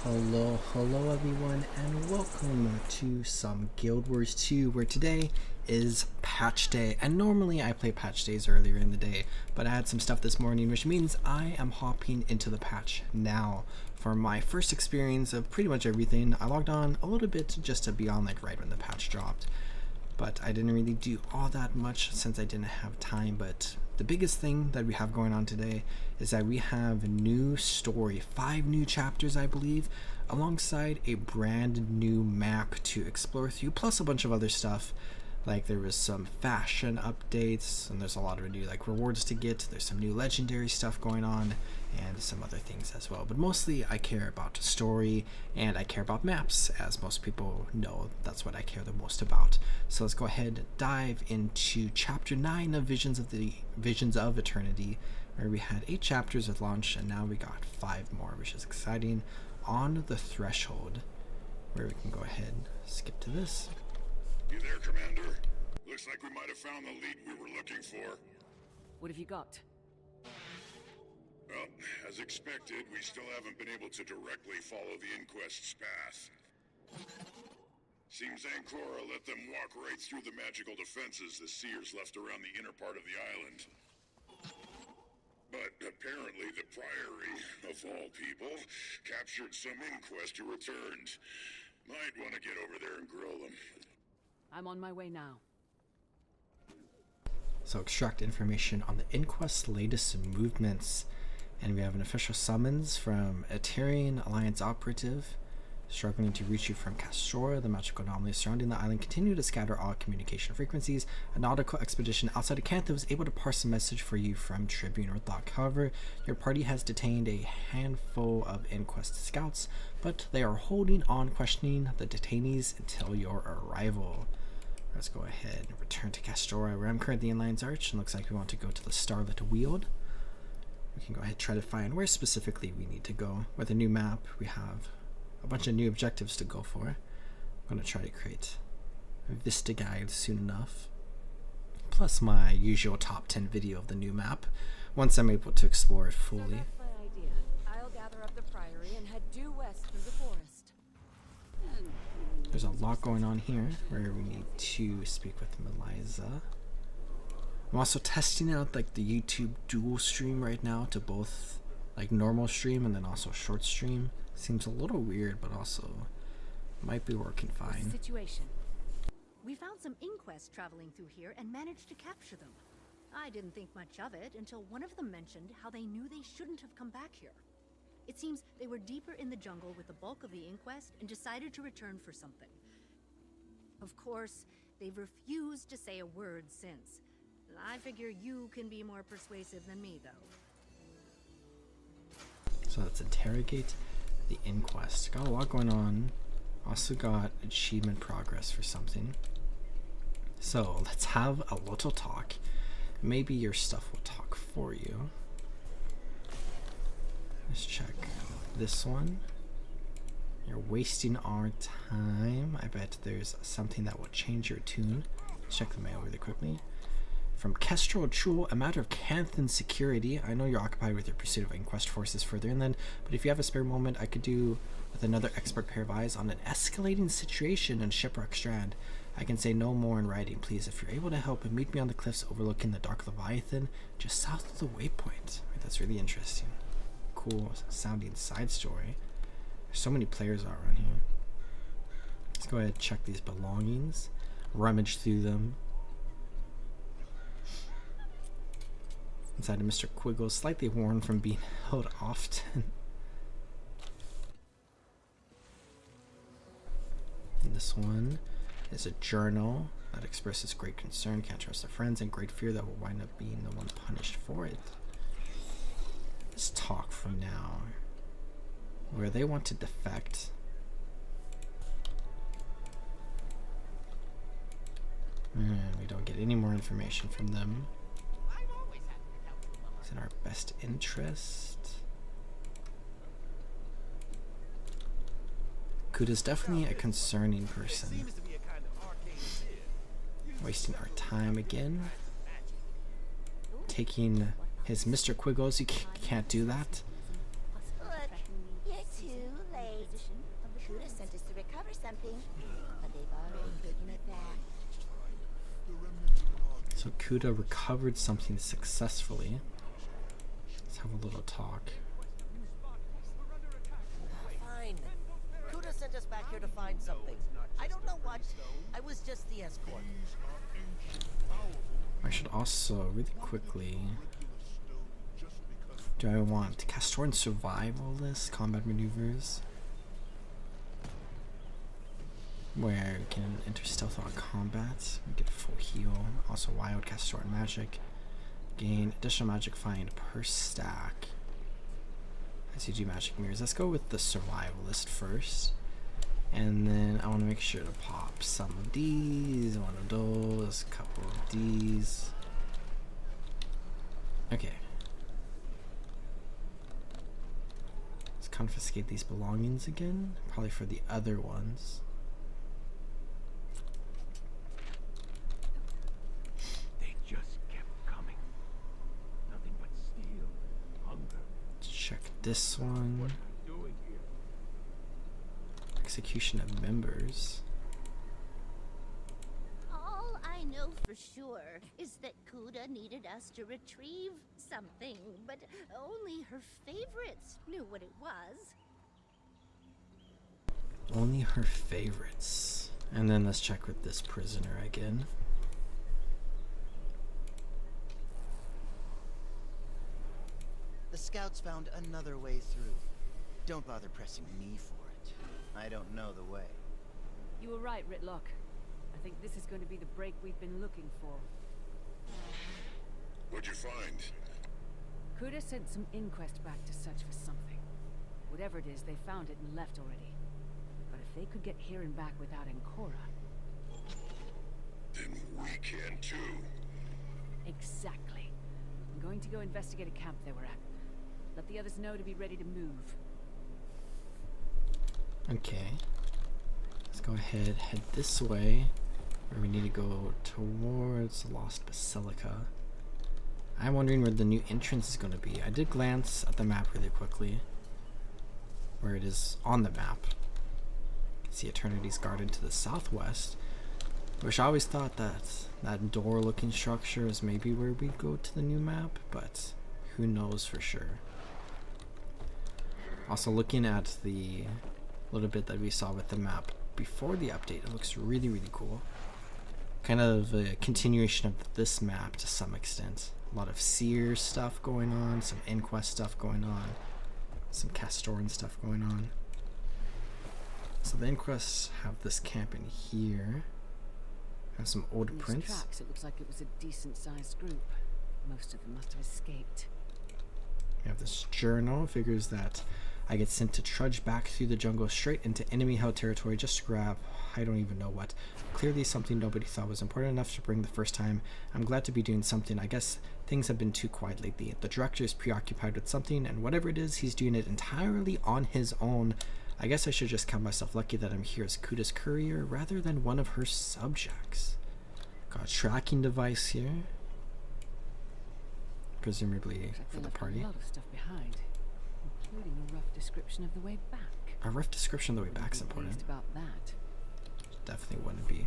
Hello everyone, and welcome to some Guild Wars 2, where today is patch day. And normally I play patch days earlier in the day, but I had some stuff this morning, which means I am hopping into the patch now. For my first experience of pretty much everything, I logged on a little bit just to be on like right when the patch dropped. But I didn't really do all that much since I didn't have time. But the biggest thing that we have going on today is that we have a new story, 5 new chapters I believe, alongside a brand new map to explore through, plus a bunch of other stuff. Like there was some fashion updates, and there's a lot of new like rewards to get. There's some new legendary stuff going on, and some other things as well. But mostly I care about story, and I care about maps, as most people know. That's what I care the most about. So let's go ahead and dive into chapter 9 of Visions of Eternity, where we had 8 chapters at launch, and now we got 5 more, which is exciting. On the Threshold, where we can go ahead and skip to this. You there, Commander? Looks like we might have found the lead we were looking for. What have you got? Well, as expected, we still haven't been able to directly follow the Inquest's path. Seems Ancora let them walk right through the magical defenses the Seers left around the inner part of the island. But apparently the Priory, of all people, captured some Inquest who returned. Might want to get over there and grill them. I'm on my way now. So extract information on the Inquest's latest movements. And we have an official summons from a Tyrian Alliance operative. Struggling to reach you from Castora, the magical anomalies surrounding the island continue to scatter all communication frequencies. A nautical expedition outside of Cantha was able to parse a message for you from Tribune Orthoc. However, your party has detained a handful of Inquest scouts, but they are holding on questioning the detainees until your arrival. Let's go ahead and return to Castora, where I'm currently in Lion's Arch, and looks like we want to go to the Starlit Weald. We can go ahead and try to find where specifically we need to go. With a new map, we have a bunch of new objectives to go for. I'm going to try to create a Vista guide soon enough, plus my usual top 10 video of the new map once I'm able to explore it fully. So that's my idea. I'll gather up the Priory and head due west through the forest. There's a lot going on here where we need to speak with Meliza. I'm also testing out like the YouTube dual stream right now to both like normal stream and then also short stream. Seems a little weird, but also might be working fine. Situation. We found some Inquest traveling through here and managed to capture them. I didn't think much of it until one of them mentioned how they knew they shouldn't have come back here. It seems they were deeper in the jungle with the bulk of the Inquest and decided to return for something. Of course, they've refused to say a word since. I figure you can be more persuasive than me, though. So let's interrogate the Inquest. Got a lot going on. Also got achievement progress for something. So let's have a little talk. Maybe your stuff will talk for you. Let's check this one. You're wasting our time. I bet there's something that will change your tune. Let's check the mail really quickly. From Kestrel Chul, a matter of Canthan security. I know you're occupied with your pursuit of Inquest forces further inland, but if you have a spare moment, I could do with another expert pair of eyes on an escalating situation in Shipwreck Strand. I can say no more in writing, please. If you're able to help, meet me on the cliffs overlooking the Dark Leviathan, just south of the waypoint. Right, that's really interesting. Cool sounding side story. There's so many players around here. Let's go ahead and check these belongings, rummage through them. Inside of Mr. Quiggle, slightly worn from being held often. And this one is a journal that expresses great concern, can't trust their friends, and great fear that will wind up being the one punished for it. Let's talk from now. Where they want to defect. And we don't get any more information from them. In our best interest. Kuda's definitely a concerning person. Wasting our time again. Taking his Mr. Quiggles, you can't do that. Look, you're too late. something, but they've already taken it back. So Kuda recovered something successfully. Let's have a little talk. Fine. Kuda sent us back here to find something. I don't know what. I was just the escort. I should also, really quickly, do I want Castoran survivalist combat maneuvers? Where we can enter stealth on combat, we get full heal, also wild Castoran magic, gain additional magic find per stack. ICG magic mirrors. Let's go with the survivalist first. And then I want to make sure to pop some of these, one of those, a couple of these. Okay. Let's confiscate these belongings again, probably for the other ones. They just kept coming. Nothing but steel, hunger. Let's check this one. What are you doing here? Execution of members. All I know for sure is that Kuda needed us to retrieve something, but only her favorites knew what it was. Only her favorites. And then let's check with this prisoner again. The scouts found another way through. Don't bother pressing me for it. I don't know the way. You were right, Ritlock. I think this is going to be the break we've been looking for. What'd you find? Kuda sent some inquest back to search for something. Whatever it is, they found it and left already. But if they could get here and back without Ancora... Then we can too. Exactly. I'm going to go investigate a camp they were at. Let the others know to be ready to move. Okay. Let's go ahead, head this way, where we need to go towards Lost Basilica. I'm wondering where the new entrance is going to be. I did glance at the map really quickly, where it is on the map. You can see Eternity's Garden to the southwest, which I always thought that that door-looking structure is maybe where we go to the new map, but who knows for sure. Also, looking at the little bit that we saw with the map before the update, it looks really, really cool. Kind of a continuation of this map to some extent. A lot of Seer stuff going on, some Inquest stuff going on, some Castoran stuff going on. So the Inquests have this camp in here. Have some old From these prints. tracks, it looks like it was a decent-sized group. Most of them must have escaped. We have this journal. Figures that I get sent to trudge back through the jungle straight into enemy-held territory just to grab I don't even know what. Clearly something nobody thought was important enough to bring the first time. I'm glad to be doing something. I guess things have been too quiet lately. The director is preoccupied with something, and whatever it is, he's doing it entirely on his own. I guess I should just count myself lucky that I'm here as Kuda's courier rather than one of her subjects. Got a tracking device here. Presumably Looks like for they the left party. a lot of stuff behind, including a rough description of the way back. A rough description of the way Wouldn't back's be important. pleased about that. Definitely wouldn't be.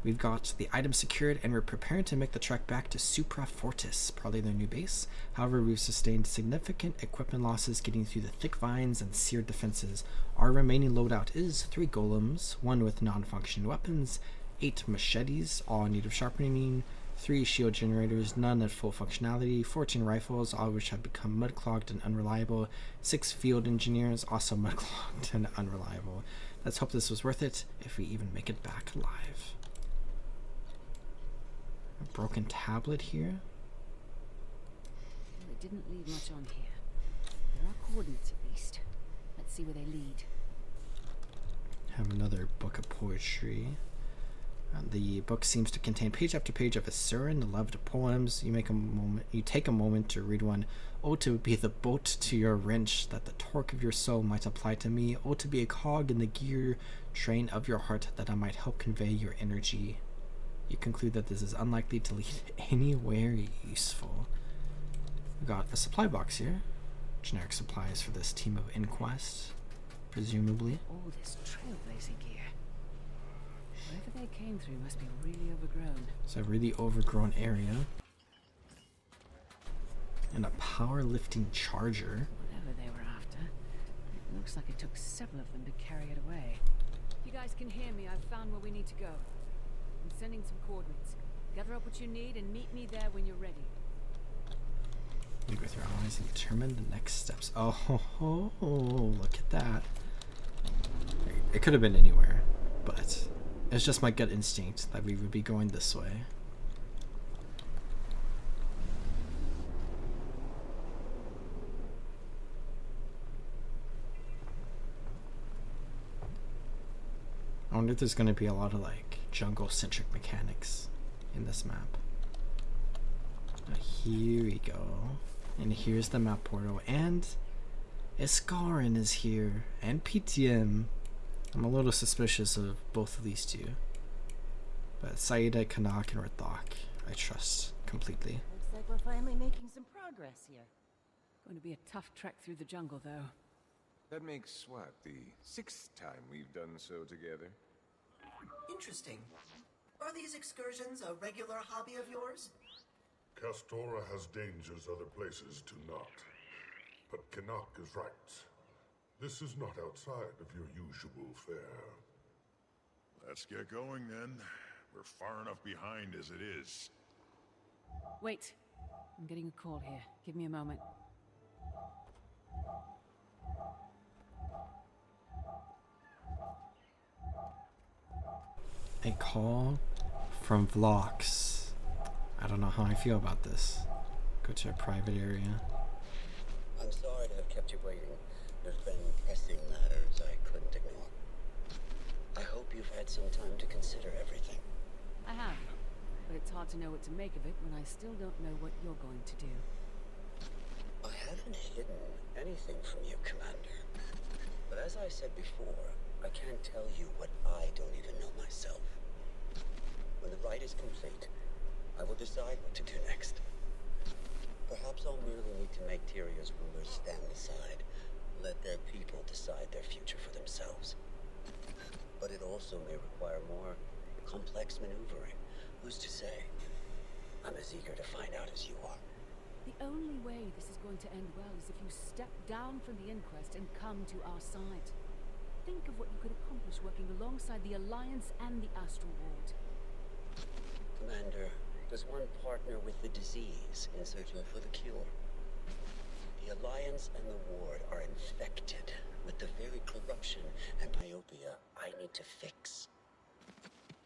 We've got the item secured and we're preparing to make the trek back to Supra Fortis, probably their new base. However, we've sustained significant equipment losses getting through the thick vines and seared defenses. Our remaining loadout is 3 golems, 1 with non-functioning weapons, 8 machetes, all in need of sharpening, 3 shield generators, none at full functionality, 14 rifles, all of which have become mud-clogged and unreliable, 6 field engineers, also mud-clogged and unreliable. Let's hope this was worth it, if we even make it back alive. A broken tablet here. Well, they didn't leave much on here. There are coordinates at least. Let's see where they lead. Have another book of poetry. The book seems to contain page after page of Asuran loved poems. You take a moment to read one. Oh, to be the bolt to your wrench, that the torque of your soul might apply to me. Oh, to be a cog in the gear train of your heart, that I might help convey your energy. You conclude that this is unlikely to lead anywhere useful. We got a supply box here. Generic supplies for this team of Inquest. presumably. All this trailblazing gear. Whatever they came through must be really overgrown. It's a really overgrown area. And a powerlifting charger. Whatever they were after. It looks like it took several of them to carry it away. If you guys can hear me, I've found where we need to go. I'm sending some coordinates. Gather up what you need and meet me there when you're ready. Meet with your allies and determine the next steps. Oh, look at that. It could have been anywhere, but it's just my gut instinct that we would be going this way. I wonder if there's going to be a lot of like jungle-centric mechanics in this map. Here we go. And here's the map portal. And Iskarin is here. And PTM. I'm a little suspicious of both of these two. But Saida, Kanak, and Rathak, I trust completely. Looks like we're finally making some progress here. Going to be a tough trek through the jungle, though. That makes what, the 6th time we've done so together? Interesting. Are these excursions a regular hobby of yours? Castora has dangers other places do not. But Kanak is right. This is not outside of your usual fare. Let's get going then. We're far enough behind as it is. Wait. I'm getting a call here. Give me a moment. A call from Vlox. I don't know how I feel about this. Go to a private area. I'm sorry to have kept you waiting. There's been pressing matters I couldn't ignore. I hope you've had some time to consider everything. I have. But it's hard to know what to make of it when I still don't know what you're going to do. I haven't hidden anything from you, Commander. But as I said before, I can't tell you what I don't even know myself. When the rite is complete, I will decide what to do next. Perhaps I'll merely need to make Tyria's rulers stand aside, let their people decide their future for themselves. But it also may require more complex maneuvering. Who's to say? I'm as eager to find out as you are. The only way this is going to end well is if you step down from the inquest and come to our side. Think of what you could accomplish working alongside the Alliance and the Astral Ward. Commander, does one partner with the disease in searching for the cure? The Alliance and the Ward are infected with the very corruption and myopia I need to fix.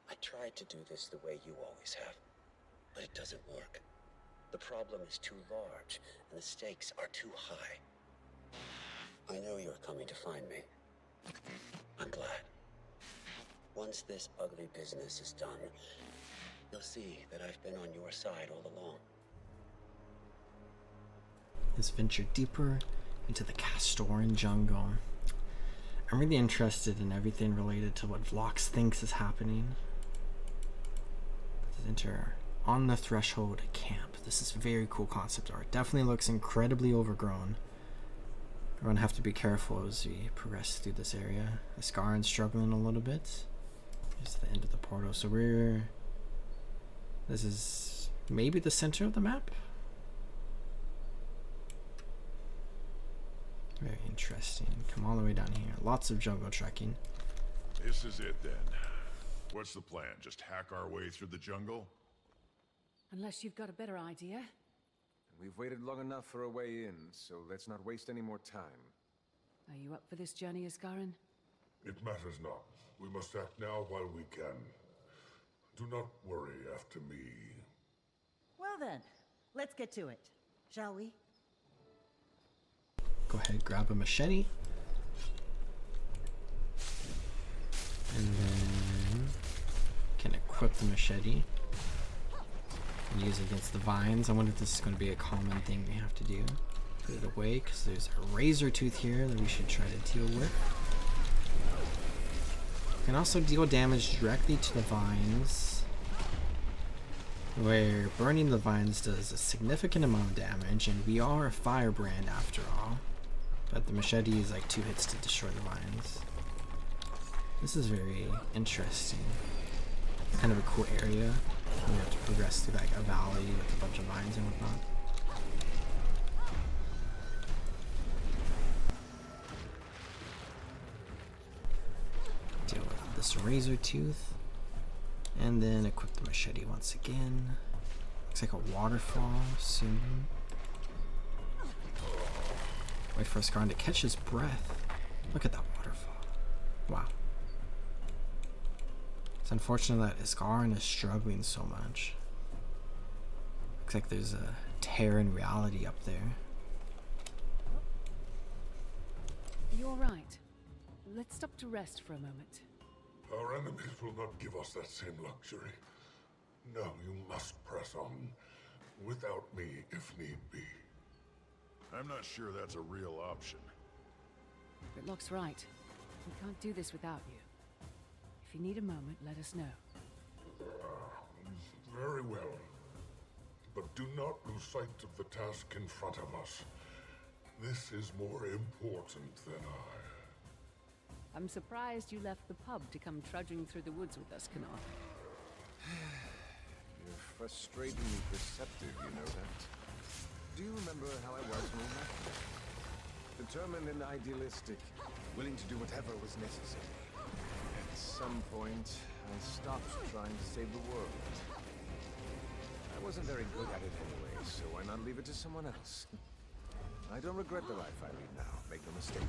I tried to do this the way you always have, but it doesn't work. The problem is too large, and the stakes are too high. I know you're coming to find me. I'm glad. Once this ugly business is done, you'll see that I've been on your side all along. Let's venture deeper into the Castoran jungle. I'm really interested in everything related to what Vlox thinks is happening. Let's enter on the threshold camp. This is very cool concept art. Definitely looks incredibly overgrown. We're gonna have to be careful as we progress through this area. Iskarin's struggling a little bit. Here's the end of the portal. So this is maybe the center of the map. Very interesting. Come all the way down here. Lots of jungle trekking. This is it then. What's the plan? Just hack our way through the jungle? Unless you've got a better idea. We've waited long enough for a way in, so let's not waste any more time. Are you up for this journey, Iskarin? It matters not. We must act now while we can. Do not worry after me. Well then, let's get to it, shall we? Go ahead, grab a machete. And then can equip the machete and use it against the vines. I wonder if this is going to be a common thing we have to do. Put it away because there's a razor tooth here that we should try to deal with. We can also deal damage directly to the vines, where burning the vines does a significant amount of damage, and we are a firebrand after all. But the machete is like 2 hits to destroy the vines. This is very interesting. It's kind of a cool area. You have to progress through like a valley with a bunch of vines and whatnot. Deal with this razor tooth. And then equip the machete once again. Looks like a waterfall soon. Wait for Scarn to catch his breath. Look at that waterfall. Wow. It's unfortunate that Scarn is struggling so much. Looks like there's a tear in reality up there. You're right. Let's stop to rest for a moment. Our enemies will not give us that same luxury. No, you must press on. Without me, if need be. I'm not sure that's a real option. Gridlock's right. We can't do this without you. If you need a moment, let us know. Very well. But do not lose sight of the task in front of us. This is more important than I. I'm surprised you left the pub to come trudging through the woods with us, Canard. You're frustratingly perceptive, you know that. Do you remember how I was when we met? Determined and idealistic, willing to do whatever was necessary. At some point, I stopped trying to save the world. I wasn't very good at it anyway, so why not leave it to someone else? I don't regret the life I lead now, make no mistake.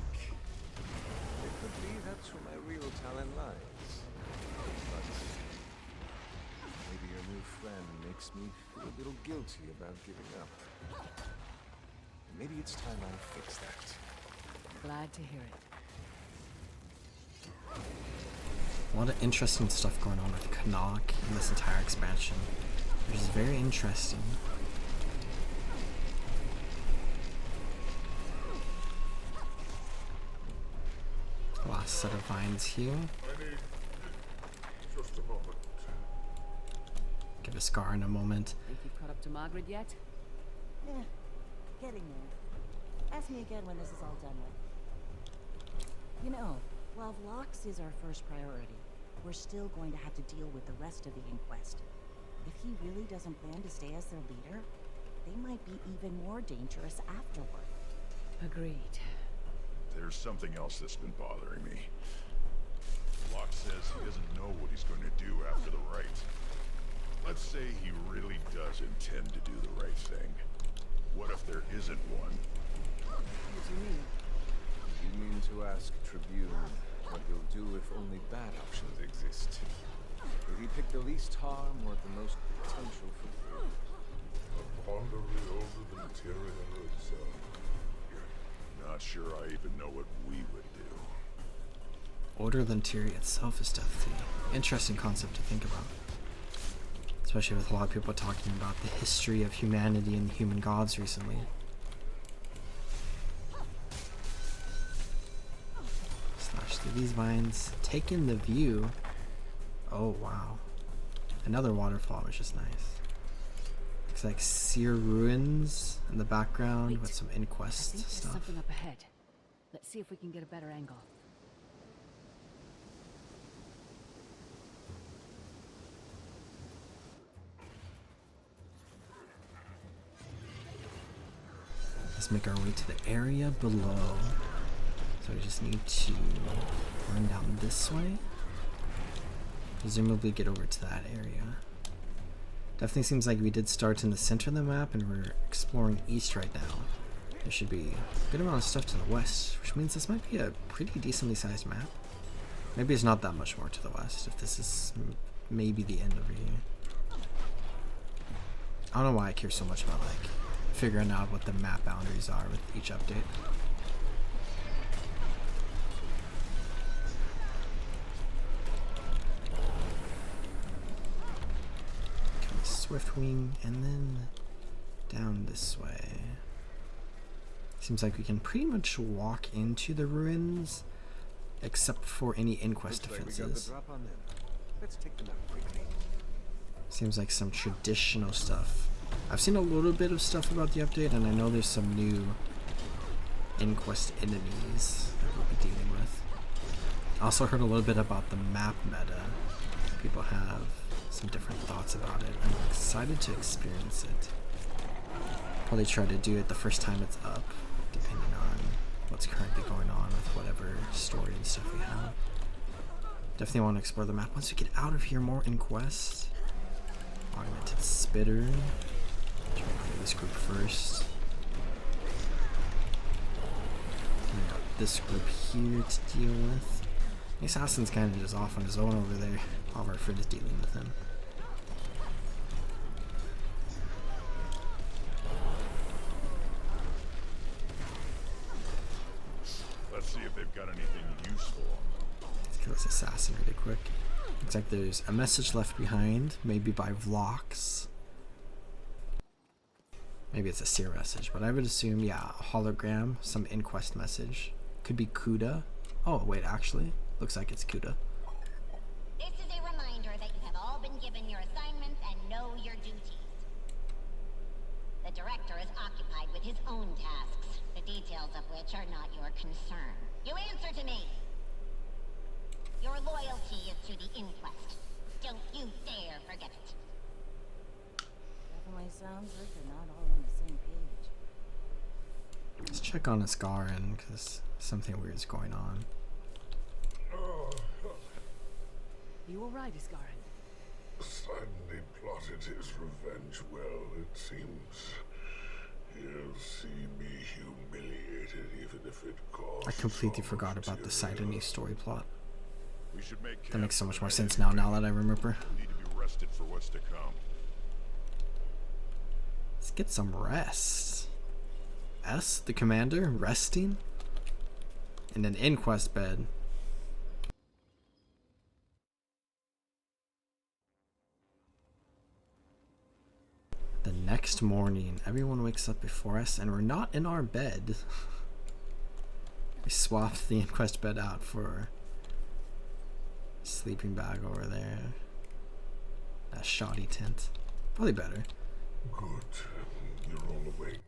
It could be that's where my real talent lies. But maybe your new friend makes me feel a little guilty about giving up. Maybe it's time I fix that. Glad to hear it. A lot of interesting stuff going on with Canuck in this entire expansion, which is very interesting. Last set of vines here. I need just a moment. Give a Scar in a moment. Think you've caught up to Margaret yet? Eh, getting there. Ask me again when this is all done with. You know, while Vlox is our first priority, we're still going to have to deal with the rest of the inquest. If he really doesn't plan to stay as their leader, they might be even more dangerous afterward. Agreed. There's something else that's been bothering me. Locke says he doesn't know what he's going to do after the rite. Let's say he really does intend to do the right thing. What if there isn't one? What do you mean? You mean to ask Tribune what he'll do if only bad options exist? Will he pick the least harm or the most potential for good? A pondery older than Tyria itself. Not sure I even know what we would do. Older than Tyria itself is definitely an interesting concept to think about. Especially with a lot of people talking about the history of humanity and the human gods recently. Slash through these vines, take in the view. Oh wow. Another waterfall, which is nice. Looks like Seer ruins in the background. Wait. With some I inquest think there's stuff. something up ahead. Let's see if we can get a better angle. Let's make our way to the area below. So we just need to run down this way. Presumably get over to that area. Definitely seems like we did start in the center of the map and we're exploring east right now. There should be a good amount of stuff to the west, which means this might be a pretty decently sized map. Maybe it's not that much more to the west, if this is maybe the end over here. I don't know why I care so much about like figuring out what the map boundaries are with each update. Swiftwing and then down this way. Seems like we can pretty much walk into the ruins except for any inquest defenses. Let's take them out quickly. Seems like some traditional stuff. I've seen a little bit of stuff about the update and I know there's some new Inquest enemies that we'll be dealing with. I also heard a little bit about the map meta. People have some different thoughts about it. I'm excited to experience it. Probably try to do it the first time it's up, depending on what's currently going on with whatever story and stuff we have. Definitely want to explore the map. Once we get out of here, more Inquest. Augmented Spitter. Try to clear this group first. We got this group here to deal with. The assassin's kind of just off on his own over there. All of our friends dealing with him. Let's see if they've got anything useful on them. Let's kill this assassin really quick. Looks like there's a message left behind, maybe by Vlox. Maybe it's a seer message, but I would assume, yeah, a hologram, some Inquest message. Could be Kuda. Oh, wait, actually, looks like it's Kuda. This is a reminder that you have all been given your assignments and know your duties. The director is occupied with his own tasks, the details of which are not your concern. You answer to me. Your loyalty is to the Inquest. Don't you dare forget it. Definitely sounds like you're not all on the same page. Let's check on Ascarin, because something weird is going on. You alright, Ascarin? Stanley plotted his revenge well, it seems. He'll see me humiliated, even if it costs. I completely forgot about the Sidonese story plot. We should make That makes so much more sense now that I remember. Need to be rested for what's to come. Let's get some rest. The commander, resting? In an Inquest bed. The next morning, everyone wakes up before us, and we're not in our bed. We swapped the Inquest bed out for a sleeping bag over there. A shoddy tent. Probably better. Good. You're all awake.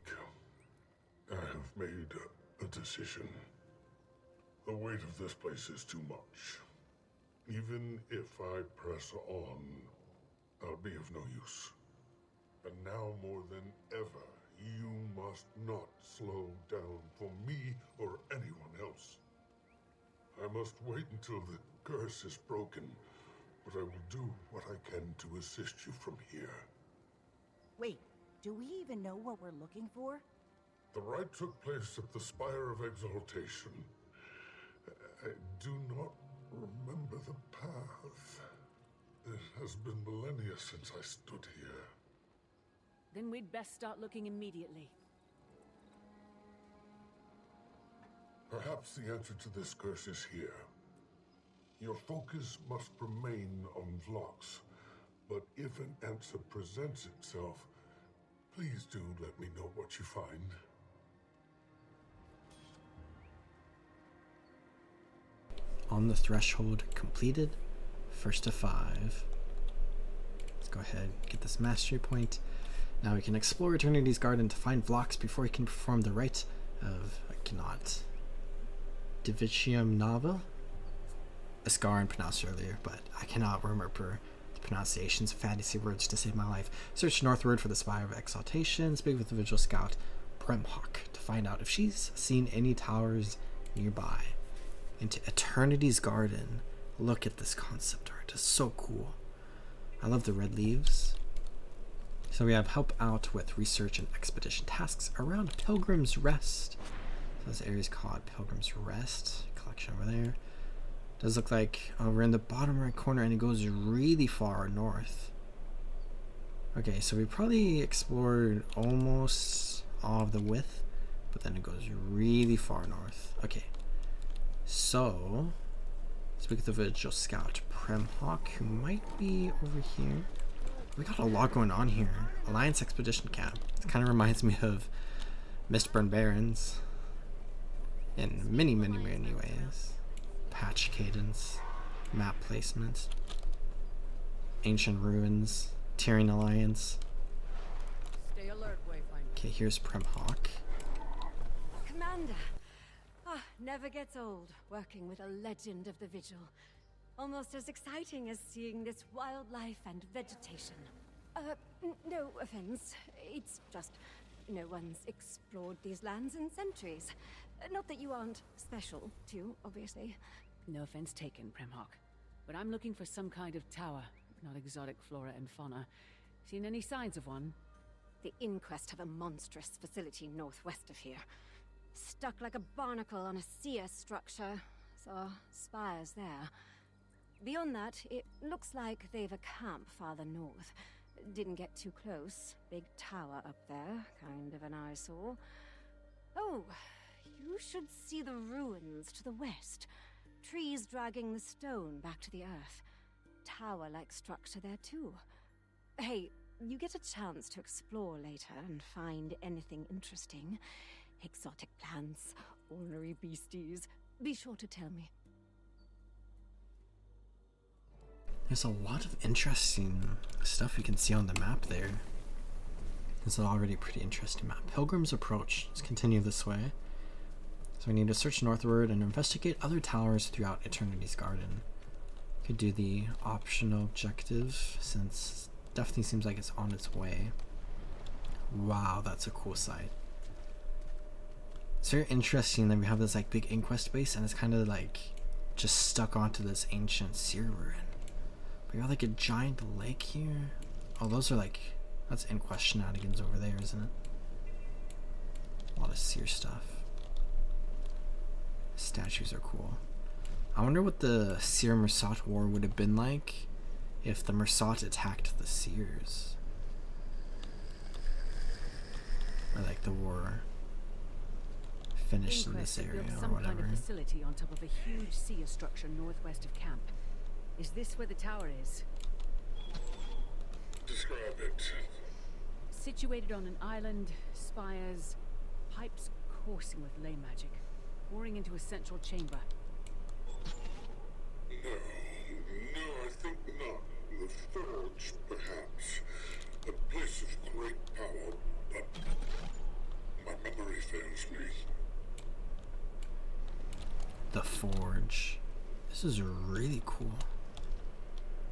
I have made a decision. The weight of this place is too much. Even if I press on, I'll be of no use. And now more than ever, you must not slow down for me or anyone else. I must wait until the curse is broken, but I will do what I can to assist you from here. Wait, do we even know what we're looking for? The rite took place at the Spire of Exaltation. I do not remember the path. It has been millennia since I stood here. Then we'd best start looking immediately. Perhaps the answer to this curse is here. Your focus must remain on Vlox, but if an answer presents itself, please do let me know what you find. On the threshold completed, first to 5. Let's go ahead, get this mastery point. Now we can explore Eternity's Garden to find Vlox before he can perform the rite of, I cannot, Divitium Nava? Ascarin pronounced earlier, but I cannot remember the pronunciations of fantasy words to save my life. Search northward for the Spire of Exaltation, speak with the Vigil Scout Premhawk to find out if she's seen any towers nearby. Into Eternity's Garden. Look at this concept art, it's so cool. I love the red leaves. So we have help out with research and expedition tasks around Pilgrim's Rest. So this area is called Pilgrim's Rest. Collection over there. Does look like we're in the bottom right corner and it goes really far north. Okay, so we probably explored almost all of the width, but then it goes really far north. Okay, so speak with the Vigil Scout Premhawk, who might be over here. We got a lot going on here. Alliance Expedition Camp. It kind of reminds me of Mistburn Barrens in many ways. Patch cadence, map placement, ancient ruins, Tyrian Alliance. Stay alert, Wayfinder. Okay, here's Premhawk. Commander, never gets old working with a legend of the Vigil. Almost as exciting as seeing this wildlife and vegetation. No offense. It's just no one's explored these lands in centuries. Not that you aren't special, too, obviously. No offense taken, Premhawk. But I'm looking for some kind of tower, not exotic flora and fauna. Seen any signs of one? The Inquest have a monstrous facility northwest of here. Stuck like a barnacle on a seer structure. Saw spires there. Beyond that, it looks like they've a camp farther north. Didn't get too close. Big tower up there, kind of an eyesore. Oh, you should see the ruins to the west. Trees dragging the stone back to the earth. Tower-like structure there too. Hey, you get a chance to explore later and find anything interesting. Exotic plants, ornery beasties. Be sure to tell me. There's a lot of interesting stuff you can see on the map there. It's an already pretty interesting map. Pilgrim's Approach. Let's continue this way. So we need to search northward and investigate other towers throughout Eternity's Garden. Could do the optional objective, since it definitely seems like it's on its way. Wow, that's a cool site. It's very interesting that we have this like big Inquest base and it's kind of like just stuck onto this ancient seer ruin. We got like a giant lake here. Oh, those are like, that's Inquest shenanigans over there, isn't it? A lot of seer stuff. Statues are cool. I wonder what the Seer Mersat war would have been like if the Mersat attacked the Seers. Or like the war finished in this area or some whatever. kind of facility on top of a huge seer structure northwest of camp. Is this where the tower is? Describe it. Situated on an island, spires, pipes coursing with ley magic, pouring into a central chamber. No, I think not. The Forge, perhaps. A place of great power, but my memory fails me. The Forge. This is really cool.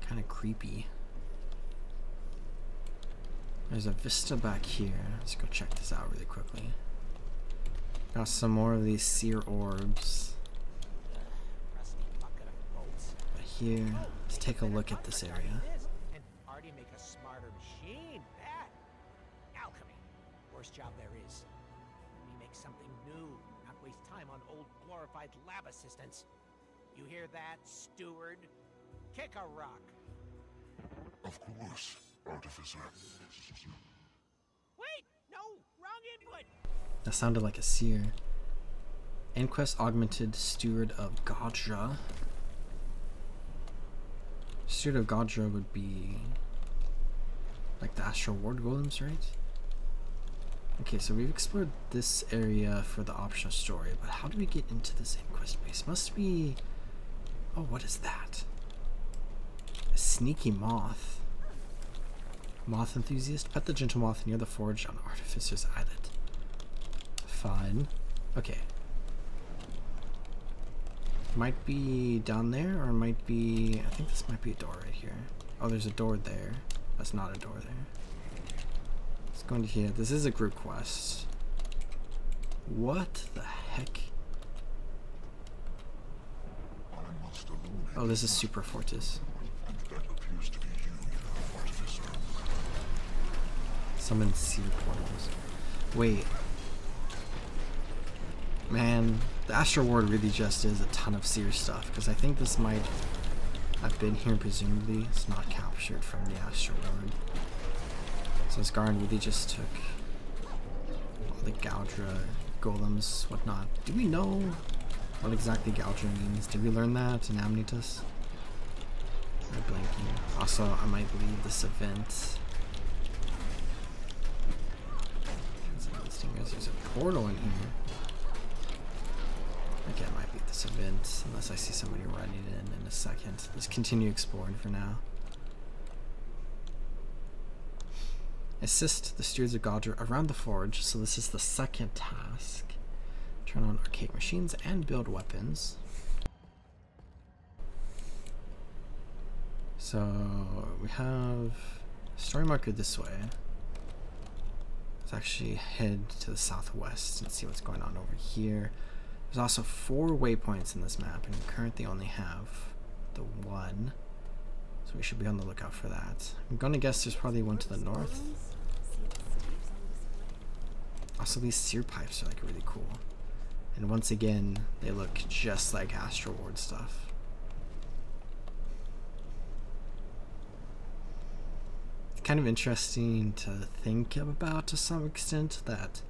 Kind of creepy. There's a vista back here. Let's go check this out really quickly. Got some more of these seer orbs. But here, let's take a look at this area. And already make a smarter machine. That alchemy. Worst job there is. Let me make something new, not waste time on old glorified lab assistants. You hear that, steward? Kick a rock. Of course, Artificer. Wait! No! Wrong input! That sounded like a seer. Inquest augmented Steward of Godra. Steward of Godra would be like the Astral Ward golems, right? Okay, so we've explored this area for the optional story, but how do we get into this Inquest base? Must be... Oh, what is that? A sneaky moth. Moth enthusiast? Pet the gentle moth near the forge on Artificer's Islet. Fine. Okay. Might be down there, or might be... I think this might be a door right here. Oh, there's a door there. That's not a door there. Let's go into here. This is a group quest. What the heck? Oh, this is Super Fortis. That appears to be you, Artificer. Summon seer portals. Wait. Man, the Astral Ward really just is a ton of seer stuff, because I think this might have been here, presumably. It's not captured from the Astral Ward. So Asgaran really just took all the Galdra golems, whatnot. Do we know what exactly Galdra means? Did we learn that in Amnitus? I'm blanking. Also, I might leave this event. There's a portal in here. Okay, I might leave this event unless I see somebody running in a second. Let's continue exploring for now. Assist the stewards of Godra around the forge. So this is the second task. Turn on arcade machines and build weapons. So we have story marker this way. Let's actually head to the southwest and see what's going on over here. There's also 4 waypoints in this map, and we currently only have the 1. So we should be on the lookout for that. I'm gonna guess there's probably one to the north. Also, these sear pipes are like really cool. And once again, they look just like Astro Ward stuff. It's kind of interesting to think about to some extent that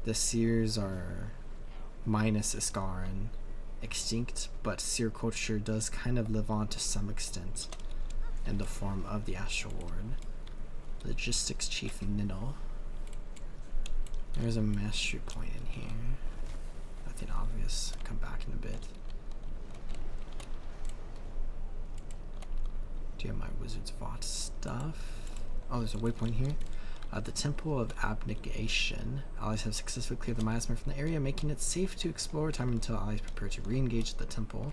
the seers are minus Iskaran extinct, but seer culture does kind of live on to some extent in the form of the Astro Ward. Logistics Chief Nino. There's a mastery point in here. Nothing obvious. Come back in a bit. Do you have my Wizard's Vault stuff? Oh, there's a waypoint here. The Temple of Abnegation. Allies have successfully cleared the miasma from the area, making it safe to explore. Time until allies prepare to re-engage the temple.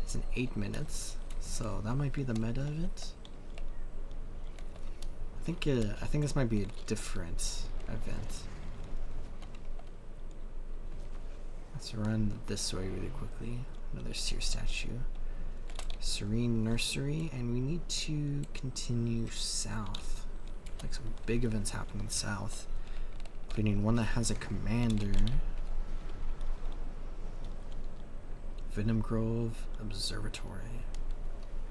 It's in 8 minutes, so that might be the meta of it. I think this might be a different event. Let's run this way really quickly. Another seer statue. Serene Nursery, and we need to continue south. Like some big events happening south, including one that has a commander. Venom Grove Observatory.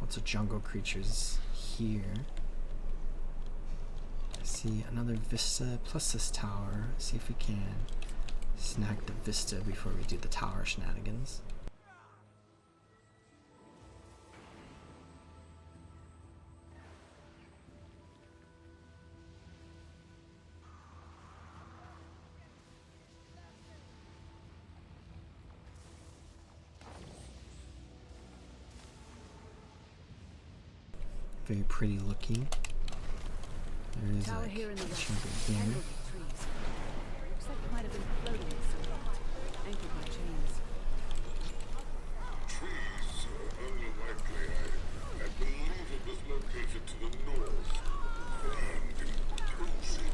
Lots of jungle creatures here. I see another vista plus this tower. See if we can snag the vista before we do the tower shenanigans. Very pretty looking. There is Tower like here in the west. chunk of Tangled here. with trees. Looks like it might have been floating somewhat, anchored by chains. Trees are unlikely. I believe it was located to the north. And cozy.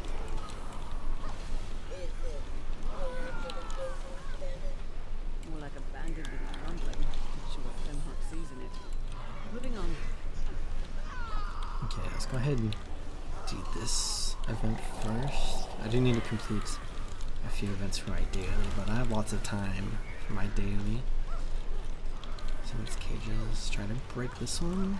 More like abandoned with crumbling. Not sure what Femhawk sees in it. Moving on. Okay, let's go ahead and do this event first. I do need to complete a few events for my daily, but I have lots of time for my daily. Some of these cages. Try to break this one.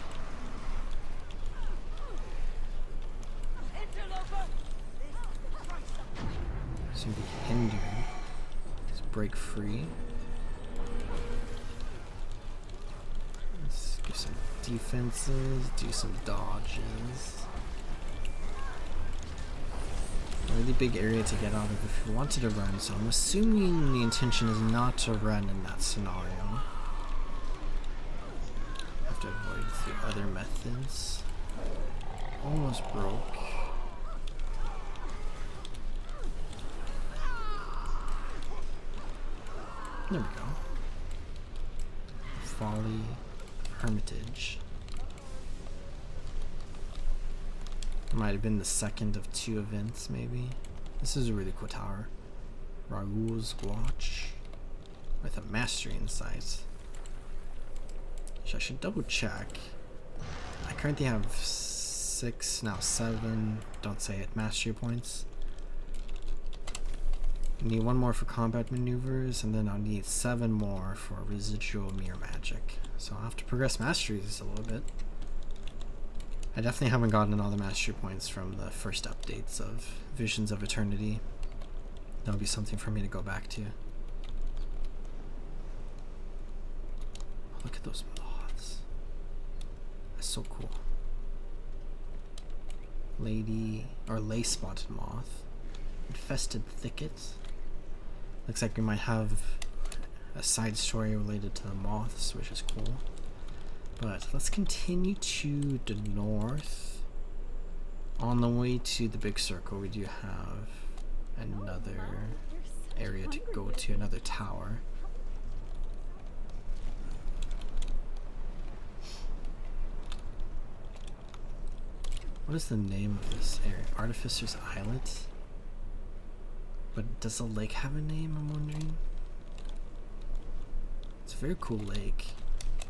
Seem to be hindered. Let's break free. Let's do some defenses, do some dodges. A really big area to get out of if you wanted to run, so I'm assuming the intention is not to run in that scenario. Have to avoid the other methods. Almost broke. There we go. Folly Hermitage. Might have been the second of 2 events, maybe. This is a really cool tower. Raoul's Watch. With a mastery in sight. Which I should double check. I currently have 6, now 7, don't say it, mastery points. I need 1 more for combat maneuvers, and then I'll need 7 more for residual mirror magic. So I'll have to progress masteries a little bit. I definitely haven't gotten all the mastery points from the first updates of Visions of Eternity. That'll be something for me to go back to. Oh, look at those moths. That's so cool. Lady, or lace spotted moth. Infested thicket. Looks like we might have a side story related to the moths, which is cool. But let's continue to the north. On the way to the big circle, we do have another area to go to another tower. What is the name of this area? Artificer's Islet? But does the lake have a name, I'm wondering? It's a very cool lake,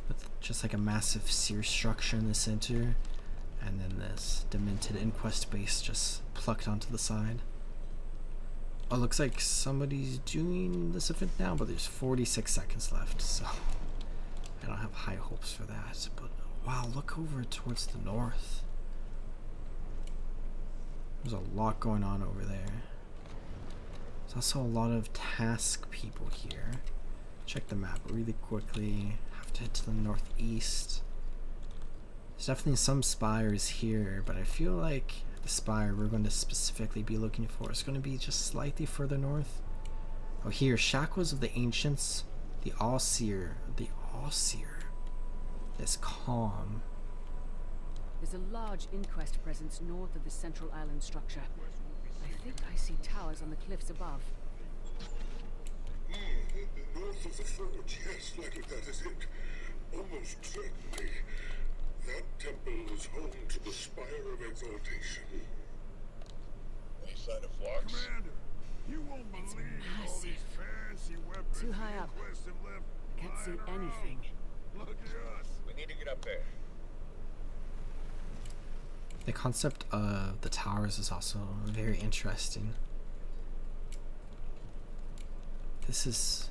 with just like a massive seer structure in the center, and then this demented inquest base just plucked onto the side. Oh, looks like somebody's doing this event now, but there's 46 seconds left, so I don't have high hopes for that. But wow, look over towards the north. There's a lot going on over there. There's also a lot of task people here. Check the map really quickly. Have to head to the northeast. There's definitely some spires here, but I feel like the spire we're going to specifically be looking for is going to be just slightly further north. Oh, here, Shackles of the Ancients, the All-Seer, is calm. There's a large inquest presence north of the central island structure. I think I see towers on the cliffs above. North of the forge, yes, likely that is it. Almost certainly. That temple is home to the Spire of Exaltation. Any sign of flux? Commander, you won't believe all these fancy weapons. Too high up. I can't see anything. Look at us. We need to get up there. The concept of the towers is also very interesting. This is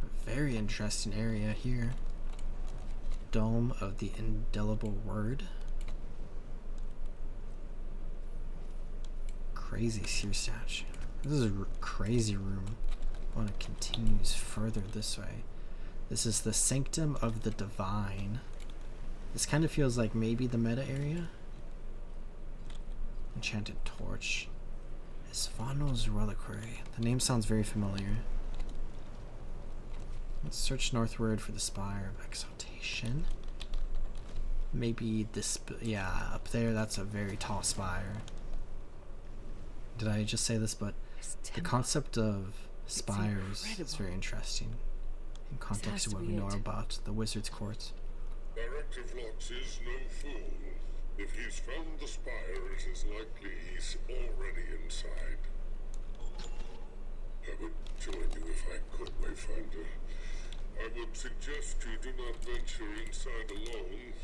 a very interesting area here. Dome of the Indelible Word. Crazy seer statue. This is a crazy room. One that continues further this way. This is the Sanctum of the Divine. This kind of feels like maybe the meta area. Enchanted Torch. Isvano's Reliquary. The name sounds very familiar. Let's search northward for the Spire of Exaltation. Maybe this, yeah, up there, that's a very tall spire. Did I just say this? But the concept of spires is very interesting in context of what we know about the Wizard's Court. Director Vlox is no fool. If he's found the spire, it is likely he's already inside. I would join you if I could, Wayfinder. I would suggest you do not venture inside alone.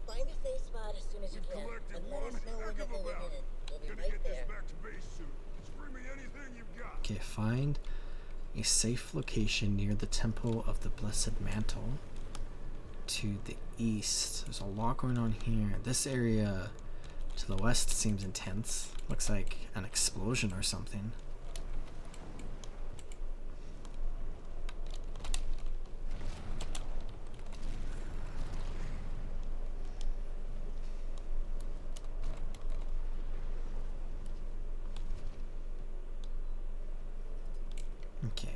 Find a safe spot as soon as you can, and let us know when you're going in. We'll be right there. Back to base soon. Just bring me anything you've got. Okay, find a safe location near the Temple of the Blessed Mantle. To the east. There's a lot going on here. This area to the west seems intense. Looks like an explosion or something. Okay.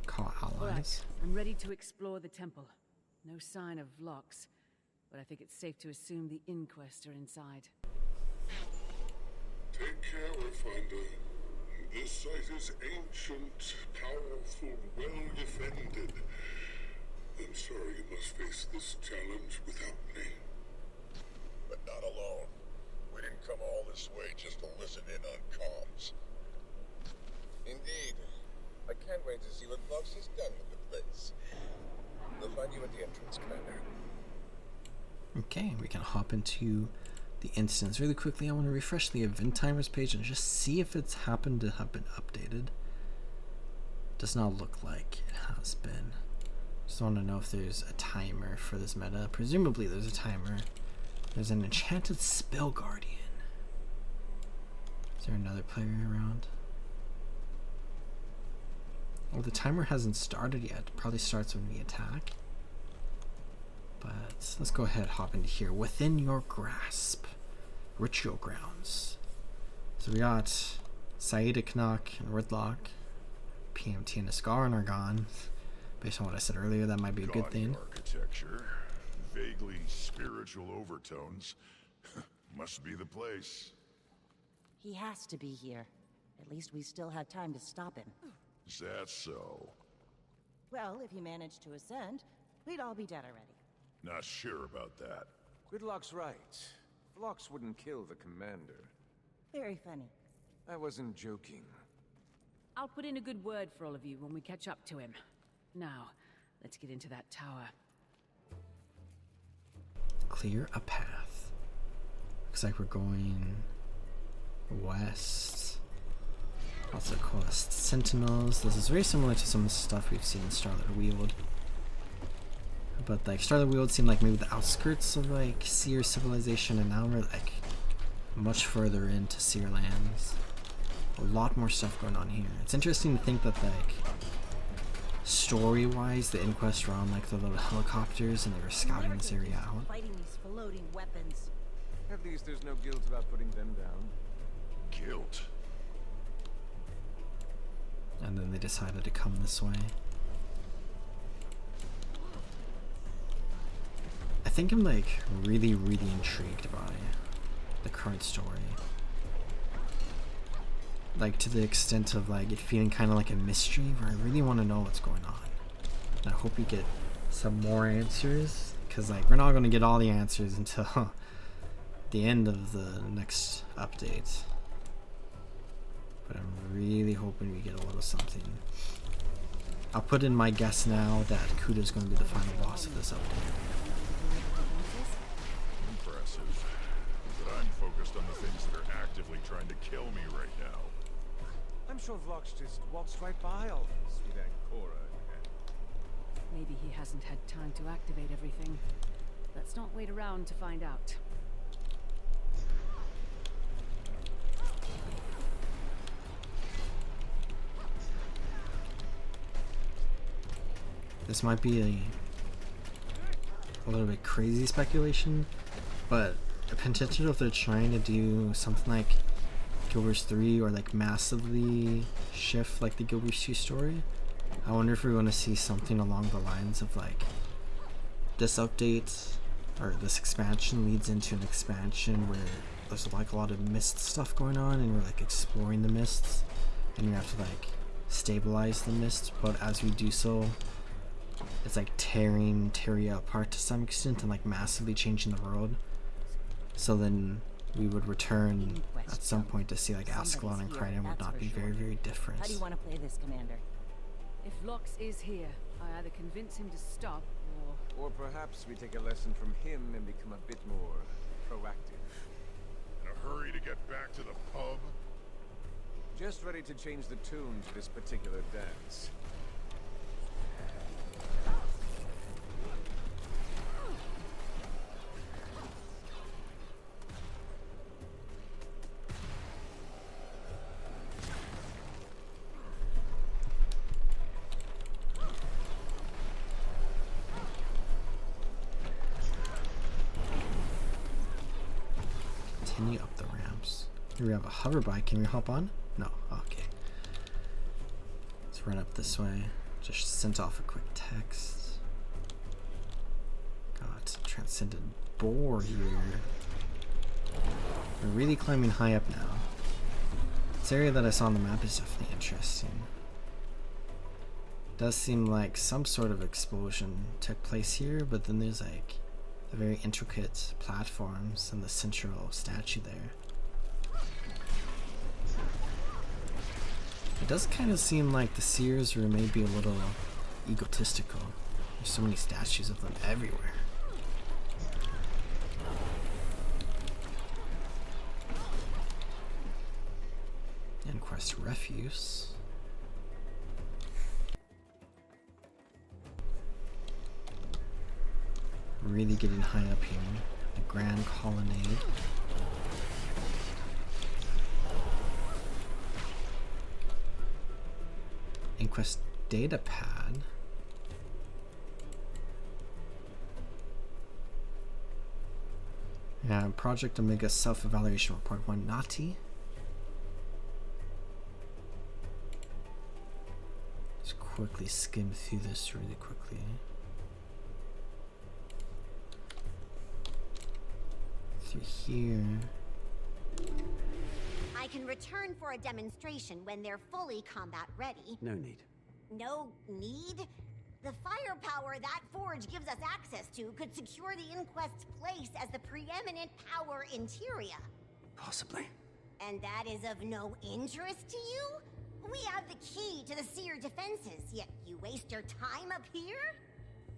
Call allies. All right, I'm ready to explore the temple. No sign of locks, but I think it's safe to assume the inquest are inside. Take care, Wayfinder. This site is ancient, powerful, well defended. I'm sorry you must face this challenge without me. But not alone. We didn't come all this way just to listen in on comms. Indeed. I can't wait to see what Vlox has done with the place. We'll find you at the entrance, Commander. Okay, we can hop into the instance. Really quickly, I want to refresh the event timers page and just see if it's happened to have been updated. Does not look like it has been. Just want to know if there's a timer for this meta. Presumably there's a timer. There's an enchanted spell guardian. Is there another player around? Well, the timer hasn't started yet. It probably starts when we attack. But let's go ahead, hop into here. Within Your Grasp. Ritual Grounds. So we got Saida Knock and Ridlock. PMT and Ascaran are gone. Based on what I said earlier, that might be a good thing. Architecture, vaguely spiritual overtones. Must be the place. He has to be here. At least we still had time to stop him. Is that so? Well, if he managed to ascend, we'd all be dead already. Not sure about that. Gridlock's right. Phlox wouldn't kill the commander. Very funny. I wasn't joking. I'll put in a good word for all of you when we catch up to him. Now, let's get into that tower. Clear a path. Looks like we're going west. Also quest sentinels. This is very similar to some of the stuff we've seen in Starlit Weald. But like Starlit Weald seemed like maybe the outskirts of like Seer civilization, and now we're like much further into Seer lands. A lot more stuff going on here. It's interesting to think that like story-wise, the Inquest were on like the little helicopters and they were scouting this area out. Fighting these floating weapons. At least there's no guilt about putting them down. Guilt? And then they decided to come this way. I think I'm like really intrigued by the current story. Like to the extent of like it feeling kind of like a mystery where I really want to know what's going on. And I hope we get some more answers, because like we're not going to get all the answers until the end of the next update. But I'm really hoping we get a little something. I'll put in my guess now that Kuda's going to be the final boss of this update. Impressive. But I'm focused on the things that are actively trying to kill me right now. I'm sure Vlox just waltzed right by all this with Ancora in hand. Maybe he hasn't had time to activate everything. Let's not wait around to find out. This might be a little bit crazy speculation, but the potential if they're trying to do something like Guild Wars 3 or like massively shift like the Guild Wars 2 story, I wonder if we're going to see something along the lines of like this update or this expansion leads into an expansion where there's like a lot of mist stuff going on and we're like exploring the mists and we have to like stabilize the mists, but as we do so it's like tearing Teria apart to some extent and like massively changing the world. So then we would return at some point to see like Ascalon and Crichton would not be very different. How do you want to play this, Commander? If Lox is here, I either convince him to stop or... Or perhaps we take a lesson from him and become a bit more proactive. In a hurry to get back to the pub? Just ready to change the tune to this particular dance. Continue up the ramps. Here we have a hover bike. Can we hop on? No. Okay. Let's run up this way. Just sent off a quick text. Got transcendent boar here. We're really climbing high up now. This area that I saw on the map is definitely interesting. Does seem like some sort of explosion took place here, but then there's like the very intricate platforms and the central statue there. It does kind of seem like the Seers were maybe a little egotistical. There's so many statues of them everywhere. Inquest refuse. Really getting high up here. The Grand Colonnade. Inquest data pad. Yeah, Project Omega self-evaluation report 1 Nati. Let's quickly skim through this really quickly. Through here. I can return for a demonstration when they're fully combat ready. No need. No need? The firepower that forge gives us access to could secure the Inquest's place as the preeminent power in Tyria. Possibly. And that is of no interest to you? We have the key to the Seer defenses, yet you waste your time up here?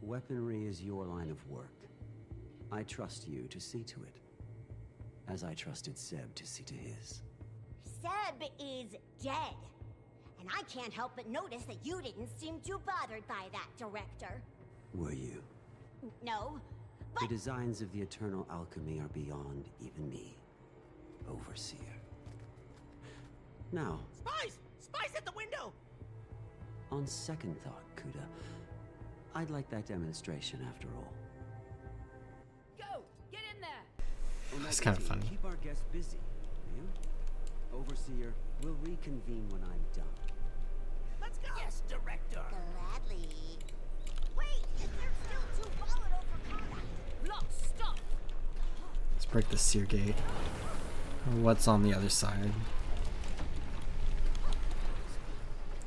Weaponry is your line of work. I trust you to see to it, as I trusted Seb to see to his. Seb is dead. And I can't help but notice that you didn't seem too bothered by that, Director. Were you? No, The designs of the eternal alchemy are beyond even me, Overseer. Now, Spies! Spies at the window! on second thought, Kuda, I'd like that demonstration after all. Go! Get in there! That's kind of funny. Keep our guests busy, will you? Overseer, we'll reconvene when I'm done. Let's go! Yes, Director! Gladly. Wait! They're still too volatile for combat. Block, stop! Let's break the seer gate. What's on the other side?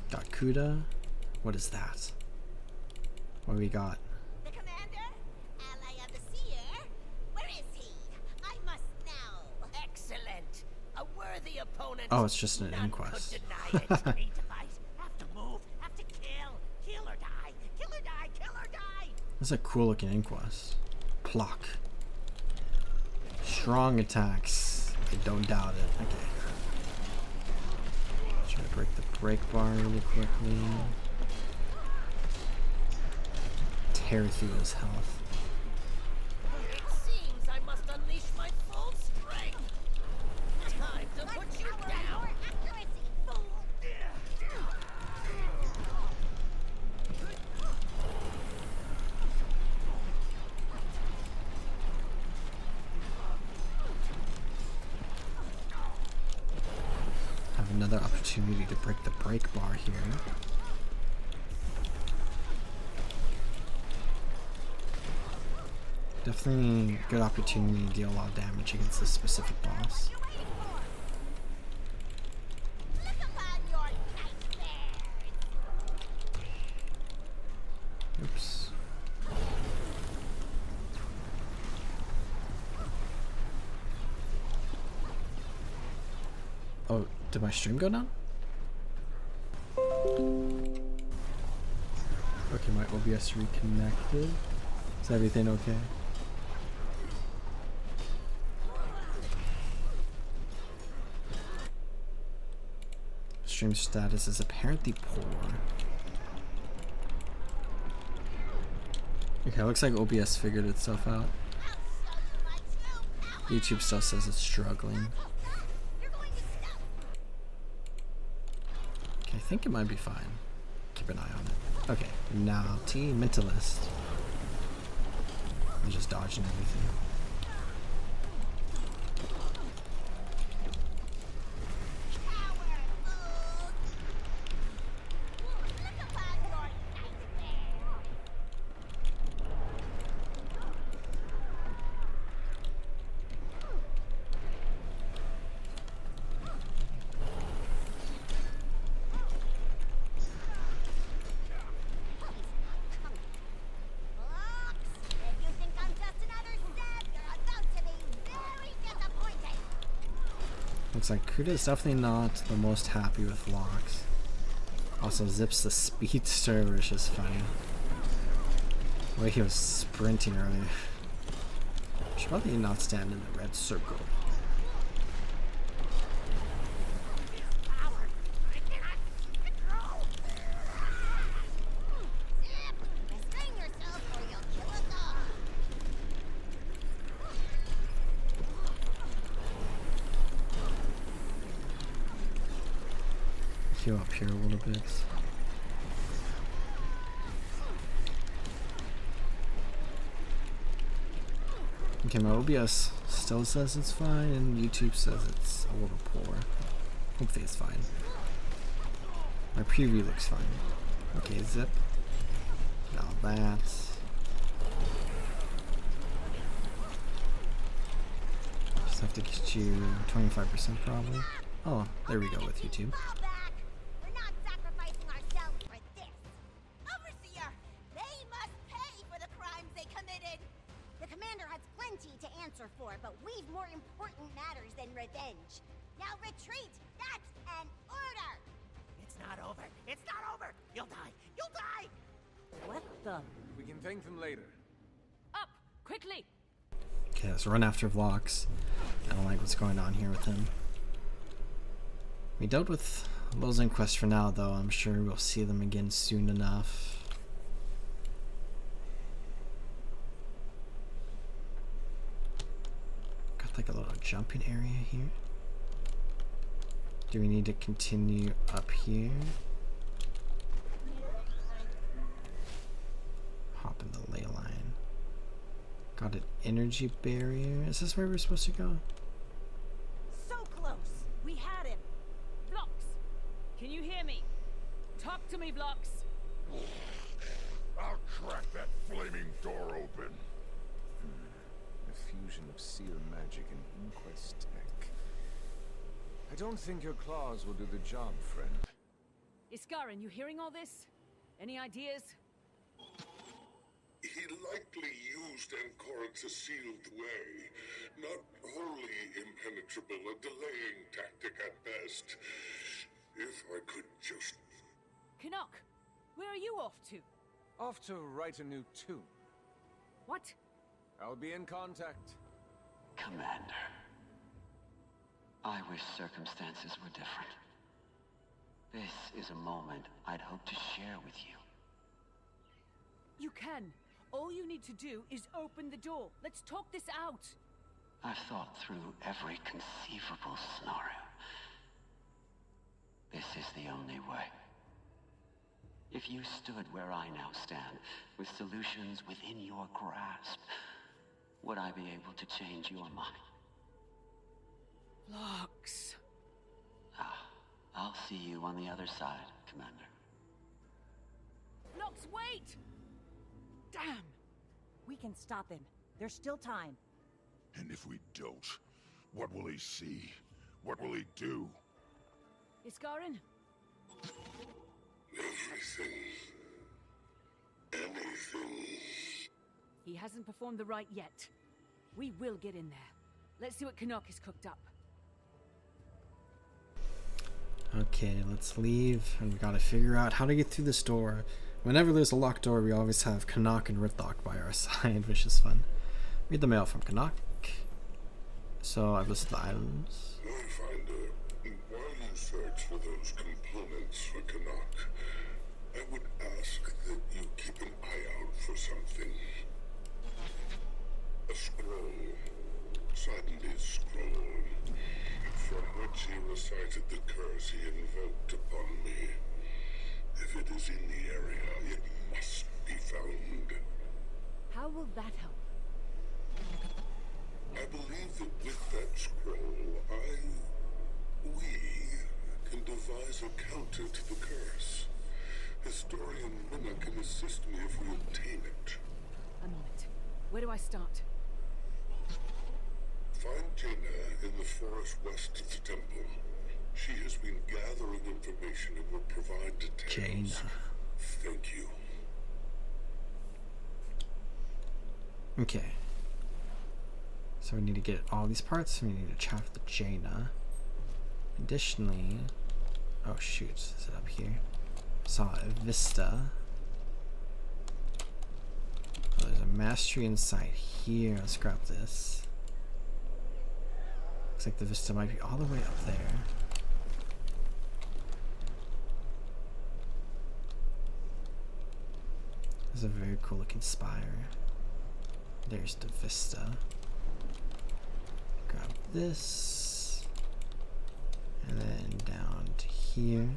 Got Kuda. What is that? What do we got? The commander? Ally of the Seer? Where is he? I must know. Excellent! A worthy opponent. Oh, it's just an None inquest. could deny it. Need to fight. Have to move. Have to kill. Kill or die. Kill or die. Kill or die. That's a cool looking inquest. Pluck. Strong attacks. I don't doubt it. Okay. Try to break the break bar really quickly. Tear through his health. It seems I must unleash my full strength. Time to put you down. Accuracy, fool! Have another opportunity to break the break bar here. Definitely a good opportunity to deal a lot of damage against this specific boss. Look upon your nightmares! Oops. Oh, did my stream go down? Okay, my OBS reconnected. Is everything okay? Stream status is apparently poor. Okay, looks like OBS figured itself out. YouTube still says it's struggling. Okay, I think it might be fine. Keep an eye on it. Okay, now Team Mentalist. I'm just dodging everything. Looks like Kuda is definitely not the most happy with locks. Also zips the speedster, which is funny. The way he was sprinting earlier. Should probably not stand in the red circle. Heal up here a little bit. Okay, my OBS still says it's fine, and YouTube says it's a little poor. Hopefully it's fine. My preview looks fine. Okay, zip. Now that. Just have to get you 25% probably. Oh, there we go with YouTube. Fall back. We're not sacrificing ourselves for this. Overseer, they must pay for the crimes they committed. The commander has plenty to answer for, but we've more important matters than revenge. Now retreat. That's an order. It's not over. It's not over. You'll die. You'll die. What the? We can thank them later. Up! Quickly! Okay, let's run after Vlox. I don't like what's going on here with him. We dealt with those inquests for now, though. I'm sure we'll see them again soon enough. Got like a little jumping area here. Do we need to continue up here? Hop in the ley line. Got an energy barrier. Is this where we're supposed to go? So close. We had him. Vlox! Can you hear me? Talk to me, Vlox! I'll crack that flaming door open. A fusion of seer magic and inquest tech. I don't think your claws will do the job, friend. Iskarin, you hearing all this? Any ideas? He likely used Ancora's sealed way. Not wholly impenetrable, a delaying tactic at best. If I could just... Canuck, where are you off to? Off to write a new tune. What? I'll be in contact. Commander, I wish circumstances were different. This is a moment I'd hope to share with you. You can. All you need to do is open the door. Let's talk this out. I've thought through every conceivable scenario. This is the only way. If you stood where I now stand, with solutions within your grasp, would I be able to change your mind? Vlox. I'll see you on the other side, Commander. Vlox, wait! Damn! We can stop him. There's still time. And if we don't, what will he see? What will he do? Iskarin? Everything. Anything. He hasn't performed the rite yet. We will get in there. Let's see what Canuck has cooked up. Okay, let's leave, and we gotta figure out how to get through this door. Whenever there's a locked door, we always have Canuck and Ritlock by our side, which is fun. Read the mail from Canuck. So I've listed the items. Wayfinder, while you search for those components for Canuck, I would ask that you keep an eye out for something. A scroll. Suddenly's scroll. From which he recited the curse he invoked upon me. If it is in the area, it must be found. How will that help? I believe that with that scroll, we can devise a counter to the curse. Historian Minna can assist me if we obtain it. A moment. Where do I start? Find Jaina in the forest west of the temple. She has been gathering information and will provide details. Jaina. Thank you. Okay. So we need to get all these parts. We need to chaff the Jaina. Additionally, oh shoot, is it up here? Saw a Vista. Oh, there's a mastery inside here. Let's grab this. Looks like the Vista might be all the way up there. There's a very cool looking spire. There's the Vista. Grab this. And then down to here.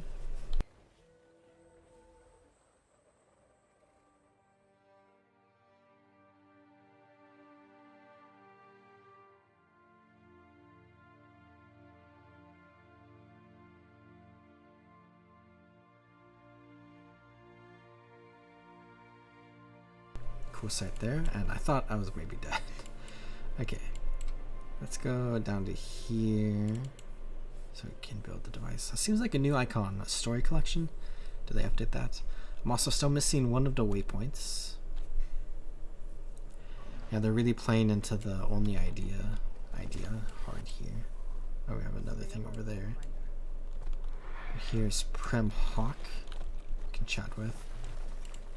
Cool sight there, and I thought I was maybe dead. Okay, let's go down to here. So we can build the device. That seems like a new icon. A story collection. Did they update that? I'm also still missing one of the waypoints. Yeah, they're really playing into the only idea hard here. Oh, we have another thing over there. Here's Prem Hawk. We can chat with.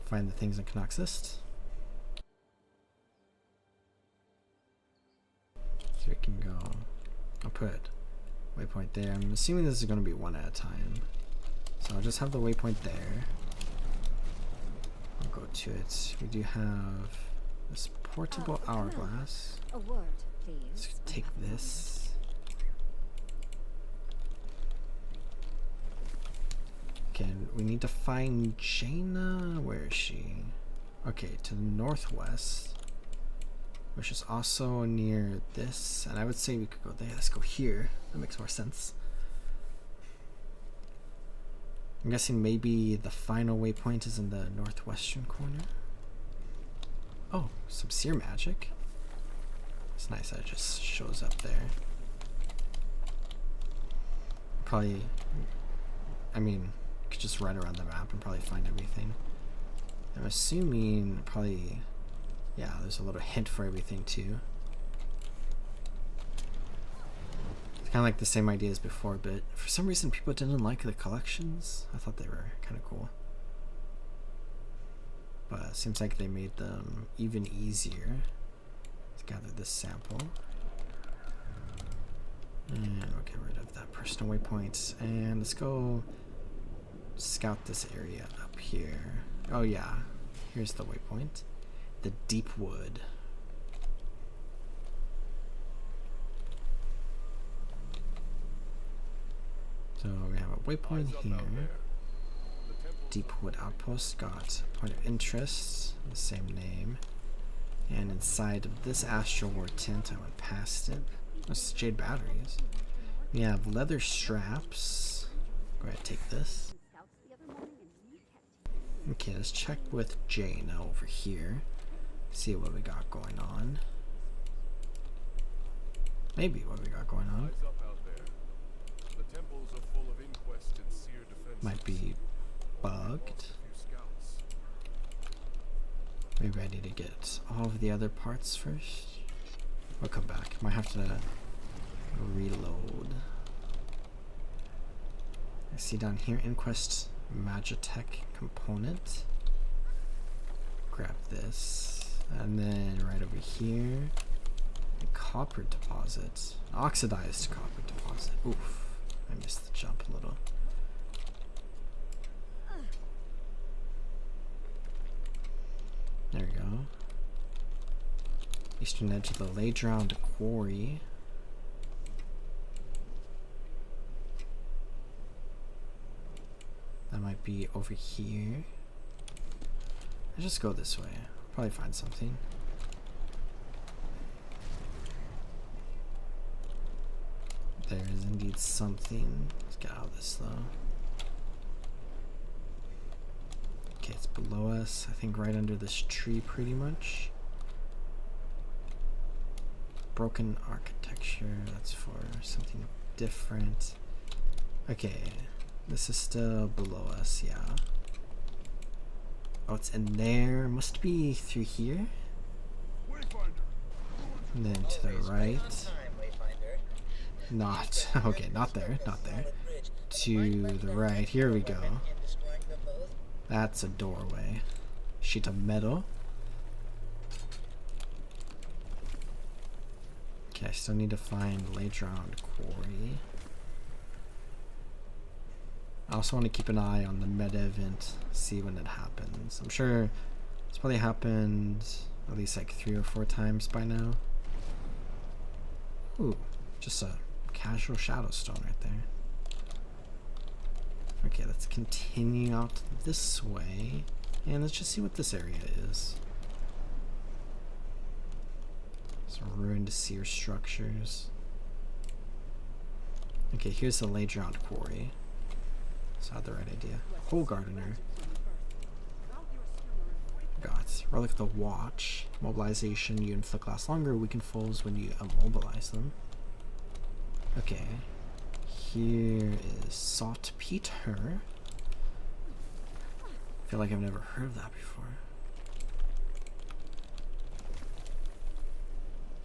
Find the things in Canoxist. So we can go. I'll put waypoint there. I'm assuming this is going to be one at a time. So I'll just have the waypoint there. I'll go to it. We do have this portable hourglass. A word, please. Let's take this. Okay, we need to find Jaina. Where is she? Okay, to the northwest, which is also near this. And I would say we could go there. Let's go here. That makes more sense. I'm guessing maybe the final waypoint is in the northwestern corner. Oh, some seer magic. It's nice that it just shows up there. Probably, I mean, could just run around the map and probably find everything. I'm assuming probably, yeah, there's a little hint for everything too. It's kind of like the same idea as before, but for some reason people didn't like the collections. I thought they were kind of cool. But it seems like they made them even easier. Let's gather this sample. And we'll get rid of that personal waypoint. And let's go scout this area up here. Oh yeah, here's the waypoint. The deep wood. So we have a waypoint here. Deepwood Outpost got point of interest, the same name. And inside of this Astral War tent, I went past it. That's jade batteries. We have leather straps. Go ahead and take this. Okay, let's check with Jaina over here. See what we got going on. Maybe what we got going on. Might be bugged. Maybe I need to get all of the other parts first. We'll come back. Might have to reload. I see down here Inquest Magitech component. Grab this. And then right over here, a copper deposit. Oxidized copper deposit. Oof. I missed the jump a little. There we go. Eastern edge of the Laydround Quarry. That might be over here. I'll just go this way. Probably find something. There is indeed something. Let's get out of this though. Okay, it's below us. I think right under this tree pretty much. Broken architecture. That's for something different. Okay. This is still below us, yeah. Oh, it's in there. Must be through here. And then to the right. Not. Okay, not there. Not there. To the right. Here we go. That's a doorway. Sheet of metal. Okay, I still need to find Laydround Quarry. I also want to keep an eye on the meta event, see when it happens. I'm sure it's probably happened at least like 3 or 4 times by now. Ooh, just a casual shadow stone right there. Okay, let's continue out this way, and let's just see what this area is. Some ruined seer structures. Okay, here's the Laydround Quarry. So I had the right idea. Hole Gardener. Got Relic of the Watch. Mobilization. You inflict last longer. Weaken foes when you immobilize them. Okay. here is saltpeter. I feel like I've never heard of that before.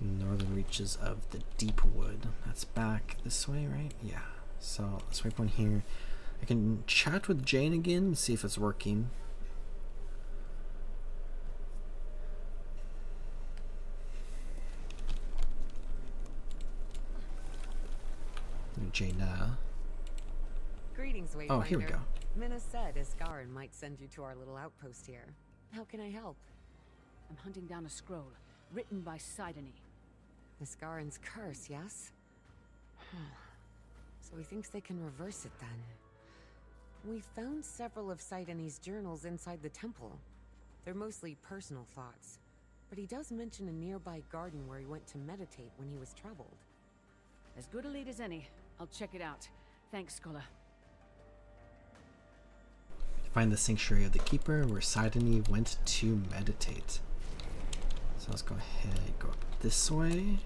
Northern reaches of the deep wood. That's back this way, right? Yeah. So let's swipe on here. I can chat with Jane again and see if it's working. Jaina. Greetings, Wayfinder. Oh, here we go. Minna said Iskarin might send you to our little outpost here. How can I help? I'm hunting down a scroll, written by Sidony. Iskarin's curse, yes? So he thinks they can reverse it then. We found several of Sidony's journals inside the temple. They're mostly personal thoughts. But he does mention a nearby garden where he went to meditate when he was troubled. As good a lead as any. I'll check it out. Thanks, Scholar. Find the sanctuary of the keeper where Sidony went to meditate. So let's go ahead, go up this way.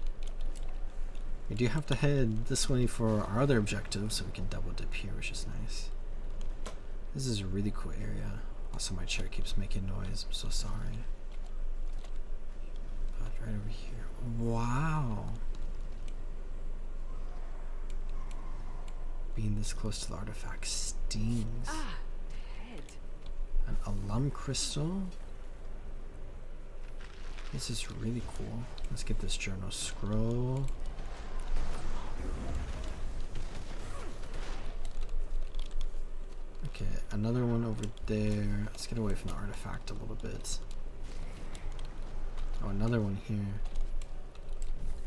We do have to head this way for our other objective, so we can double dip here, which is nice. This is a really cool area. Also, my chair keeps making noise. I'm so sorry. But right over here. Wow. Being this close to the artifact stings. Ah, head. An alum crystal. This is really cool. Let's get this journal scroll. Okay, another one over there. Let's get away from the artifact a little bit. Oh, another one here.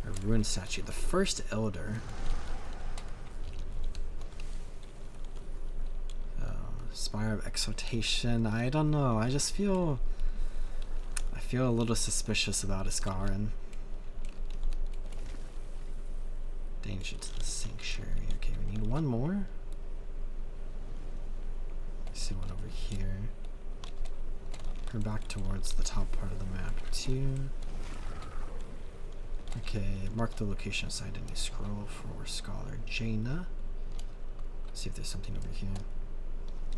A ruined statue. The first elder. Spire of exaltation. I don't know. I just feel... I feel a little suspicious about Iskarin. Danger to the sanctuary. Okay, we need one more. I see one over here. Turn back towards the top part of the map too. Okay, mark the location side in the scroll for Scholar Jaina. See if there's something over here.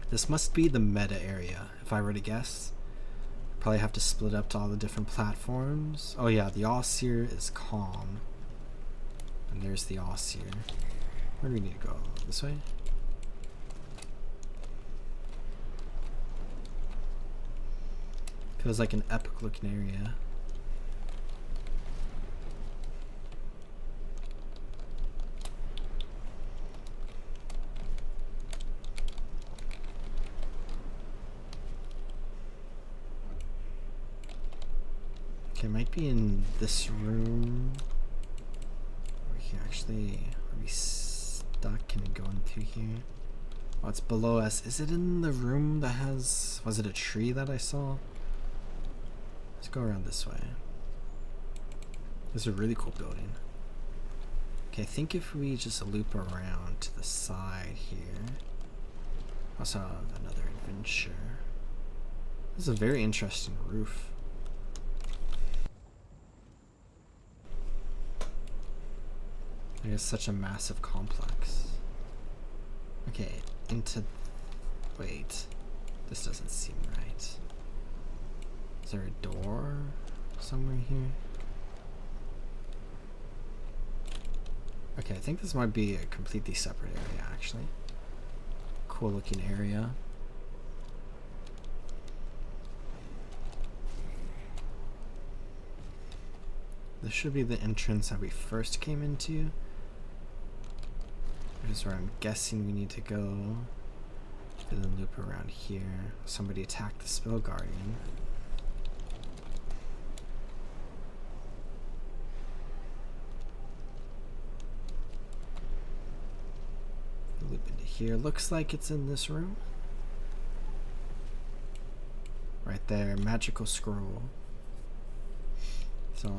This must be the meta area, if I were to guess. Probably have to split up to all the different platforms. Oh yeah, the Allseer is calm. And there's the Allseer. Where do we need to go? This way? Feels like an epic looking area. Okay, might be in this room. Over here, actually. Are we stuck? Can we go in through here? Oh, it's below us. Is it in the room that has... Was it a tree that I saw? Let's go around this way. This is a really cool building. Okay, I think if we just loop around to the side here. Also, another adventure. This is a very interesting roof. It is such a massive complex. Okay, into... Wait. This doesn't seem right. Is there a door somewhere here? Okay, I think this might be a completely separate area, actually. Cool looking area. This should be the entrance that we first came into. This is where I'm guessing we need to go. And then loop around here. Somebody attacked the Spell Guardian. Loop into here. Looks like it's in this room. Right there. Magical scroll. So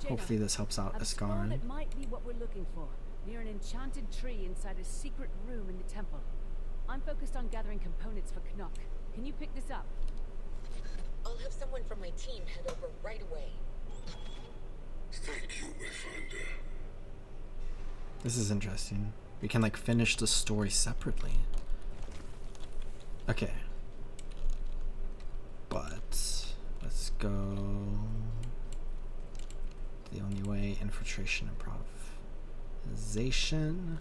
hopefully this helps out Iskarin. It might be what we're looking for. Near an enchanted tree inside a secret room in the temple. I'm focused on gathering components for Knock. Can you pick this up? I'll have someone from my team head over right away. Thank you, Wayfinder. This is interesting. we can like finish the story separately. Okay. But let's go the only way, infiltration, improvisation.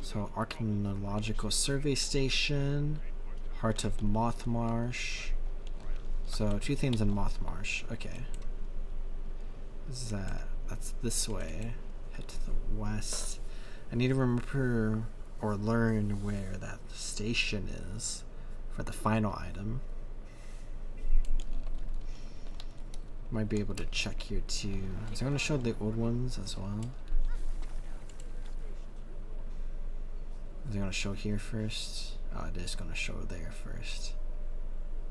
So archaeological survey station, heart of Mothmarsh. So 2 things in Mothmarsh. Okay. Is that? That's this way. Head to the west. I need to remember or learn where that station is for the final item. Might be able to check here too. Is it going to show the old ones as well? Is it going to show here first? Oh, it is going to show there first.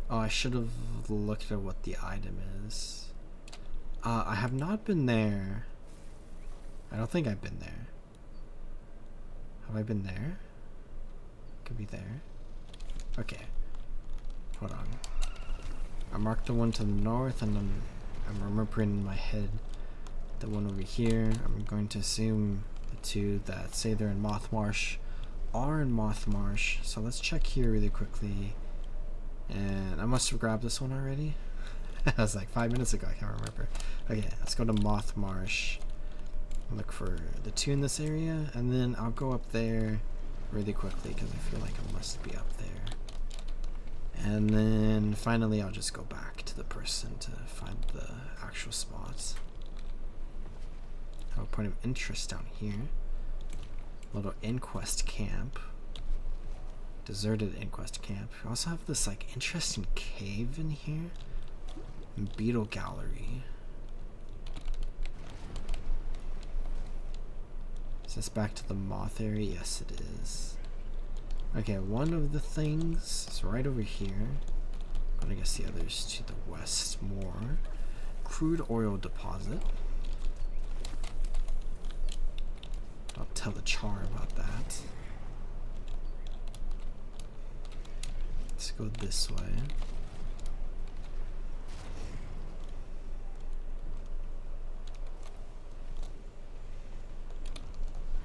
Oh, I should have looked at what the item is. I have not been there. I don't think I've been there. Have I been there? Could be there. Okay. Hold on. I marked the one to the north, and then I'm remembering in my head the one over here. I'm going to assume the 2 that say they're in Mothmarsh are in Mothmarsh. So let's check here really quickly. And I must have grabbed this one already. That was like 5 minutes ago, I can't remember. Okay, let's go to Mothmarsh. Look for the 2 in this area, and then I'll go up there really quickly because I feel like I must be up there. And then finally I'll just go back to the person to find the actual spots. Have a point of interest down here. Little inquest camp. Deserted inquest camp. We also have this like interesting cave in here. And beetle gallery. Is this back to the moth area? Yes, it is. Okay, one of the things is right over here. I'm gonna guess the others to the west more. Crude oil deposit. I'll tell the Char about that. Let's go this way.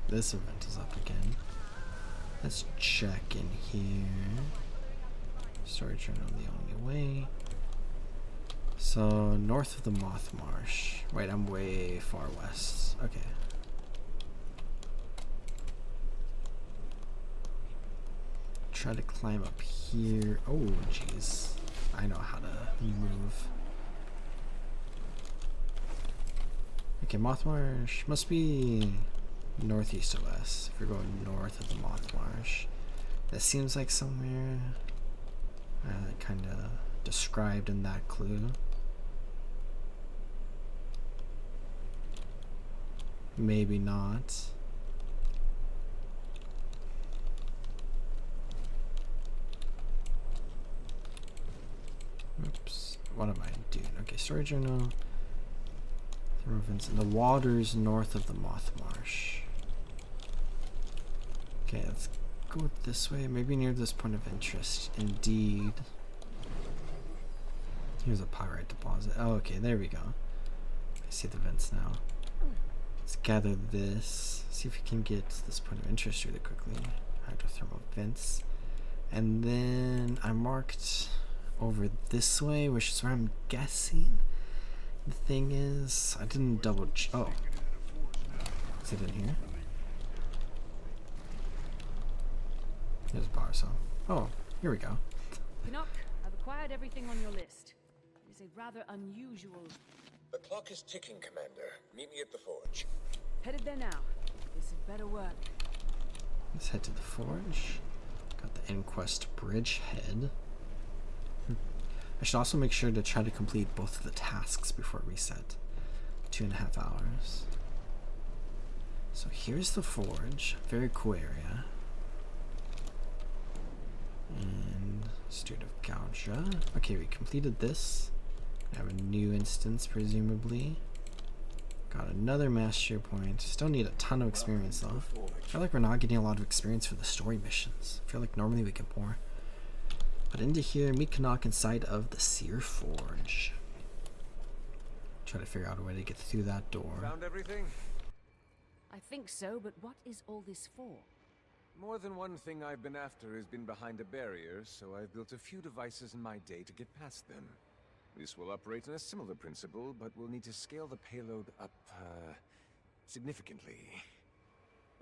This event is up again. Let's check in here. Storage journal the only way. So north of the Mothmarsh. Wait, I'm way far west. Okay. Try to climb up here. Oh, jeez. I know how to move. Okay, Mothmarsh must be northeast of us. If we're going north of the Mothmarsh. That seems like somewhere kind of described in that clue. Maybe not. Oops. What am I doing? Okay, storage journal. In the waters north of the Mothmarsh. Okay, let's go this way. Maybe near this point of interest. Indeed. Here's a pyrite deposit. Oh, okay, there we go. I see the vents now. Let's gather this. See if we can get this point of interest really quickly. Hydrothermal vents. And then I marked over this way, which is where I'm guessing the thing is. I didn't double oh. Is it in here? There's a bar song. Oh, here we go. Knock, I've acquired everything on your list. It is a rather unusual... The clock is ticking, Commander. Meet me at the forge. Headed there now. This had better work. Let's head to the forge. Got the Inquest Bridgehead. I should also make sure to try to complete both of the tasks before reset. 2.5 hours. So here's the forge. Very cool area. And Steward of Gouja. Okay, we completed this. I have a new instance, presumably. Got another mastery point. Still need a ton of experience though. I feel like we're not getting a lot of experience for the story missions. I feel like normally we get more. But into here, meet Canuck inside of the Seer Forge. Try to figure out a way to get through that door. Found everything? I think so, but what is all this for? More than one thing I've been after has been behind a barrier, so I've built a few devices in my day to get past them. This will operate on a similar principle, but we'll need to scale the payload up, significantly.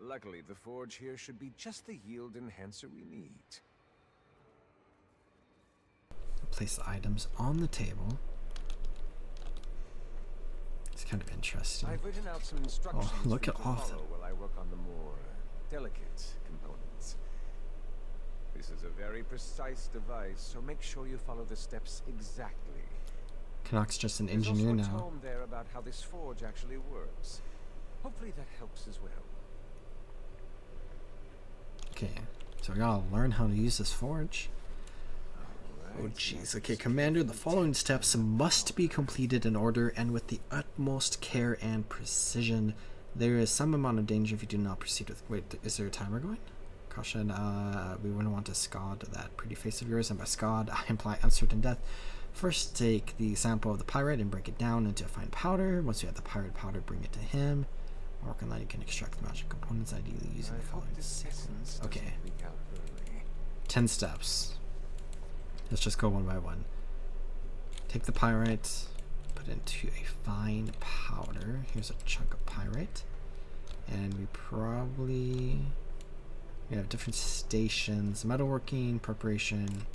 Luckily, the forge here should be just the yield enhancer we need. Place the items on the table. It's kind of interesting. I've written out some instructions look for at you to all of them. follow while I work on the more delicate components. This is a very precise device, so make sure you follow the steps exactly. Canuck's just an There's engineer also a now. tome there about how this forge actually works. Hopefully that helps as well. Okay, so we gotta learn how to use this forge. Oh jeez. Okay, Commander, the following steps must be completed in order and with the utmost care and precision. There is some amount of danger if you do not proceed with... Wait, is there a timer going? Caution, we wouldn't want to scald that pretty face of yours, and by scald, I imply uncertain death. First, take the sample of the pyrite and break it down into a fine powder. Once you have the pyrite powder, bring it to him. Work on that, you can extract the magic components, ideally using the following sequence. Okay. 10 steps. Let's just go one by one. Take the pyrite, put it into a fine powder. Here's a chunk of pyrite. And we have different stations. Metalworking, preparation,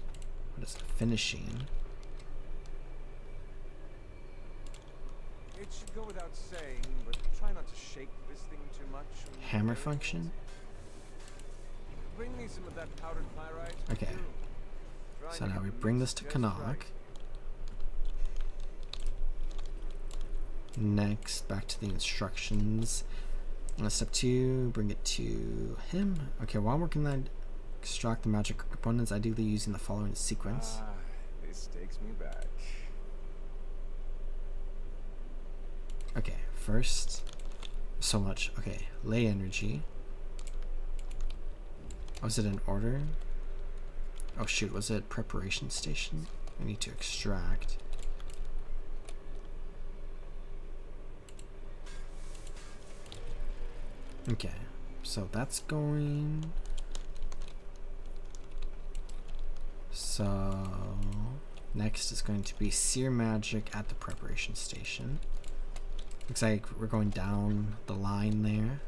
what is it? Finishing. It should go without saying, but try not to shake this thing too much. Hammer function? Bring me some of that powdered pyrite. Okay. So now we bring this to Canuck. Next, back to the instructions. Step 2, bring it to him. Okay, while working that, extract the magic components, ideally using the following sequence. This takes me back. Okay, first, so much. Okay, lay energy. Was it in order? Oh shoot, was it preparation station? I need to extract. Okay, so that's going. So next is going to be seer magic at the preparation station. Looks like we're going down the line there.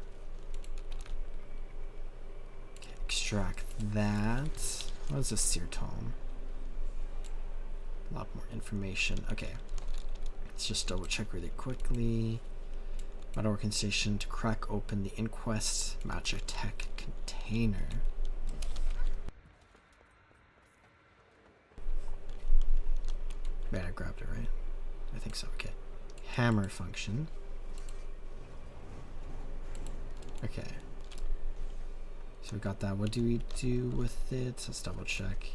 Okay, extract that. What is a seer tome? A lot more information. Okay, let's just double check really quickly. Metalworking station to crack open the Inquest Magic Tech container. Wait, I grabbed it, right? I think so, okay. Hammer function. Okay. So we got that. What do we do with it? Let's double check.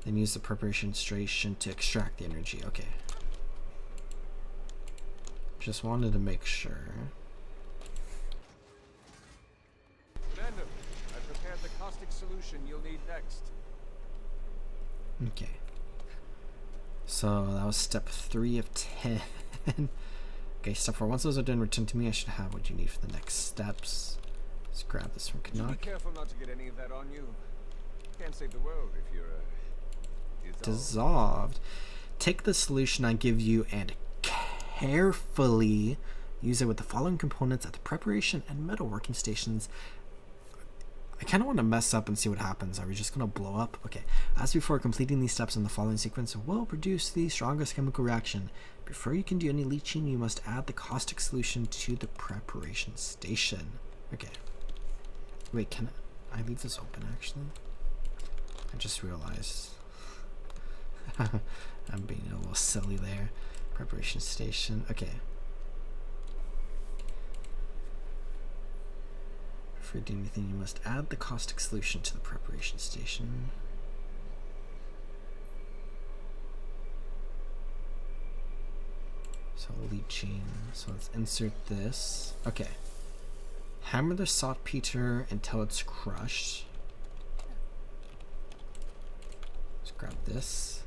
Then use the preparation station to extract the energy. Okay. Just wanted to make sure. Commander, I prepared the caustic solution you'll need next. Okay. So that was step 3 of 10. Okay, step 4. Once those are done, return to me. I should have what you need for the next steps. Let's grab this from Be Canuck. careful not to get any of that on you. Can't save the world if you're Dissolved. Take the solution I give you and carefully use it with the following components at the preparation and metalworking stations. I kind of want to mess up and see what happens. Are we just going to blow up? Okay. As before, completing these steps in the following sequence will produce the strongest chemical reaction. Before you can do any leaching, you must add the caustic solution to the preparation station. Okay. Wait, can I leave this open, actually? I just realized. I'm being a little silly there. Preparation station. Okay. Before doing anything, you must add the caustic solution to the preparation station. So leaching. So let's insert this. Okay. Hammer the saltpeter until it's crushed. Let's grab this.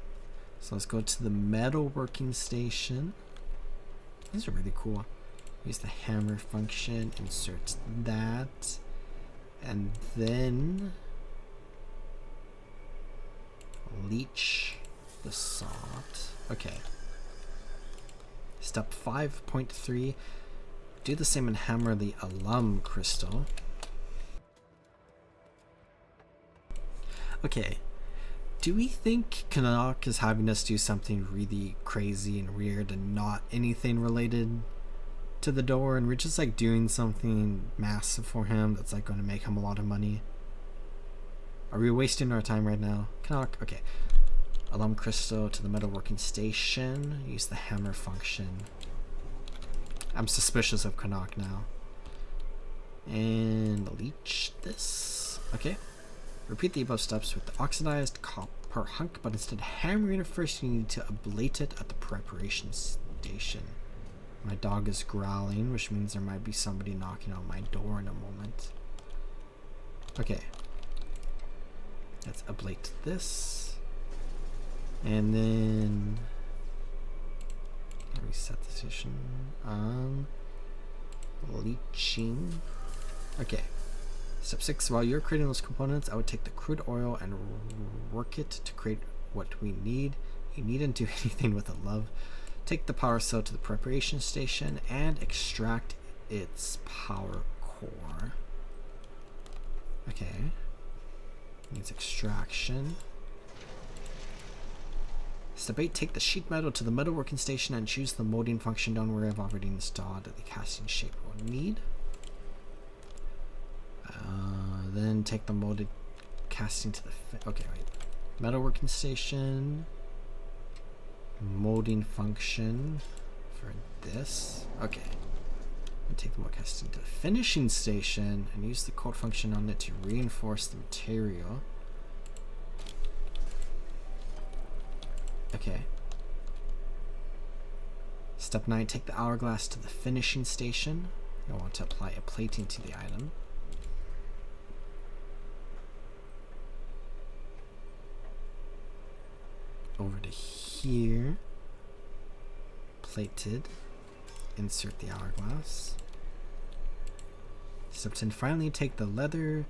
So let's go to the metalworking station. These are really cool. Use the hammer function, insert that, and then leech the salt. Okay. Step 5.3. Do the same and hammer the alum crystal. Okay. Do we think Canuck is having us do something really crazy and weird and not anything related to the door, and we're just like doing something massive for him that's like going to make him a lot of money? Are we wasting our time right now? Canuck, okay. Alum crystal to the metalworking station. Use the hammer function. I'm suspicious of Canuck now. And leech this. Okay. Repeat the above steps with the oxidized copper hunk, but instead of hammering it first, you need to ablate it at the preparation station. My dog is growling, which means there might be somebody knocking on my door in a moment. Okay. Let's ablate this. And then reset the station. Leaching. Okay. Step 6. While you're creating those components, I would take the crude oil and work it to create what we need. You needn't do anything with it, love. Take the power cell to the preparation station and extract its power core. Okay. Needs extraction. Step 8. Take the sheet metal to the metalworking station and choose the molding function down where I've already installed the casting shape we'll need. Then take the molded casting to the... okay, wait. Metalworking station. Molding function for this. Okay. And take the mold casting to the finishing station and use the code function on it to reinforce the material. Okay. Step 9. Take the hourglass to the finishing station. You'll want to apply a plating to the item. Over to here. Plated. Insert the hourglass. Step 10. Finally, take the leather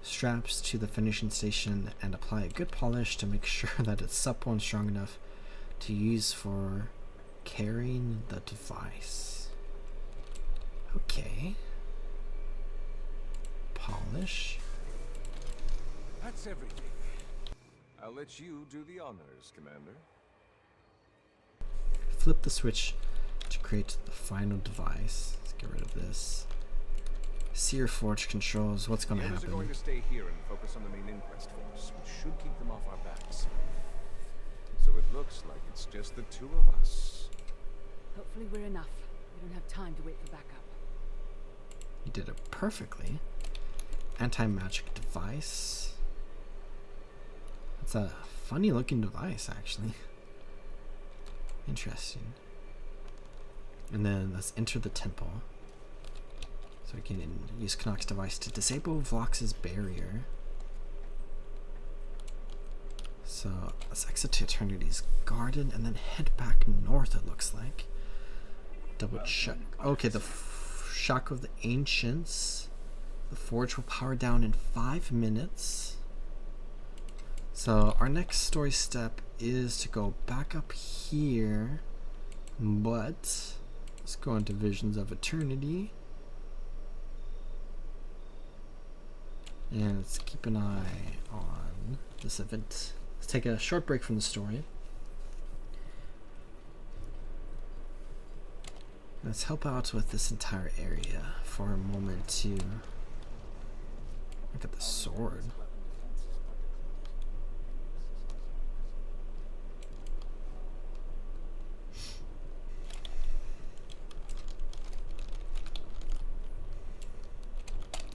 straps to the finishing station and apply a good polish to make sure that it's supple and strong enough to use for carrying the device. Okay. Polish. That's everything. I'll let you do the honors, Commander. Flip the switch to create the final device. Let's get rid of this. Sear Forge controls. What's going to happen? We're going to stay here and focus on the main inquest force, which should keep them off our backs. So it looks like it's just the two of us. Hopefully we're enough. We don't have time to wait for backup. You did it perfectly. Anti-magic device. It's a funny looking device, actually. Interesting. And then let's enter the temple. So we can use Canuck's device to disable Vlox's barrier. So let's exit to Eternity's Garden and then head back north, it looks like. Double check. Okay, the Shock of the Ancients. The forge will power down in 5 minutes. So our next story step is to go back up here, but let's go into Visions of Eternity. And let's keep an eye on this event. Let's take a short break from the story. Let's help out with this entire area for a moment to look at the sword.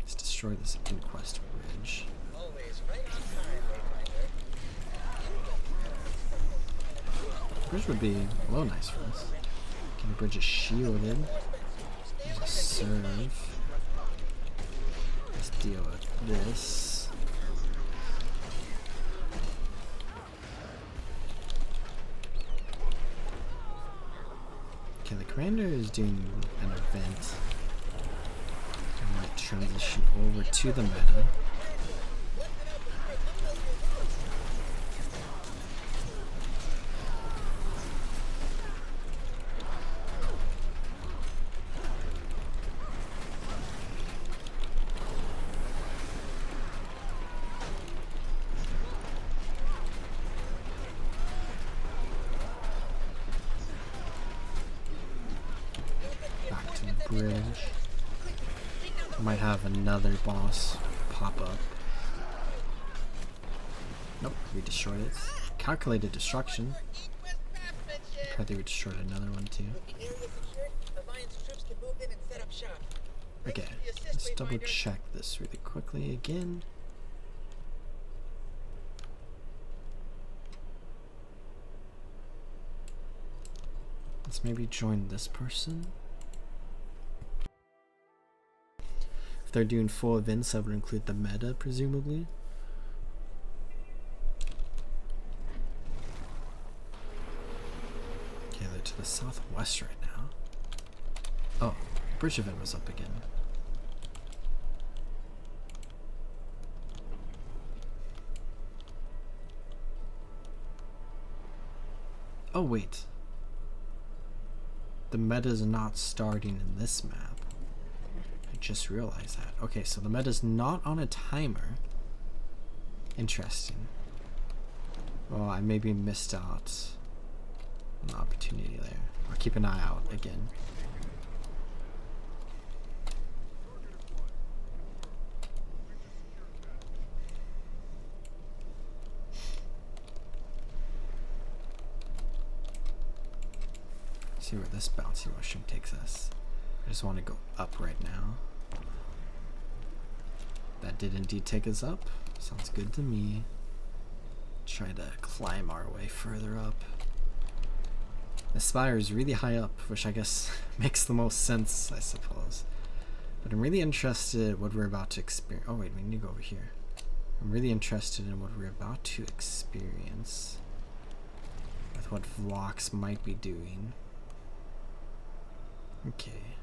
Let's destroy this inquest bridge. Always right on time, Wayfinder. Bridge would be a little nice for us. Okay, the bridge is shielded. There's a serve. Let's deal with this. Okay, the commander is doing an vent. I might transition over to the meta. Back to the bridge. Might have another boss pop up. Nope, we destroyed it. Calculated destruction. I think we destroyed another one too. Okay, let's double check this really quickly again. Let's maybe join this person. If they're doing full events, that would include the meta, presumably. Okay, they're to the southwest right now. Oh, bridge event was up again. Oh, wait. The meta is not starting in this map. I just realized that. Okay, so the meta is not on a timer. Interesting. Well, I maybe missed out an opportunity there. I'll keep an eye out again. See where this bouncy mushroom takes us. I just want to go up right now. That did indeed take us up. Sounds good to me. Try to climb our way further up. The spire is really high up, which I guess makes the most sense, I suppose. But I'm really interested what we're about to experience. Oh wait, we need to go over here. I'm really interested in what we're about to experience. With what Vlox might be doing. Okay.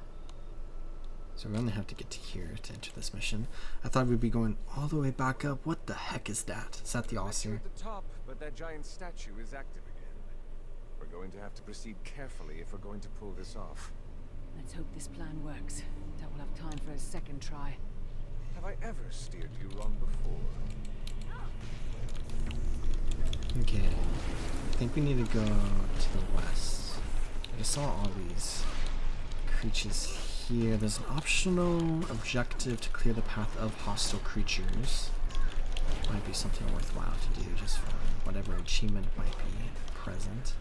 So we only have to get to here to enter this mission. I thought we'd be going all the way back up. What the heck is that? Is that the Ossir? At the top, but that giant statue is active again. We're going to have to proceed carefully if we're going to pull this off. Let's hope this plan works. Doubt we'll have time for a second try. Have I ever steered you wrong before? Okay. I think we need to go to the west. I just saw all these creatures here. There's an optional objective to clear the path of hostile creatures. Might be something worthwhile to do just for whatever achievement might be present.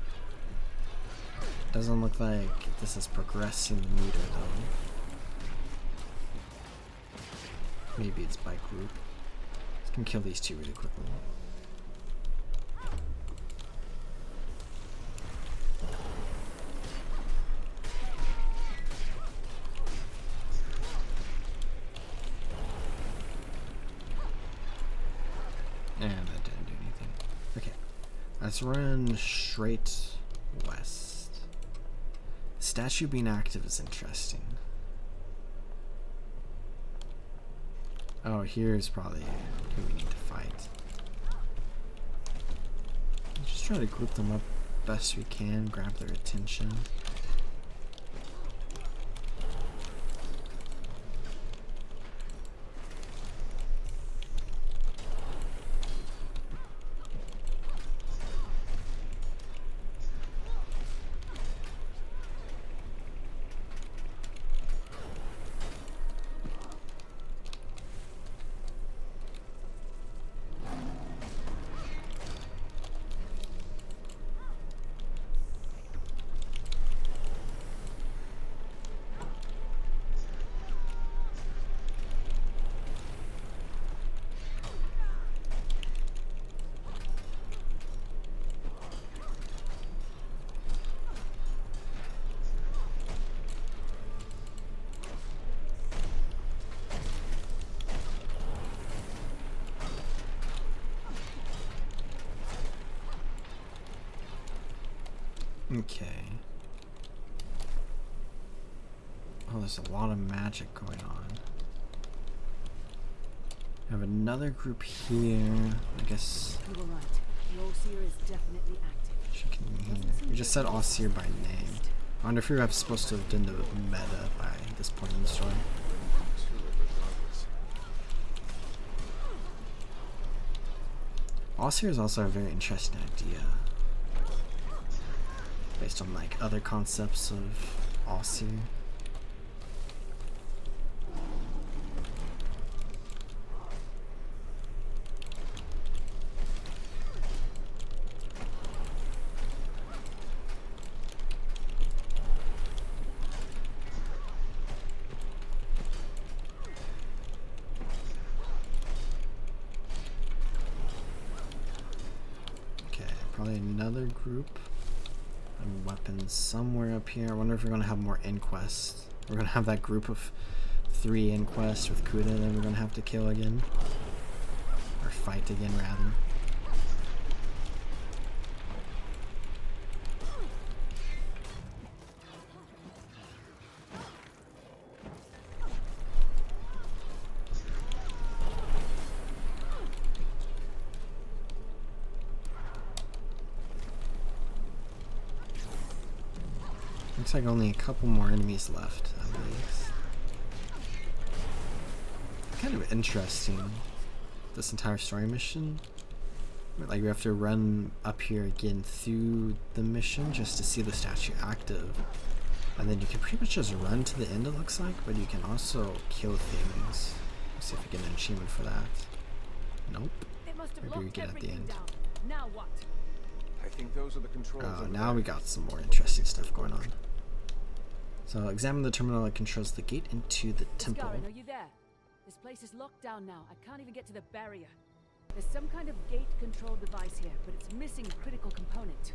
Doesn't look like this is progressing the meter though. Maybe it's by group. Let's can kill these two really quickly. And that didn't do anything. Okay, let's run straight west. The statue being active is interesting. Oh, here's probably who we need to fight. Just try to group them up best we can, grab their attention. Okay. Oh, there's a lot of magic going on. I have another group here. I guess You were right. The All-Seer is definitely active. she can hear. We just said All-Seer by name. I wonder if we were supposed to have done the meta by this point in the story. All-Seer is also a very interesting idea. Based on like other concepts of All-Seer. Probably another group and weapons somewhere up here. I wonder if we're gonna have more inquests. We're gonna have that group of 3 inquests with Kuda that we're gonna have to kill again. Or fight again, rather. Looks like only a couple more enemies left, at least. Kind of interesting, this entire story mission. Like, we have to run up here again through the mission just to see the statue active. And then you can pretty much just run to the end, it looks like, but you can also kill things. Let's see if we get an achievement for that. Nope. Maybe we get at the end. Now what? I think those are the controls. Oh, now we got some more interesting stuff going on. So, examine the terminal that controls the gate into the temple. Scarin, are you there? This place is locked down now. I can't even get to the barrier. There's some kind of gate control device here, but it's missing a critical component.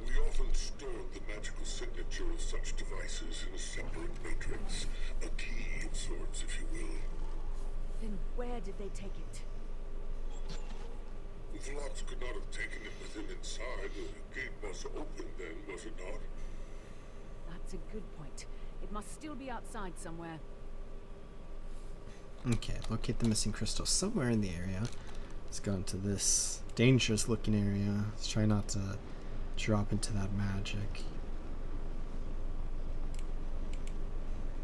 We often store the magical signature of such devices in a separate matrix. A key of sorts, if you will. Then where did they take it? The locks could not have taken it with them inside. The gate was open then, was it not? That's a good point. It must still be outside somewhere. Okay, locate the missing crystal somewhere in the area. Let's go into this dangerous looking area. Let's try not to drop into that magic.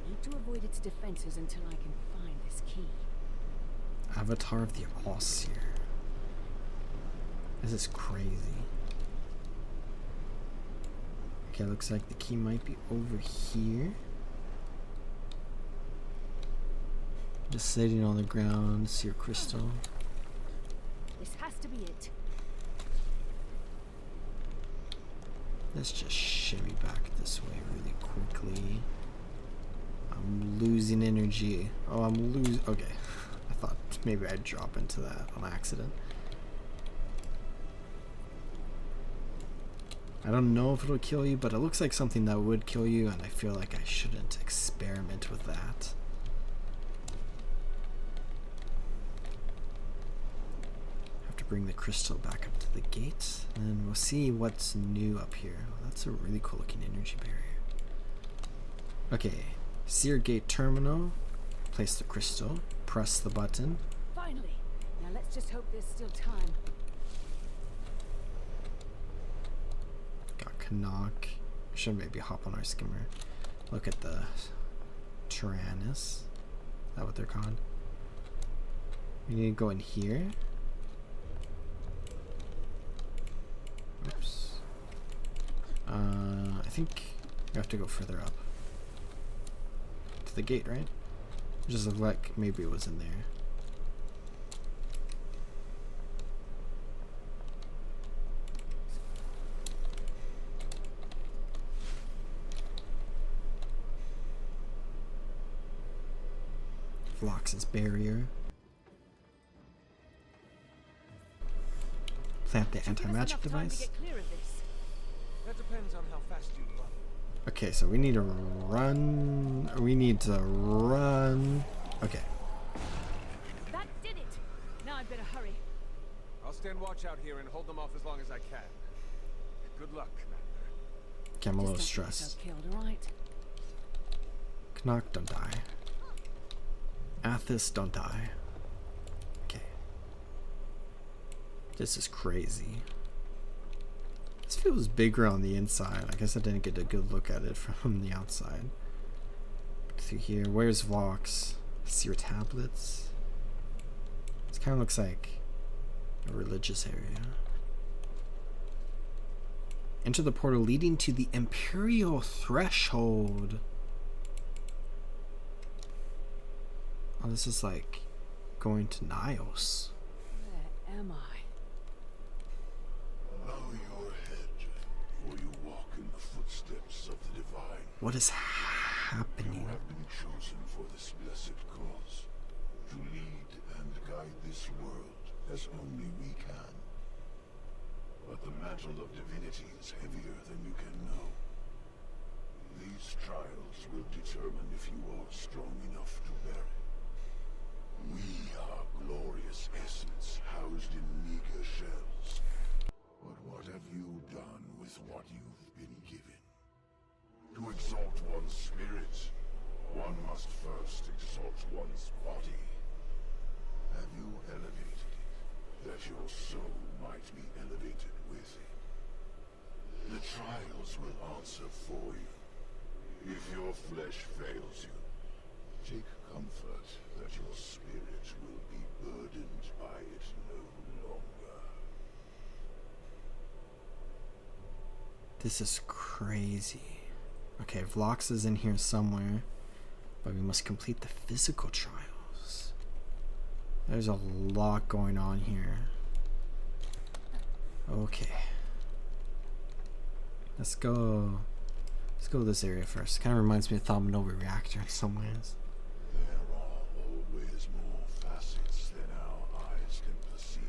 Need to avoid its defenses until I can find this key. Avatar of the All-Seer. This is crazy. Okay, looks like the key might be over here. Just sitting on the ground, seer crystal. This has to be it. Let's just shimmy back this way really quickly. I'm losing energy. Oh, I'm losing. Okay. I thought maybe I'd drop into that on accident. I don't know if it'll kill you, but it looks like something that would kill you, and I feel like I shouldn't experiment with that. Have to bring the crystal back up to the gate, and we'll see what's new up here. Well, that's a really cool looking energy barrier. Okay, Seer Gate Terminal. Place the crystal. Press the button. Finally! Now let's just hope there's still time. Knock. I should maybe hop on our skimmer. Look at the Tyrannus. Is that what they're called? We need to go in here. Oops. I think we have to go further up. To the gate, right? It just looked like maybe it was in there. Blocks its barrier. Plant the anti-magic device. That depends on how fast you run. Okay, so we need to run. We need to run. Okay. That did it. Now I'd better hurry. I'll stand watch out here and hold them off as long as I can. Good luck, Commander. Okay, I'm a little stressed. Killed, all right? Knock, don't die. Athos, don't die. Okay. This is crazy. This feels bigger on the inside. I guess I didn't get a good look at it from the outside. Through here. Where's Vox? Seer tablets. This kind of looks like a religious area. Enter the portal leading to the Imperial Threshold. Oh, this is like going to Nios. Where am I? Bow your head, for you walk in the footsteps of the divine. What is happening? You have been chosen for this blessed cause, to lead and guide this world as only we can. But the mantle of divinity is heavier than you can know. These trials will determine if you are strong enough to bear it. We are glorious essence housed in meager shells. But what have you done with what you've been given? To exalt one's spirit, one must first exalt one's body. Have you elevated it, that your soul might be elevated with it? The trials will answer for you. If your flesh fails you, take comfort that your spirit will be burdened by it no longer. This is crazy. Okay, Vlox is in here somewhere, but we must complete the physical trials. There's a lot going on here. Okay. Let's go this area first. Kind of reminds me of Thaumanova Reactor in some ways. There are always more facets than our eyes can perceive.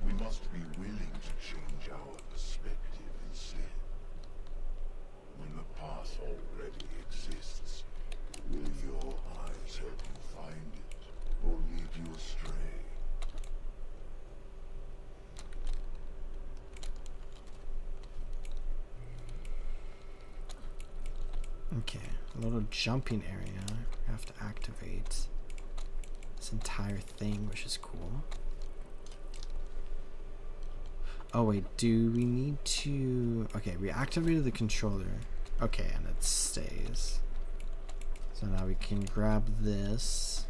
We must be willing to change our perspective instead. When the path already exists, will your eyes help you find it, or lead you astray? Okay, a little jumping area. We have to activate this entire thing, which is cool. Oh wait, do we need to... Okay, we activated the controller. Okay, and it stays. So now we can grab this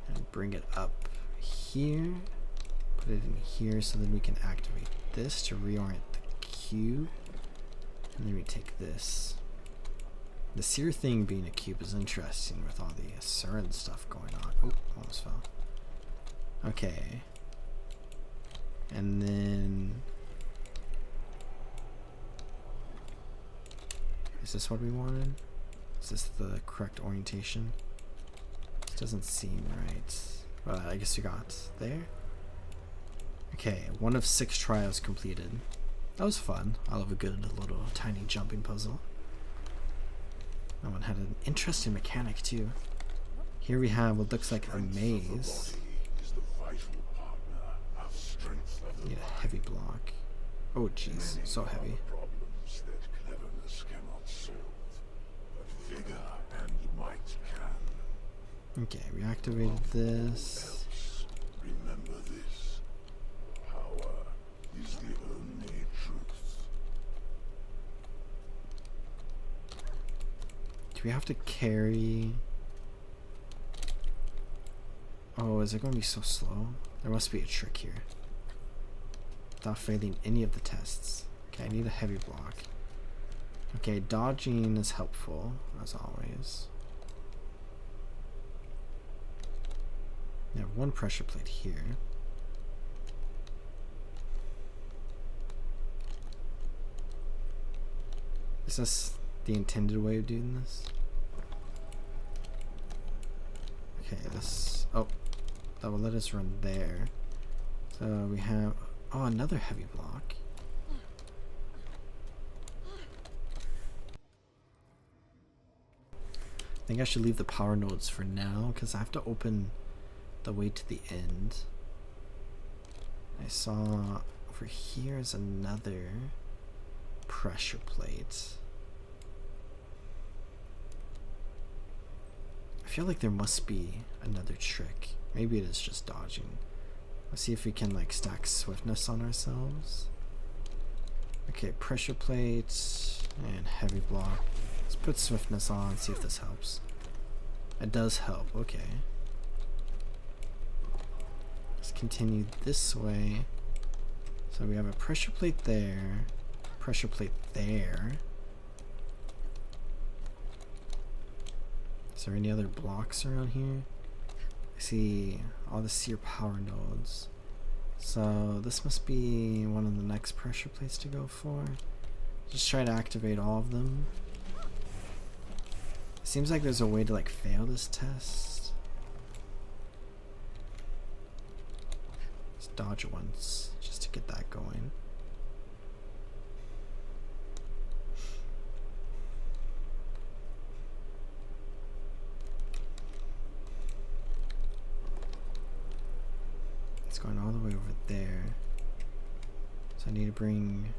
and bring it up here. Put it in here so then we can activate this to reorient the cube. And then we take this. The seer thing being a cube is interesting with all the Asuran stuff going on. Oh, almost fell. Okay. And then... Is this what we wanted? Is this the correct orientation? This doesn't seem right. Well, I guess we got there. Okay, 1 of 6 trials completed. That was fun. I love a good little tiny jumping puzzle. That one had an interesting mechanic too. Here we have what looks like a maze. Need a heavy block. Oh jeez, so heavy. Problems that cleverness cannot solve, but vigor and might can. Okay, we activated this. Remember this. Power is the only truth. Do we have to carry... Oh, is it going to be so slow? There must be a trick here. Without failing any of the tests. Okay, I need a heavy block. Okay, dodging is helpful, as always. We have 1 pressure plate here. Is this the intended way of doing this? Okay, this... Oh, that will let us run there. So we have... Oh, another heavy block. I think I should leave the power nodes for now because I have to open the way to the end. I saw over here is another pressure plate. I feel like there must be another trick. Maybe it is just dodging. Let's see if we can like stack swiftness on ourselves. Okay, pressure plates and heavy block. Let's put swiftness on, see if this helps. It does help, okay. Let's continue this way. So we have a pressure plate there, pressure plate there. Is there any other blocks around here? I see all the seer power nodes. So this must be one of the next pressure plates to go for. Just try to activate all of them. Seems like there's a way to like fail this test. Let's dodge once just to get that going. It's going all the way over there. So I need to bring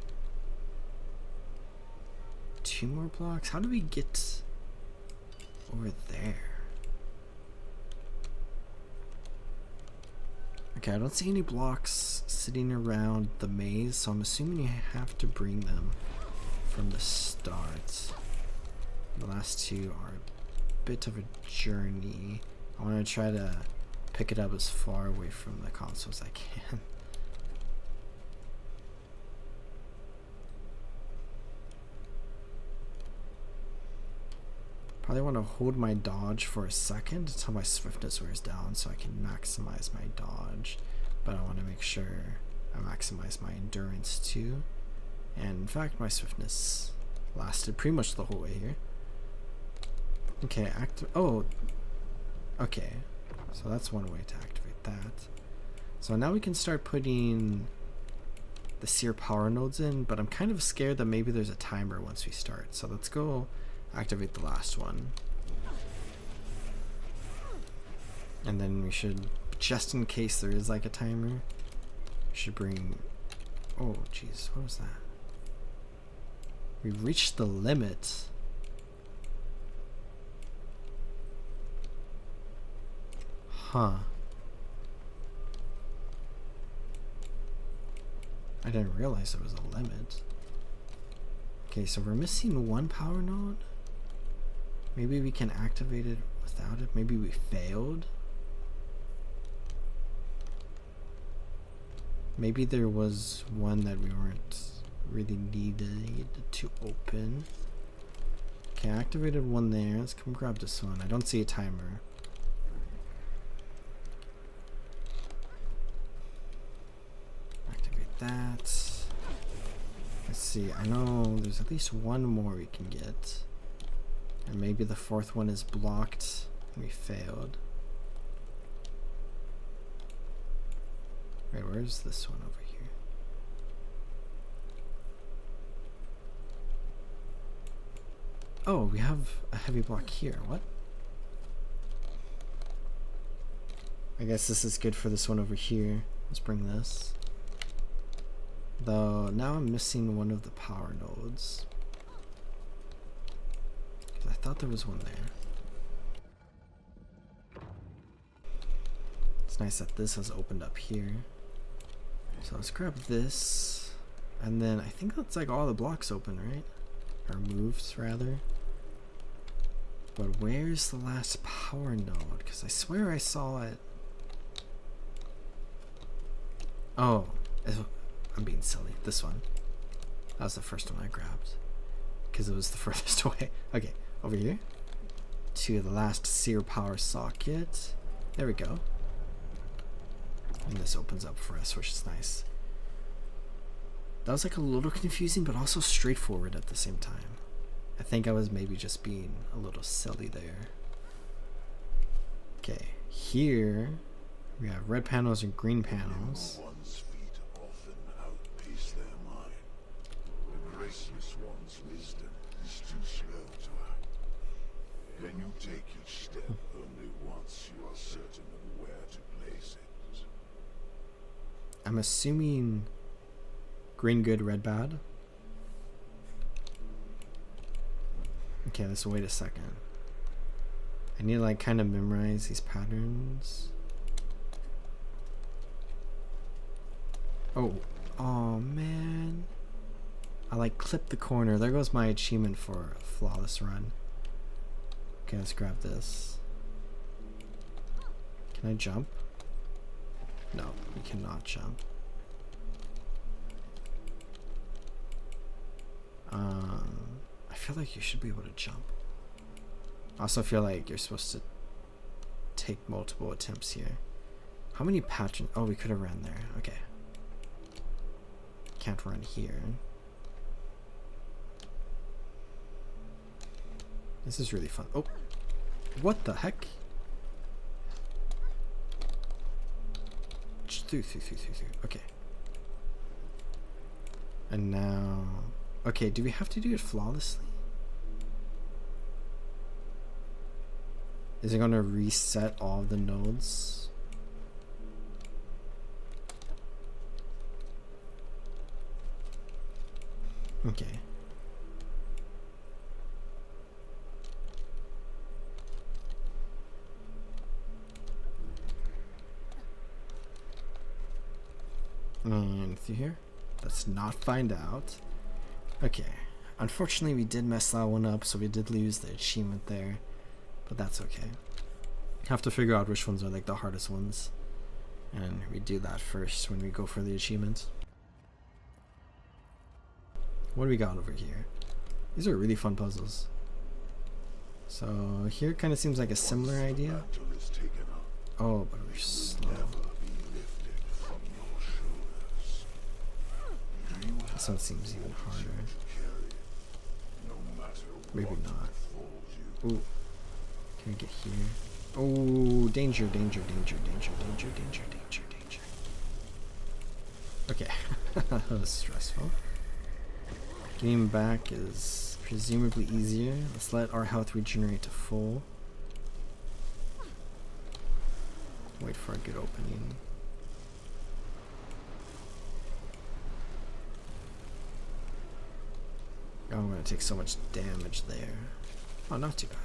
2 more blocks. How do we get over there? Okay, I don't see any blocks sitting around the maze, so I'm assuming you have to bring them from the start. The last 2 are a bit of a journey. I want to try to pick it up as far away from the console as I can. Probably want to hold my dodge for a second until my swiftness wears down so I can maximize my dodge. But I want to make sure I maximize my endurance too. And in fact, my swiftness lasted pretty much the whole way here. Okay, oh, okay. So that's one way to activate that. So now we can start putting the seer power nodes in, but I'm kind of scared that maybe there's a timer once we start. So let's go activate the last one. And then we should, just in case there is like a timer, we should bring, oh jeez, what was that? We reached the limit. Huh. I didn't realize there was a limit. Okay, so we're missing 1 power node. Maybe we can activate it without it. Maybe we failed. Maybe there was one that we weren't really needed to open. Okay, I activated one there. Let's come grab this one. I don't see a timer. Activate that. Let's see. I know there's at least 1 more we can get. And maybe the 4th one is blocked. We failed. Wait, where's this one over here? Oh, we have a heavy block here. What? I guess this is good for this one over here. Let's bring this. Though now I'm missing one of the power nodes. I thought there was one there. It's nice that this has opened up here. So let's grab this. And then I think that's like all the blocks open, right? Or moves, rather. But where's the last power node? Because I swear I saw it. Oh, I'm being silly. This one. That was the first one I grabbed. Because it was the furthest away. Okay, over here. To the last seer power socket. There we go. And this opens up for us, which is nice. That was like a little confusing, but also straightforward at the same time. I think I was maybe just being a little silly there. Okay, here we have red panels and green panels. One's feet often outpace their mind. The graceless one's wisdom is too slow to act. When you take each step only once, you are certain of where to place it. I'm assuming green good, red bad. Okay, let's wait a second. I need to like kind of memorize these patterns. Oh, oh man. I like clipped the corner. There goes my achievement for a flawless run. Okay, let's grab this. Can I jump? No, we cannot jump. I feel like you should be able to jump. I also feel like you're supposed to take multiple attempts here. How many patterns? Oh, we could have ran there. Okay. Can't run here. This is really fun. Oh, what the heck? Through. Okay. And now, okay, do we have to do it flawlessly? Is it going to reset all the nodes? Okay. And through here? Let's not find out. Okay. Unfortunately, we did mess that one up, so we did lose the achievement there. But that's okay. Have to figure out which ones are like the hardest ones. And we do that first when we go for the achievement. What do we got over here? These are really fun puzzles. So here kind of seems like a similar idea. Oh, but we're slow. This one seems even harder. Maybe not. Ooh. Can we get here? Oh, danger, danger, danger, danger, danger, danger, danger, danger. Okay. That was stressful. Getting back is presumably easier. Let's let our health regenerate to full. Wait for a good opening. Oh, I'm gonna take so much damage there. Oh, not too bad.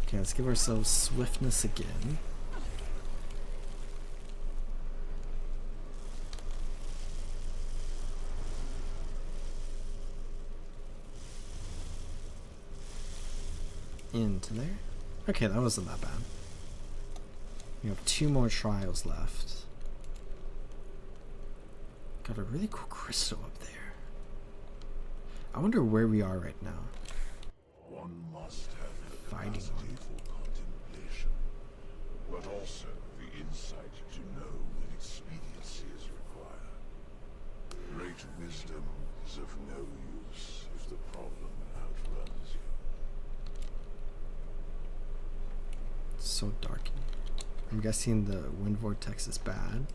Okay, let's give ourselves swiftness again. Into there. Okay, that wasn't that bad. We have 2 more trials left. Got a really cool crystal up there. I wonder where we are right now. One must have the Fighting capacity for contemplation, but also the insight to know when expediency is required. Great wisdom is of no use if the problem outruns you. It's so dark in here. I'm guessing the wind vortex is bad.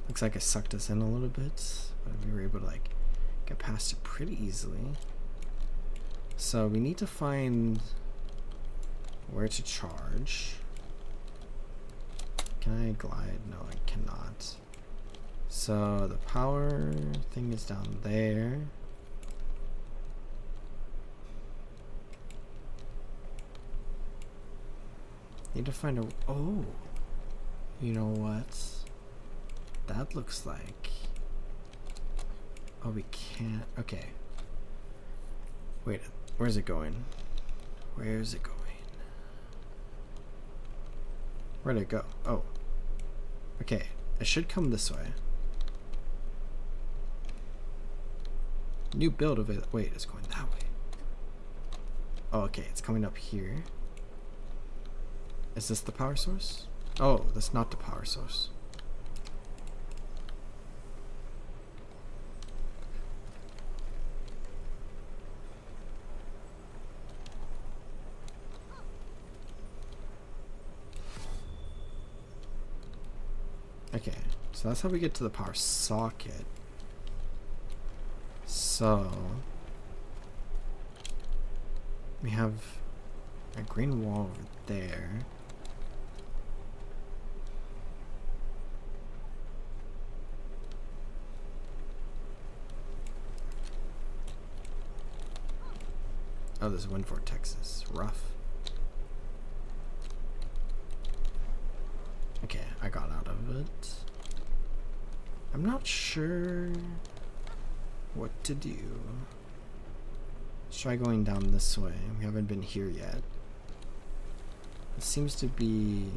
Looks like it sucked us in a little bit, but we were able to like get past it pretty easily. So we need to find where to charge. Can I glide? No, I cannot. So the power thing is down there. Need to find a... Oh! You know what? That looks like... Oh, we can't... Okay. Wait, where's it going? Where's it going? Where'd it go? Oh. Okay, it should come this way. New build of it. Wait, it's going that way. Oh, okay, it's coming up here. Is this the power source? Oh, that's not the power source. Okay, so that's how we get to the power socket. So we have a green wall over there. Oh, there's wind vortexes. Rough. Okay, I got out of it. I'm not sure what to do. Let's try going down this way. We haven't been here yet. It seems to be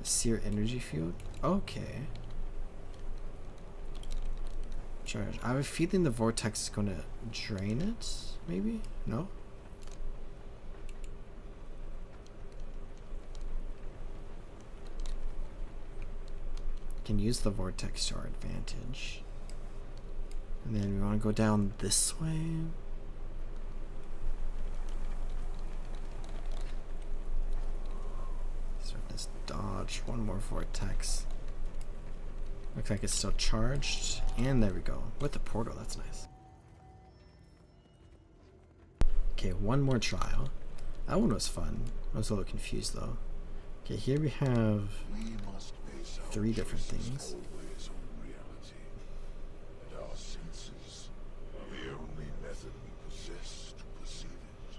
a seer energy field. Okay. Charge. I have a feeling the vortex is going to drain it, maybe? No? Can use the vortex to our advantage. And then we want to go down this way. Surface dodge. One more vortex. Looks like it's still charged. And there we go. With the portal, that's nice. Okay, one more trial. That one was fun. I was a little confused though. Okay, here we have 3 different things. Always on reality. And our senses are the only method we possess to perceive it.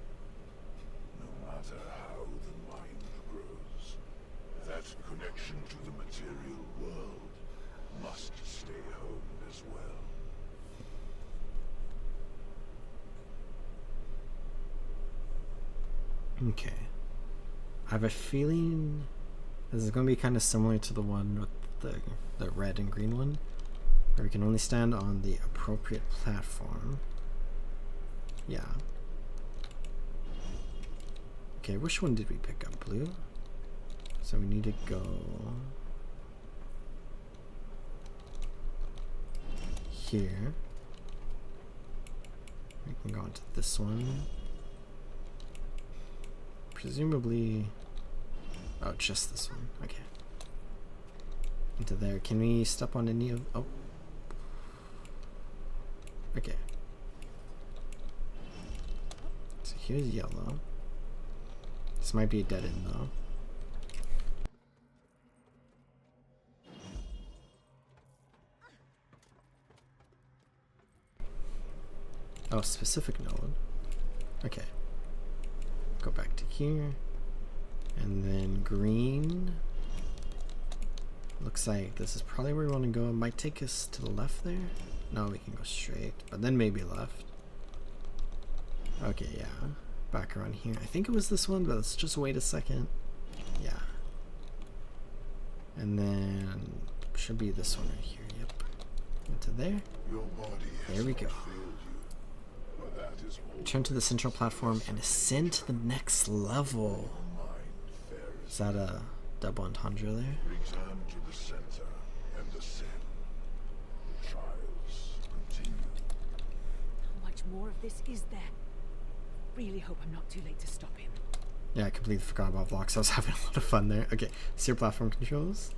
No matter how the mind grows, that connection to the material world must stay home as well. Okay. I have a feeling this is going to be kind of similar to the one with the red and green one, where we can only stand on the appropriate platform. Yeah. Okay, which one did we pick up? Blue? So we need to go here. We can go into this one. Presumably, oh, just this one. Okay. Into there. Can we step on any of? Oh. Okay. So here's yellow. This might be a dead end though. Oh, specific node. Okay. Go back to here. And then green. Looks like this is probably where we want to go. It might take us to the left there. No, we can go straight. But then maybe left. Okay, yeah. Back around here. I think it was this one, but let's just wait a second. Yeah. And then should be this one right here. Yep. Into there. There we go. Return to the central platform and ascend to the next level. Is that a double entendre there? Return to the center and ascend. The trials continue. How much more of this is there? Really hope I'm not too late to stop him. Yeah, I completely forgot about blocks. I was having a lot of fun there. Okay, see your platform controls.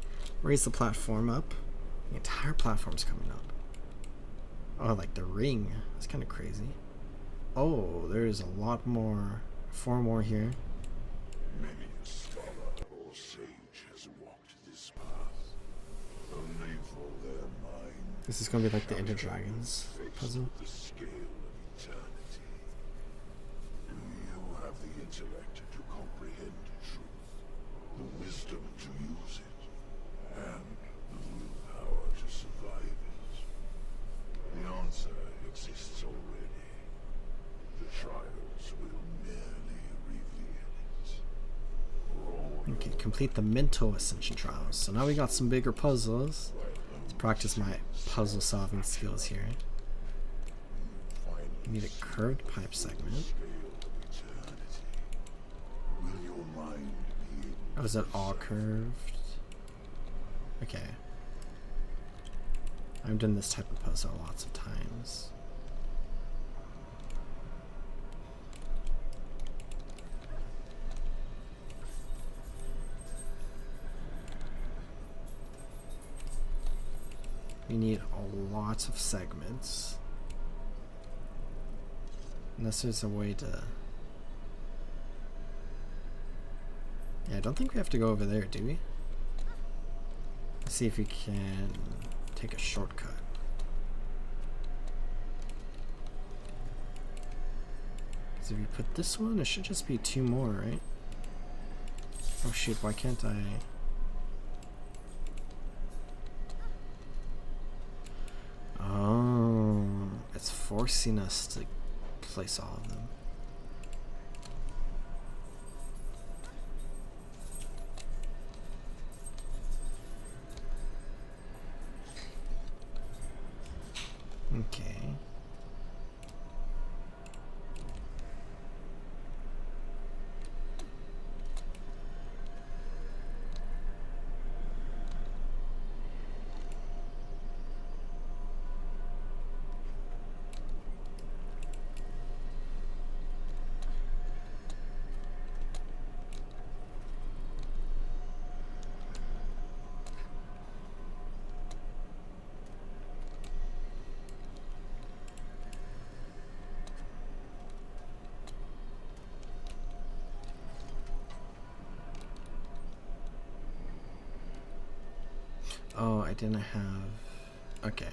Raise the platform up. The entire platform's coming up. Oh, like the ring. That's kind of crazy. Oh, there's a lot more. 4 more here. Many a scholar or sage has walked this path. Only for their mind. This is gonna be like the Ender Dragons puzzle. The scale of eternity. Do you have the intellect to comprehend truth, the wisdom to use it, and the willpower to survive it? The answer exists already. The trials will merely reveal it. Okay, complete the mental ascension trials. So now we got some bigger puzzles to practice my puzzle solving skills here. We need a curved pipe segment. Oh, is that all curved? Okay. I've done this type of puzzle lots of times. We need a lot of segments. Unless there's a way to... Yeah, I don't think we have to go over there, do we? Let's see if we can take a shortcut. So if you put this one, it should just be 2 more, right? Oh shoot, why can't I? Oh, it's forcing us to place all of them. Okay. Oh, I didn't have... Okay.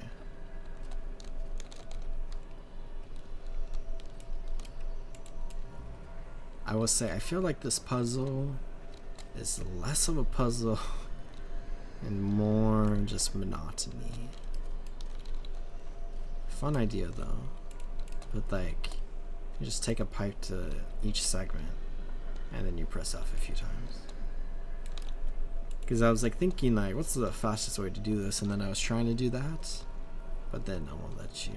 I will say, I feel like this puzzle is less of a puzzle and more just monotony. Fun idea though. But like, you just take a pipe to each segment and then you press F a few times. Because I was like thinking like, what's the fastest way to do this? And then I was trying to do that, but then it won't let you.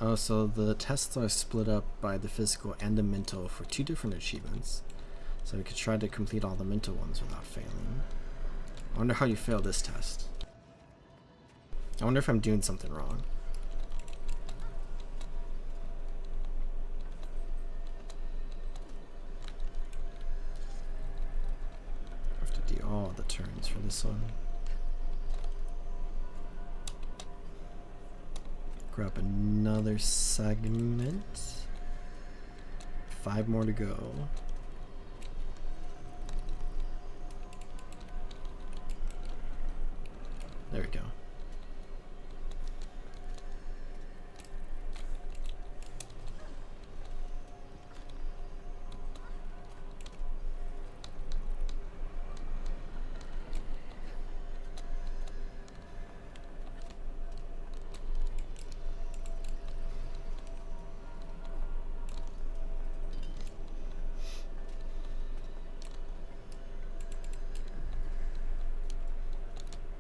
Oh, so the tests are split up by the physical and the mental for 2 different achievements. So we could try to complete all the mental ones without failing. I wonder how you fail this test. I wonder if I'm doing something wrong. I have to do all the turns for this one. Grab another segment. 5 more to go. There we go.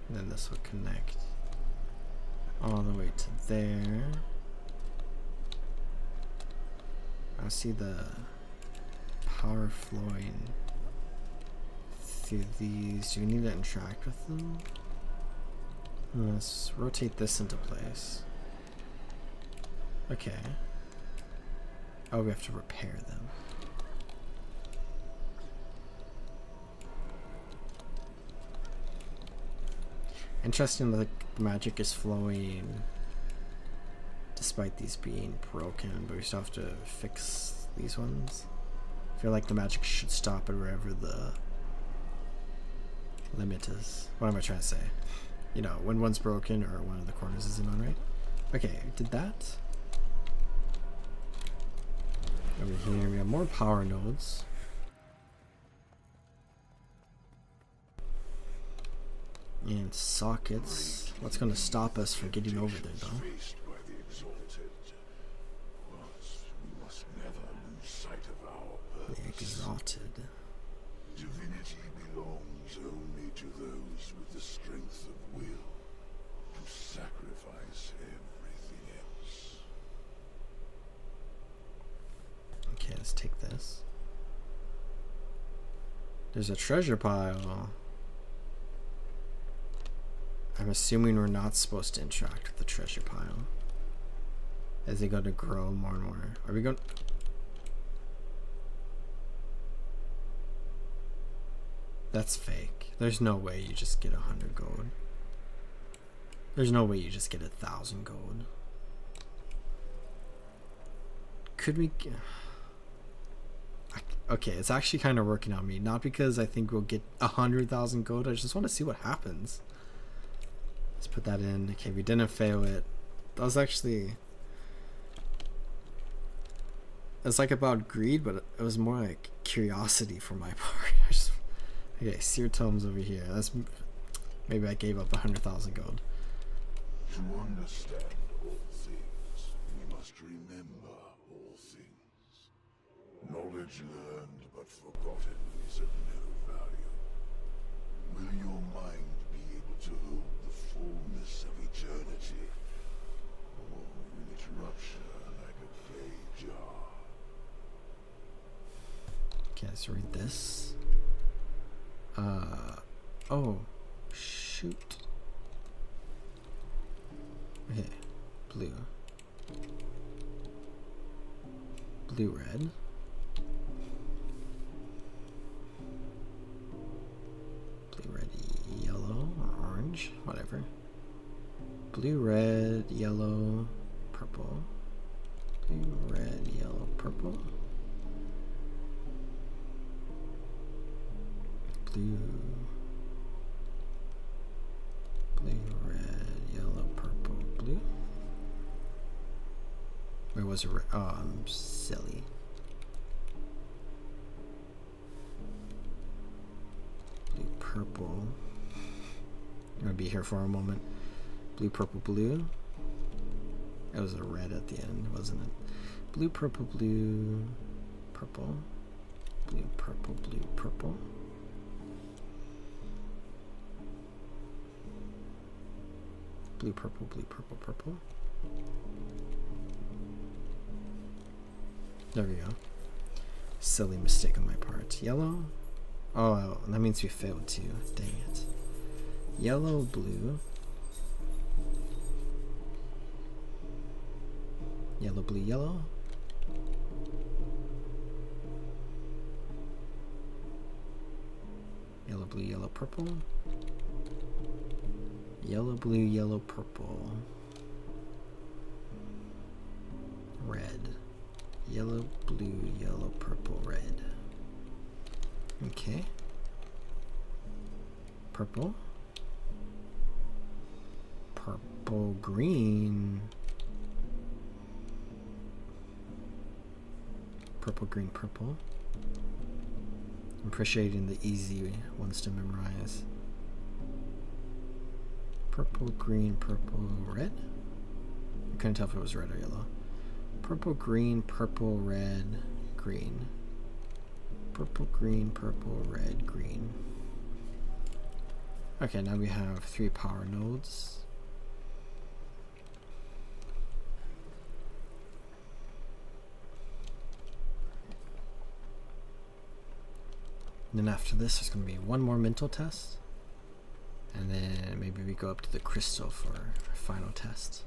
And then this will connect all the way to there. I see the power flowing through these. Do we need to interact with them? Let's rotate this into place. Okay. Oh, we have to repair them. Interesting that the magic is flowing despite these being broken, but we still have to fix these ones. I feel like the magic should stop at wherever the limit is. What am I trying to say? You know, when one's broken or one of the corners isn't on right. Okay, did that. Over here we have more power nodes. And sockets. What's going to stop us from getting over there, though? The exalted. Divinity belongs only to those with the strength of will to sacrifice everything else. Okay, let's take this. There's a treasure pile. I'm assuming we're not supposed to interact with the treasure pile as they go to grow more and more. Are we going? That's fake. There's no way you just get 100 gold. There's no way you just get 1,000 gold. Could we... Okay, it's actually kind of working on me. Not because I think we'll get 100,000 gold. I just want to see what happens. Let's put that in. Okay, we didn't fail it. That was actually... It's like about greed, but it was more like curiosity for my part. Okay, Seer Tomes over here. That's... Maybe I gave up 100,000 gold. To understand all things, we must remember all things. Knowledge learned but forgotten is of no value. Will your mind be able to hold the fullness of eternity? Or will it rupture like a clay jar? Okay, let's read this. Oh, shoot. Okay, blue. Blue, red. Blue, red, yellow, or orange, whatever. Blue, red, yellow, purple. Blue, red, yellow, purple. Blue, blue, red, yellow, purple, blue. Where was it? Oh, I'm silly. Blue, purple. I'm gonna be here for a moment. Blue, purple, blue. It was a red at the end, wasn't it? Blue, purple, blue, purple. Blue, purple, blue, purple. Blue, purple, blue, purple, purple. There we go. Silly mistake on my part. Yellow. Oh, that means we failed too. Dang it. Yellow, blue. Yellow, blue, yellow. Yellow, blue, yellow, purple. Yellow, blue, yellow, purple. Red. Yellow, blue, yellow, purple, red. Okay. Purple. Purple, green. Purple, green, purple. I'm appreciating the easy ones to memorize. Purple, green, purple, red. I couldn't tell if it was red or yellow. Purple, green, purple, red, green. Purple, green, purple, red, green. Okay, now we have 3 power nodes. And then after this, there's going to be 1 more mental test. And then maybe we go up to the crystal for our final test.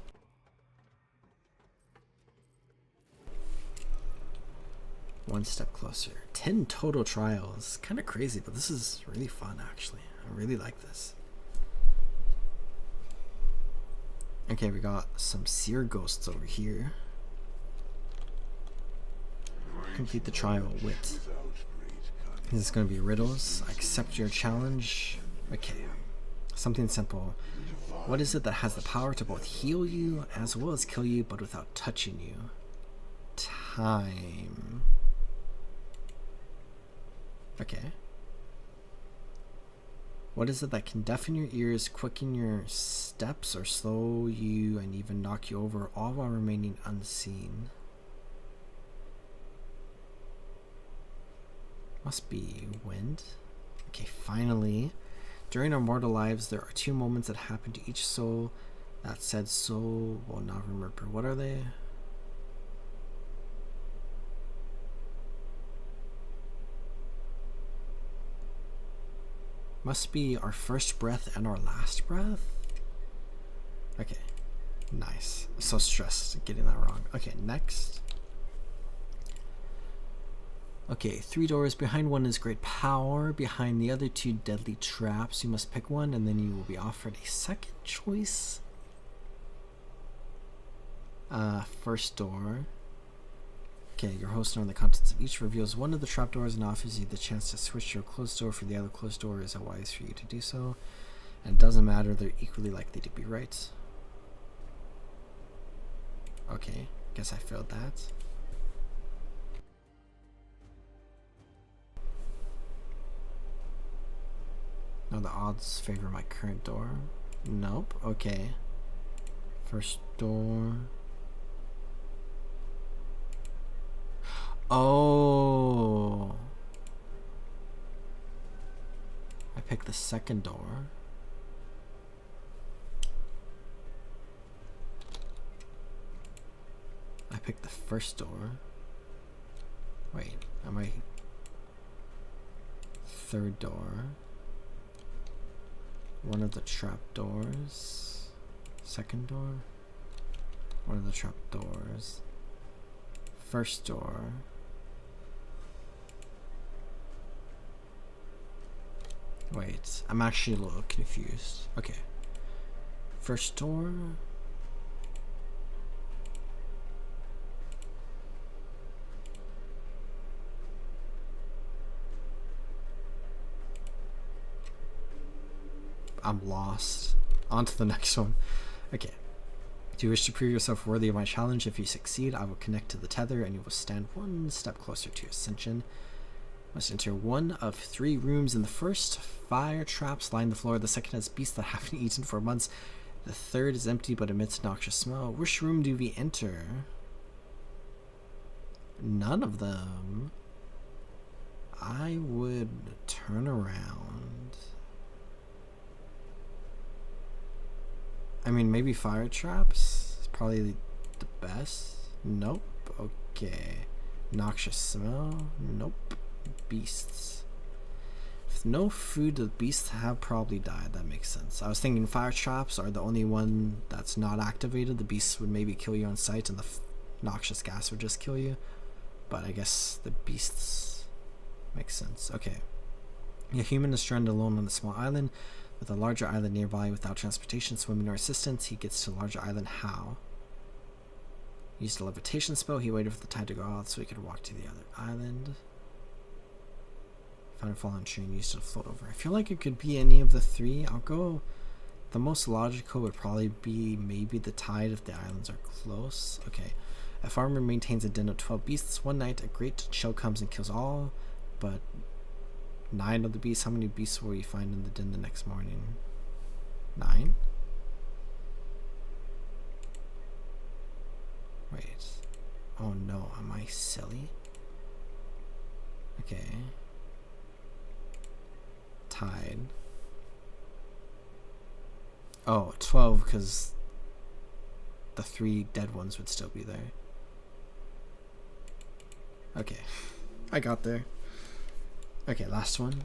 One step closer. 10 total trials. Kind of crazy, but this is really fun actually. I really like this. Okay, we got some seer ghosts over here. Complete the trial with. This is going to be riddles. Accept your challenge. Okay. Something simple. What is it that has the power to both heal you as well as kill you but without touching you? Time. Okay. What is it that can deafen your ears, quicken your steps, or slow you and even knock you over, all while remaining unseen? Must be wind. Okay, finally. During our mortal lives, there are 2 moments that happen to each soul. That said soul will not remember. What are they? Must be our first breath and our last breath. Okay, nice. I'm so stressed getting that wrong. Okay, next. Okay, 3 doors. Behind one is great power. Behind the other 2 deadly traps. You must pick one and then you will be offered a second choice. First door. Okay, your host knowing the contents of each reveals one of the trapdoors and offers you the chance to switch to a closed door for the other closed door. Is it wise for you to do so? And it doesn't matter, they're equally likely to be right. Okay, guess I failed that. No, the odds favor my current door. Nope, okay. First door. Oh. I picked the second door. I picked the first door. Wait, am I... Third door. One of the trap doors. Second door. One of the trap doors. First door. Wait, I'm actually a little confused. Okay. First door. I'm lost. On to the next one. Okay. Do you wish to prove yourself worthy of my challenge? If you succeed, I will connect to the tether and you will stand one step closer to ascension. Must enter one of 3 rooms. In the first, fire traps line the floor. The second has beasts that haven't eaten for months. The third is empty but emits a noxious smell. Which room do we enter? None of them. I would turn around. I mean, maybe fire traps is probably the best. Nope. Okay. Noxious smell. Nope. Beasts. If no food the beasts have probably died. That makes sense. I was thinking fire traps are the only one that's not activated. The beasts would maybe kill you on sight and the noxious gas would just kill you. But I guess the beasts makes sense. Okay. A human is stranded alone on a small island with a larger island nearby without transportation, swimming, or assistance. He gets to a larger island. How? He used a levitation spell. He waited for the tide to go out so he could walk to the other island. Found a fallen tree and used it to float over. I feel like it could be any of the 3. I'll go... The most logical would probably be maybe the tide if the islands are close. Okay. A farmer maintains a den of 12 beasts. One night, a great chill comes and kills all, but 9 of the beasts. How many beasts will we find in the den the next morning? 9? Wait. Oh no, am I silly? Okay. Tide. Oh, 12 because the 3 dead ones would still be there. Okay. I got there. Okay, last one.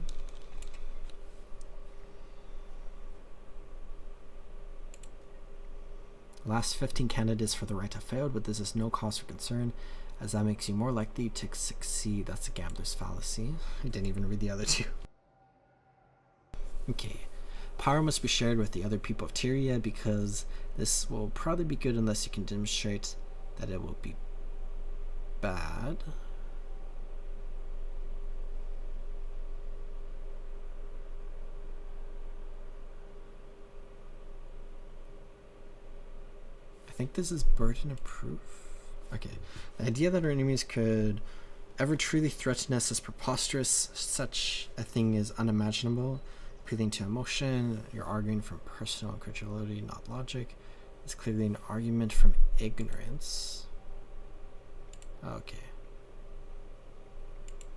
Last 15 candidates for the right have failed, but this is no cause for concern, as that makes you more likely to succeed. That's a gambler's fallacy. I didn't even read the other 2. Okay. Power must be shared with the other people of Tyria, because this will probably be good unless you can demonstrate that it will be bad. I think this is burden of proof. Okay. The idea that our enemies could ever truly threaten us is preposterous. Such a thing is unimaginable. Appealing to emotion, you're arguing from personal incredulity, not logic. It's clearly an argument from ignorance. Okay.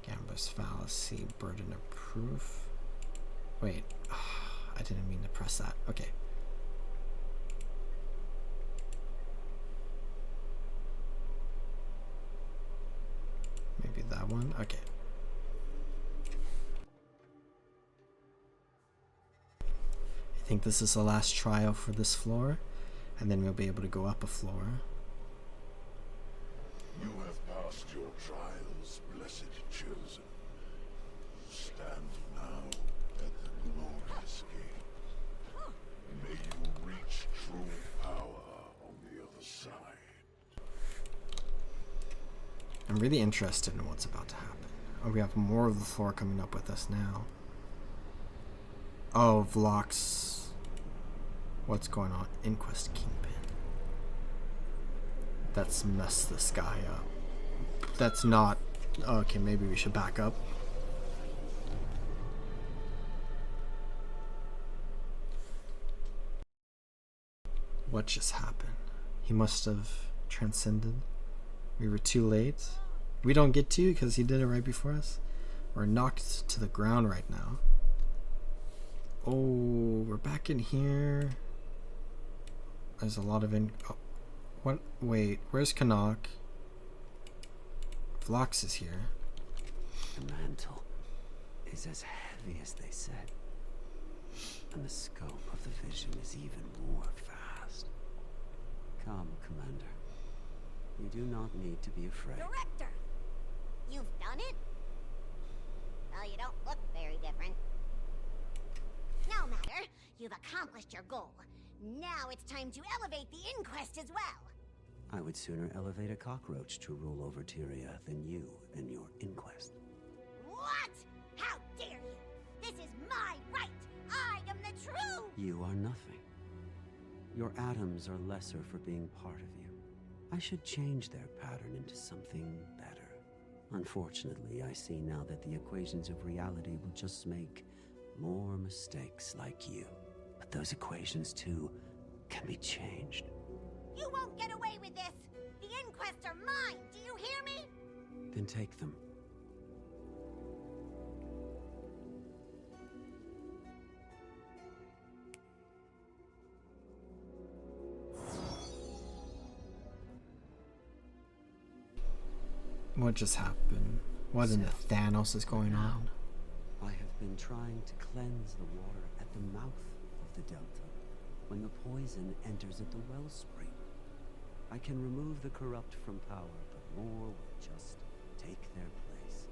Gambler's fallacy, burden of proof. Wait, I didn't mean to press that. Okay. Maybe that one? Okay. I think this is the last trial for this floor, and then we'll be able to go up a floor. You have passed your trials, blessed chosen. Stand now at the glorious gate. May you reach true power on the other side. I'm really interested in what's about to happen. Oh, we have more of the floor coming up with us now. Oh, Vlox. What's going on? Inquest Kingpin. That's messed this guy up. That's not... Okay, maybe we should back up. What just happened? He must have transcended. We were too late. We don't get to because he did it right before us. We're knocked to the ground right now. Oh, we're back in here. There's a lot of oh, what? Wait, where's Canuck? Vlox is here. The mantle is as heavy as they said. And the scope of the vision is even more vast. Come, Commander. You do not need to be afraid. Director! You've done it? Well, you don't look very different. No matter. You've accomplished your goal. Now it's time to elevate the inquest as well. I would sooner elevate a cockroach to rule over Tyria than you and your inquest. What? How dare you? This is my right! I am the true... You are nothing. Your atoms are lesser for being part of you. I should change their pattern into something better. Unfortunately, I see now that the equations of reality will just make more mistakes like you. But those equations, too, can be changed. You won't get away with this! The inquests are mine! Do you hear me? Then take them. What just happened? What in the Thanos is going on? I have been trying to cleanse the water at the mouth of the delta when the poison enters at the wellspring. I can remove the corrupt from power, but more will just take their place.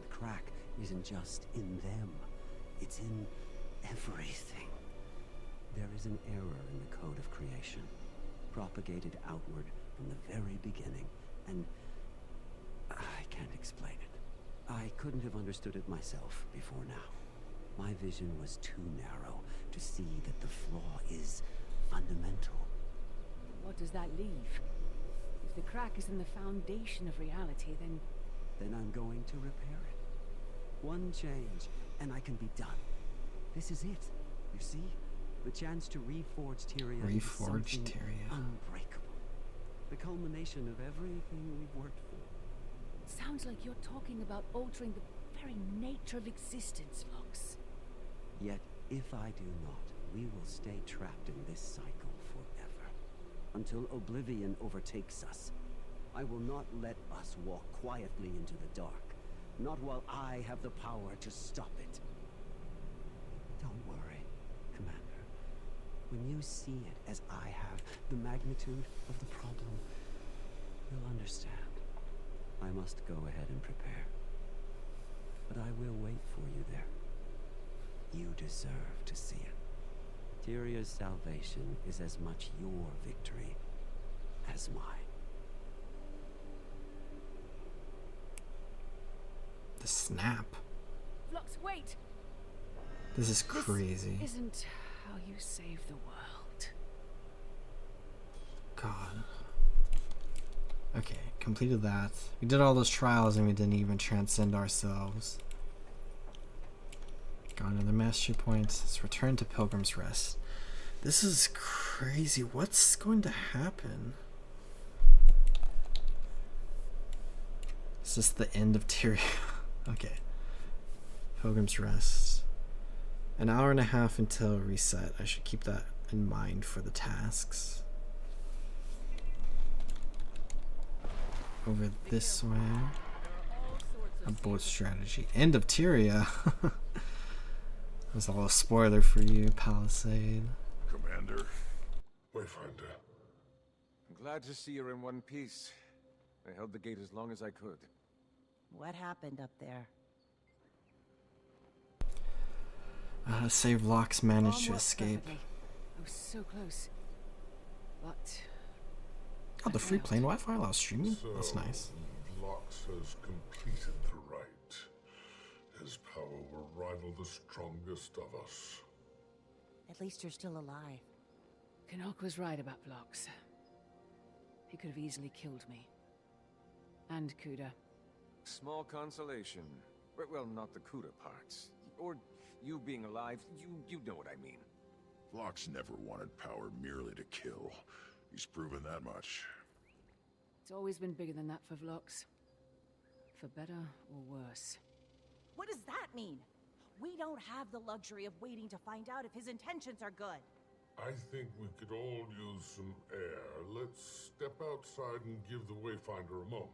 The crack isn't just in them, it's in everything. There is an error in the code of creation, propagated outward from the very beginning, and I can't explain it. I couldn't have understood it myself before now. My vision was too narrow to see that the flaw is fundamental. What does that leave? If the crack is in the foundation of reality, then... Then I'm going to repair it. One change, and I can be done. This is it. You see? The chance to reforge Tyria Reforge into Tyria. Unbreakable. The culmination of everything we've worked for. It sounds like you're talking about altering the very nature of existence, Vlox. Yet, if I do not, we will stay trapped in this cycle forever. Until oblivion overtakes us. I will not let us walk quietly into the dark. Not while I have the power to stop it. Don't worry, Commander. When you see it as I have, the magnitude of the problem, you'll understand. I must go ahead and prepare. But I will wait for you there. You deserve to see it. Tyria's salvation is as much your victory as mine. The snap. Vlox, wait! This is crazy. This isn't how you save the world. God. Okay, completed that. We did all those trials and we didn't even transcend ourselves. Got another mastery point. Let's return to Pilgrim's Rest. This is crazy. What's going to happen? Is this the end of Tyria? Okay. Pilgrim's Rest. An hour and a half until reset. I should keep that in mind for the tasks. Over this way. A boat strategy. End of Tyria. That's all a spoiler for you, Palisade. Commander. Wayfinder. I'm glad to see you're in one piece. I held the gate as long as I could. What happened up there? Save Locks managed to escape. I was so close. But... Oh, the free plane Wi-Fi allows streaming? That's nice. Vlox Vlox has completed the rite. His power will rival the strongest of us. At least you're still alive. Canuck was right about Vlox. He could have easily killed me. And Kuda. Small consolation. Well, not the Kuda parts. Or you being alive, you know what I mean. Vlox never wanted power merely to kill. He's proven that much. It's always been bigger than that for Vlox. For better or worse. What does that mean? We don't have the luxury of waiting to find out if his intentions are good. I think we could all use some air. Let's step outside and give the Wayfinder a moment.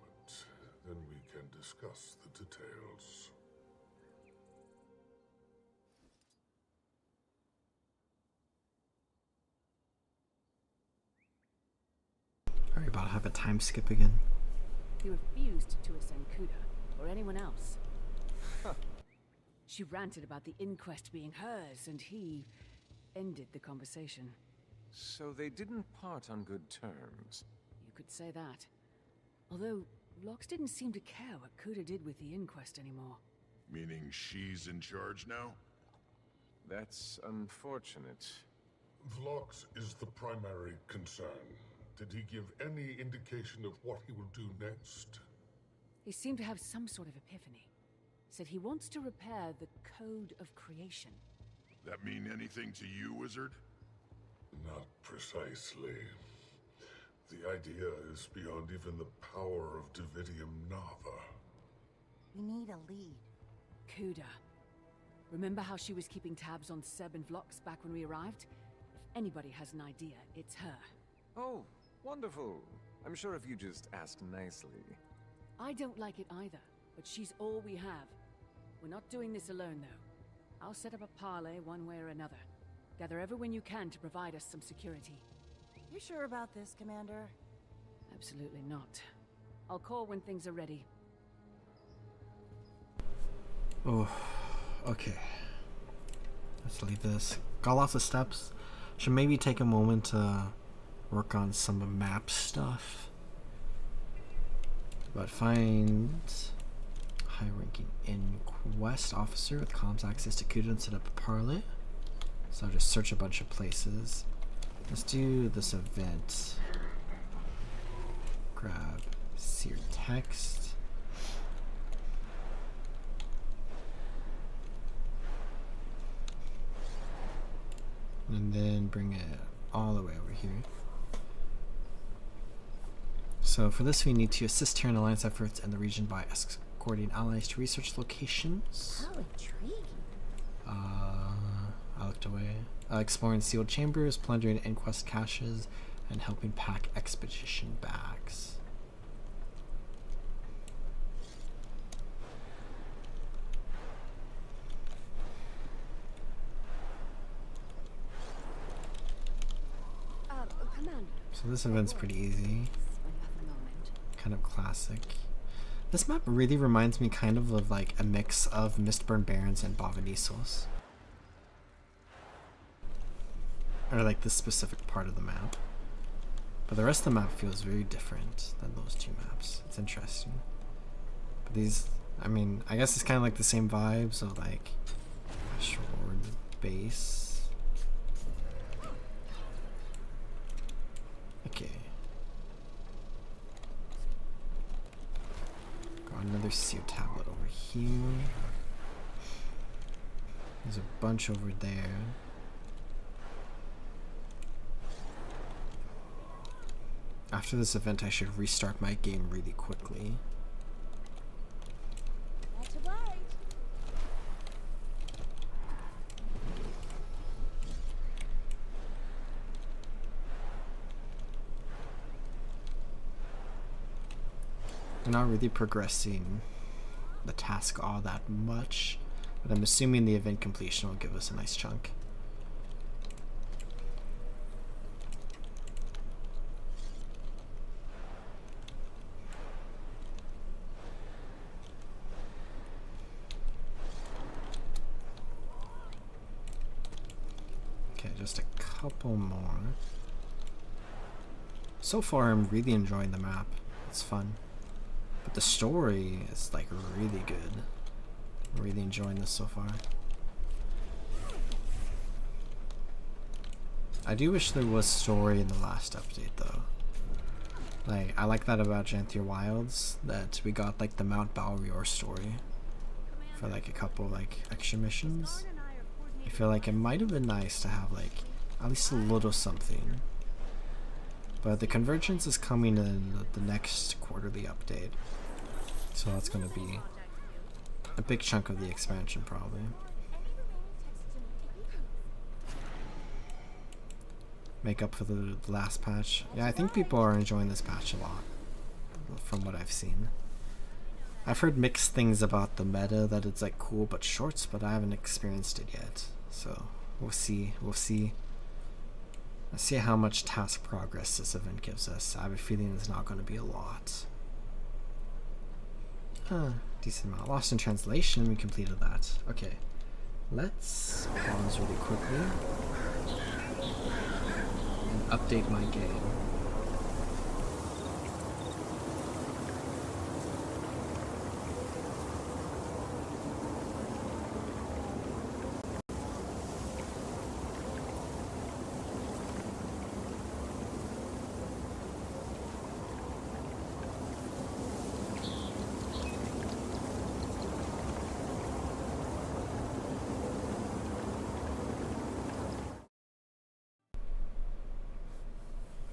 Then we can discuss the details. Are we about to have a time skip again? He refused to ascend Kuda, or anyone else. She ranted about the inquest being hers, and he ended the conversation. So they didn't part on good terms. You could say that. Although, Vlox didn't seem to care what Kuda did with the inquest anymore. Meaning she's in charge now? That's unfortunate. Vlox is the primary concern. Did he give any indication of what he will do next? He seemed to have some sort of epiphany. Said he wants to repair the Code of Creation. That mean anything to you, Wizard? Not precisely. The idea is beyond even the power of Dividium Nava. We need a lead. Kuda. Remember how she was keeping tabs on Seb and Vlox back when we arrived? If anybody has an idea, it's her. Oh, wonderful. I'm sure if you just ask nicely. I don't like it either, but she's all we have. We're not doing this alone, though. I'll set up a parley one way or another. Gather everyone you can to provide us some security. You sure about this, Commander? Absolutely not. I'll call when things are ready. Oh, okay. Let's leave this. Got lots of steps. Should maybe take a moment to work on some map stuff. But find high-ranking inquest officer with comms access to Kuda and set up a parley. So I'll just search a bunch of places. Let's do this event. Grab seared text. And then bring it all the way over here. So for this we need to assist Terran Alliance efforts in the region by escorting allies to research locations. How intriguing. I looked away. Exploring sealed chambers, plundering inquest caches, and helping pack expedition bags. Commander. So this event's pretty easy. Kind of classic. This map really reminds me kind of like a mix of Mistburn Barrens and Bavanisos. Or like this specific part of the map. But the rest of the map feels very different than those two maps. It's interesting. But these, I mean, I guess it's kind of like the same vibe, so like short base. Okay. Got another sealed tablet over here. There's a bunch over there. After this event, I should restart my game really quickly. That's right. I'm not really progressing the task all that much, but I'm assuming the event completion will give us a nice chunk. Okay, just a couple more. So far, I'm really enjoying the map. It's fun. But the story is like really good. I'm really enjoying this so far. I do wish there was story in the last update though. Like, I like that about Janthir Wilds, that we got like the Mount Balrior story for like a couple like extra missions. I feel like it might have been nice to have like at least a little something. But the Convergence is coming in the next quarterly update. So that's going to be a big chunk of the expansion probably. Make up for the last patch. Yeah, I think people are enjoying this patch a lot from what I've seen. I've heard mixed things about the meta, that it's like cool but short, but I haven't experienced it yet. So we'll see. Let's see how much task progress this event gives us. I have a feeling it's not going to be a lot. Decent amount. Lost in translation, we completed that. Okay, let's pause really quickly and update my game.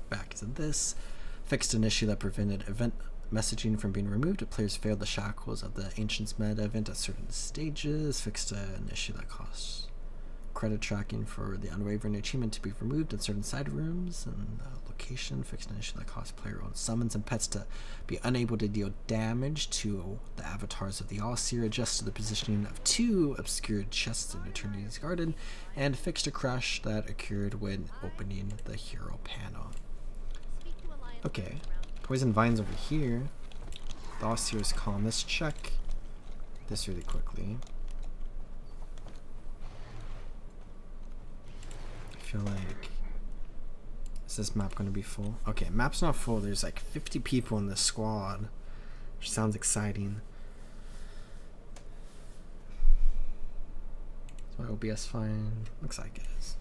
Back to this. Fixed an issue that prevented event messaging from being removed if players failed the shackles of the Ancients meta event at certain stages. Fixed an issue that costs credit tracking for the Unwavering achievement to be removed in certain side rooms and location. Fixed an issue that caused player-owned summons and pets to be unable to deal damage to the avatars of the All-Seer. Adjusted the positioning of 2 obscured chests in Eternity's Garden, and fixed a crash that occurred when opening the hero panel. Okay, Poison Vines over here. The All-Seer's Calm. Let's check this really quickly. I feel like... Is this map going to be full? Okay, map's not full. There's like 50 people in this squad, which sounds exciting. Is my OBS fine? Looks like it is.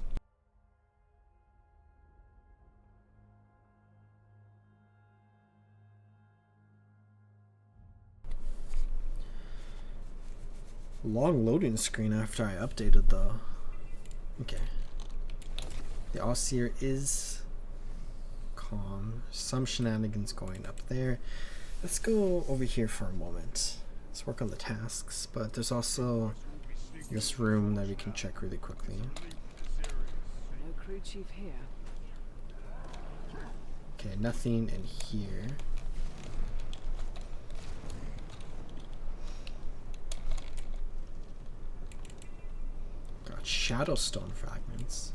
Long loading screen after I updated though. Okay. The All-Seer is calm. Some shenanigans going up there. Let's go over here for a moment. Let's work on the tasks, but there's also this room that we can check really quickly. No crew chief here. Okay, nothing in here. Got Shadowstone fragments.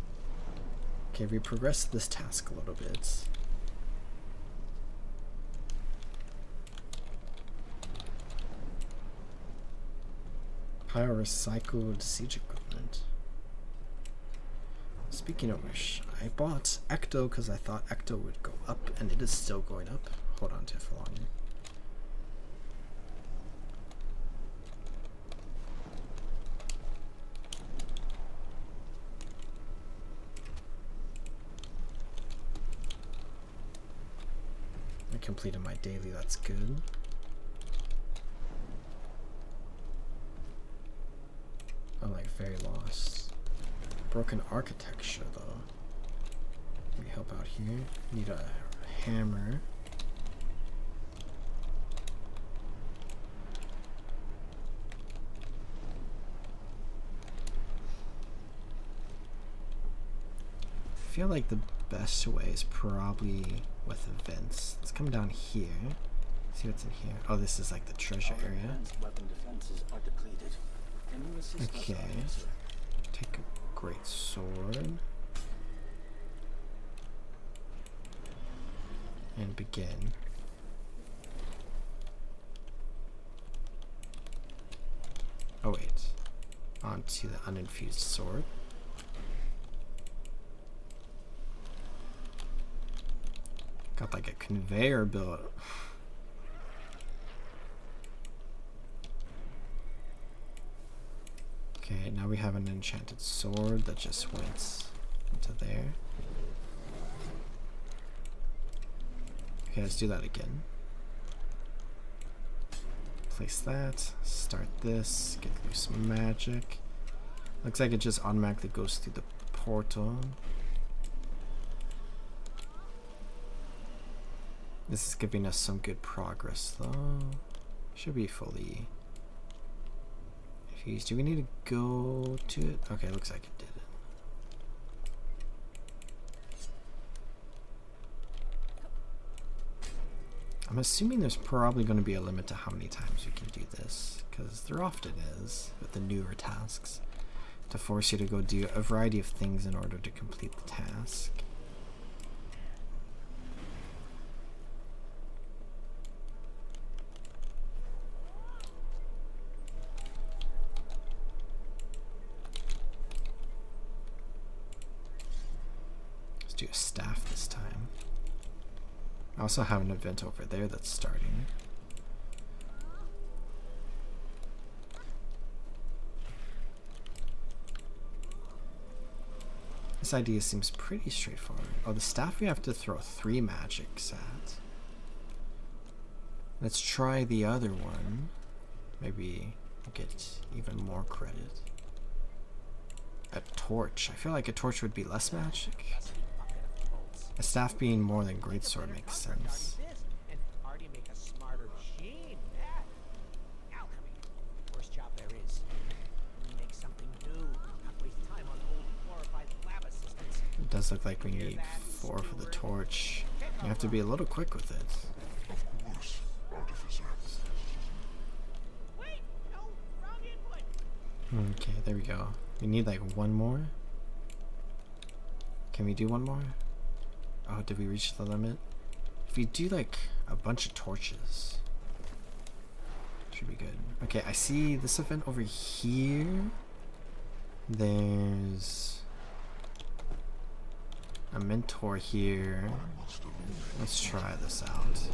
Okay, we progressed this task a little bit. Recycled siege equipment. Speaking of which, I bought Ecto because I thought Ecto would go up, and it is still going up. Hold on to it for longer. I completed my daily, that's good. I'm like very lost. Broken architecture though. Let me help out here. Need a hammer. I feel like the best way is probably with events. Let's come down here. See what's in here. Oh, this is like the treasure area. Okay. Take a great sword. And begin. Oh wait. Onto the uninfused sword. Got like a conveyor belt. Okay, now we have an enchanted sword that just went into there. Okay, let's do that again. Place that, start this, get loose magic. Looks like it just automatically goes through the portal. This is giving us some good progress though. Should be fully fused. Do we need to go to it? Okay, looks like it did it. I'm assuming there's probably going to be a limit to how many times you can do this, because there often is with the newer tasks, to force you to go do a variety of things in order to complete the task. Let's do a staff this time. I also have an event over there that's starting. This idea seems pretty straightforward. Oh, the staff we have to throw 3 magics at. Let's try the other one. Maybe get even more credit. A torch. I feel like a torch would be less magic. A staff being more than greatsword makes sense. And already make a smarter machine. That alchemy. Worst job there is. We make something new. Not waste time on old glorified lab assistants. It does look like we need 4 for the torch. You have to be a little quick with it. Wait, no, wrong input. Okay, there we go. We need like 1 more. Can we do 1 more? Oh, did we reach the limit? If we do like a bunch of torches, should be good. Okay, I see this event over here. There's a mentor here. Let's try this out.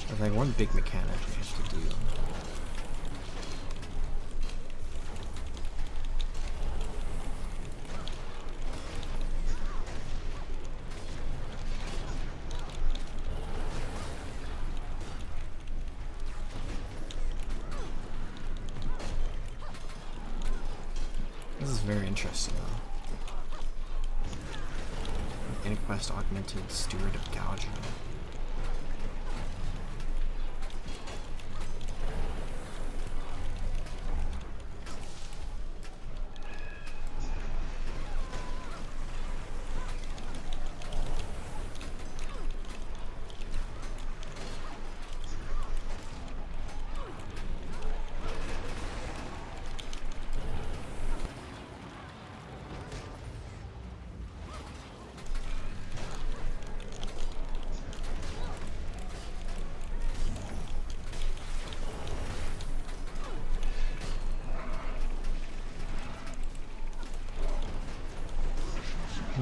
There's like 1 big mechanic we have to do. This is very interesting though. Inquest augmented steward of gouging.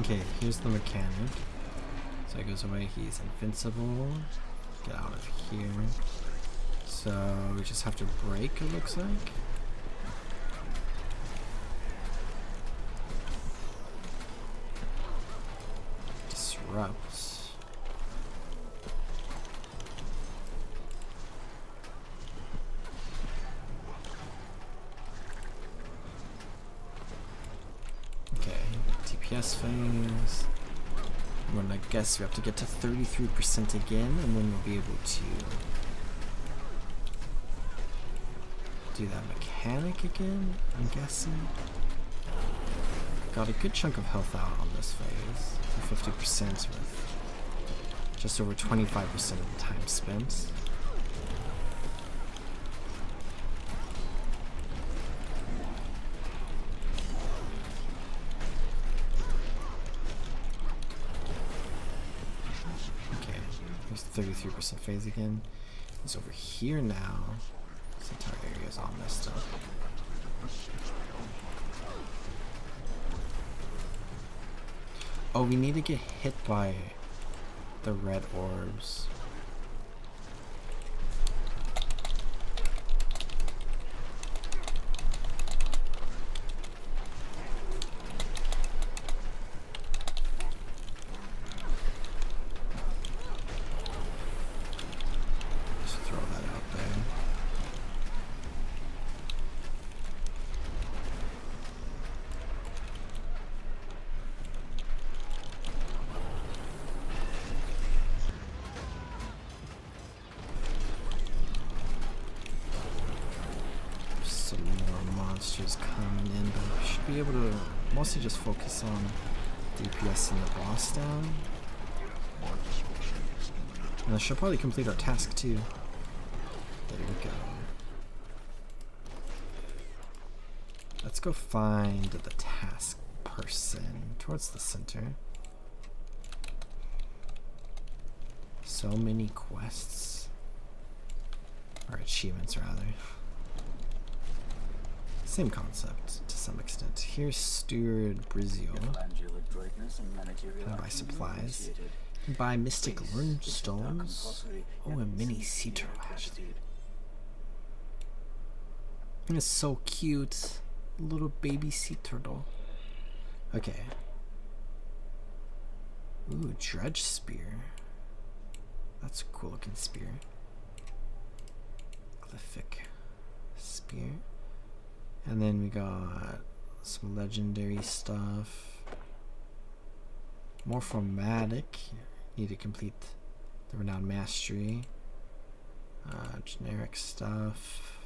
Okay, here's the mechanic. So it goes away, he's invincible. Get out of here. So we just have to break, it looks like. Disrupt. DPS phase. I'm gonna guess we have to get to 33% again, and then we'll be able to do that mechanic again, I'm guessing. Got a good chunk of health out on this phase. 50% with just over 25% of the time spent. Okay, here's the 33% phase again. It's over here now. This entire area is all messed up. Oh, we need to get hit by the red orbs. monsters coming in, but we should be able to mostly just focus on DPS and the boss down. And I should probably complete our task too. There we go. Let's go find the task person towards the center. So many quests. Or achievements, rather. Same concept to some extent. Here's Steward Brizio. Can I buy supplies? Can buy Mystic Runestones. Oh, a mini sea turtle actually. It's so cute. Little baby sea turtle. Okay. Ooh, Dredge Spear. That's a cool looking spear. Glyphic Spear. And then we got some legendary stuff. More formatic. Need to complete the Renowned Mastery. Generic stuff.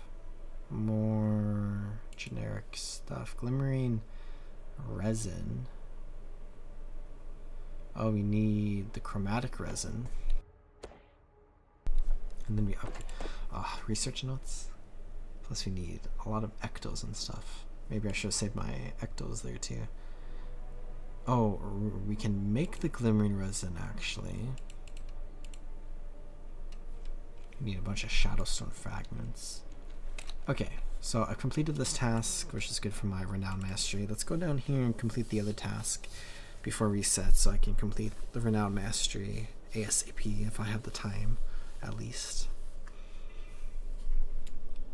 More generic stuff. Glimmering resin. Oh, we need the chromatic resin. And then we upgrade. Research notes. Plus we need a lot of ectos and stuff. Maybe I should have saved my ectos there too. Oh, we can make the glimmering resin actually. We need a bunch of shadowstone fragments. Okay, so I completed this task, which is good for my Renowned Mastery. Let's go down here and complete the other task before reset, so I can complete the Renowned Mastery ASAP if I have the time, at least.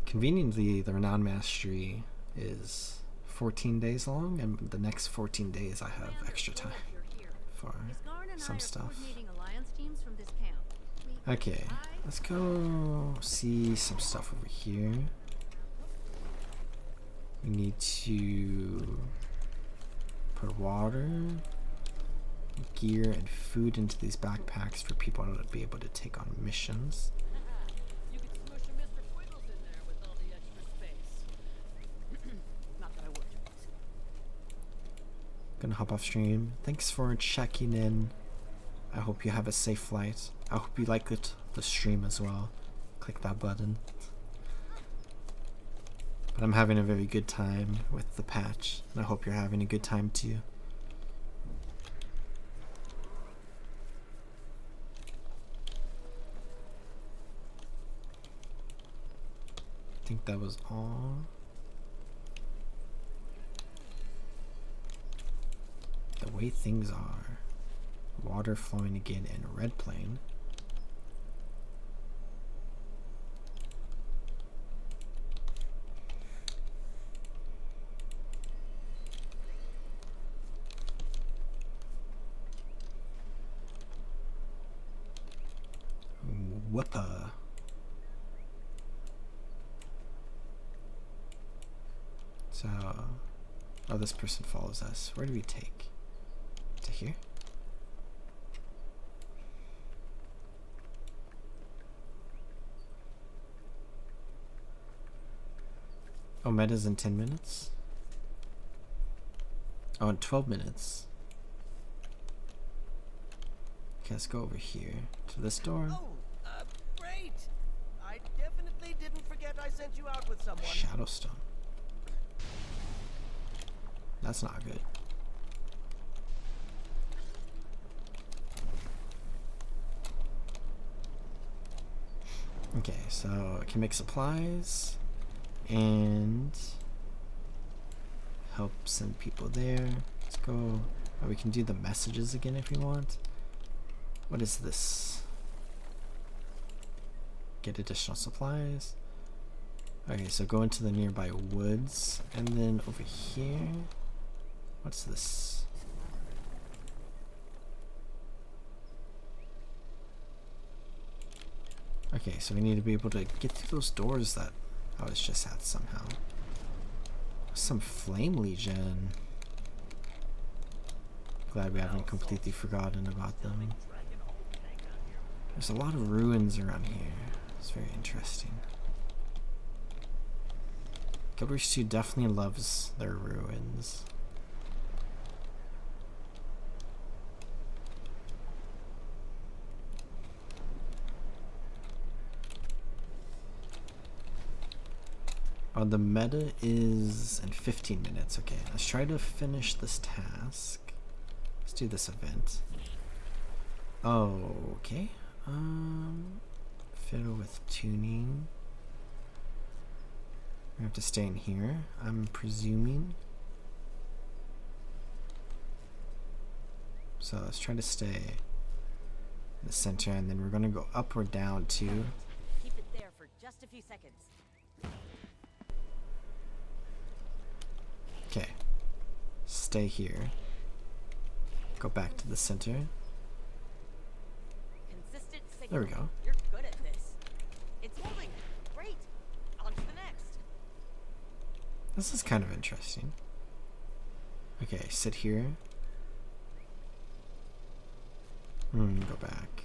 Conveniently, the Renowned Mastery is 14 days long, and the next 14 days I have extra time for some stuff. Okay, let's go see some stuff over here. We need to put water, gear, and food into these backpacks for people to be able to take on missions. You could smush a Mr. Quiggles in there with all the extra space. Not that I would. Gonna hop off stream. Thanks for checking in. I hope you have a safe flight. I hope you like the stream as well. Click that button. But I'm having a very good time with the patch, and I hope you're having a good time too. I think that was all. The way things are. Water flowing again in a red plane. Whoopa. So, oh, this person follows us. Where do we take? To here? Oh, meta's in 10 minutes? Oh, in 12 minutes. Okay, let's go over here to this door. Oh, great! I definitely didn't forget I sent you out with someone. Shadowstone. That's not good. Okay, so I can make supplies and help send people there. Let's go. Oh, we can do the messages again if we want. What is this? Get additional supplies. Okay, so go into the nearby woods, and then over here, what's this? Okay, so we need to be able to get through those doors that I was just at somehow. Some Flame Legion. Glad we haven't completely forgotten about them. There's a lot of ruins around here. It's very interesting. Guild Wars 2 definitely loves their ruins. Oh, the meta is in 15 minutes. Okay, let's try to finish this task. Let's do this event. Oh, okay. Fiddle with tuning. We have to stay in here, I'm presuming. So let's try to stay in the center, and then we're gonna go up or down too. Keep it there for just a few seconds. Okay. Stay here. Go back to the center. Consistent signal. There we go. You're good at this. It's holding. Great. On to the next. This is kind of interesting. Okay, sit here. Go back.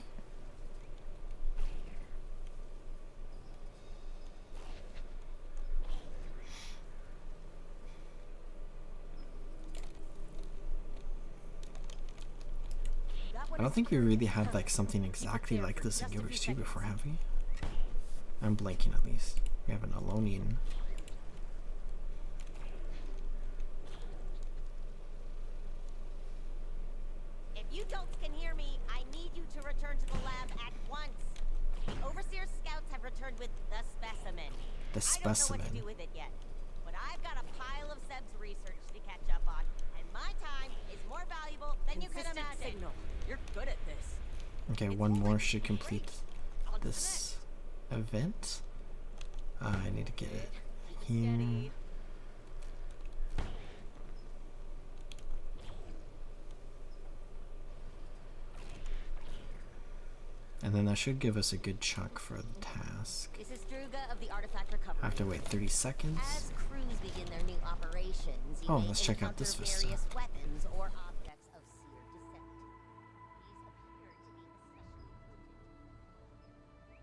I don't think we really had like something exactly like this in Guild Wars 2 before, have we? I'm blanking at least. We have an Alonian. If you dolts can hear me, I need you to return to the lab at once. The Overseer scouts have returned with the specimen. The specimen. I don't know what to do with it yet, but I've got a pile of Seb's research to catch up on, and my time is more valuable than you can Consistent imagine. signal. You're good at this. Okay, one more should complete this event. I need to get it here. And then that should give us a good chunk for the task. This is Druga of the Artifact Recovery. I have to wait 30 seconds. As crews begin their new operations, you Oh, may let's check out this encounter vista. various weapons or objects of seer descent. These appear to be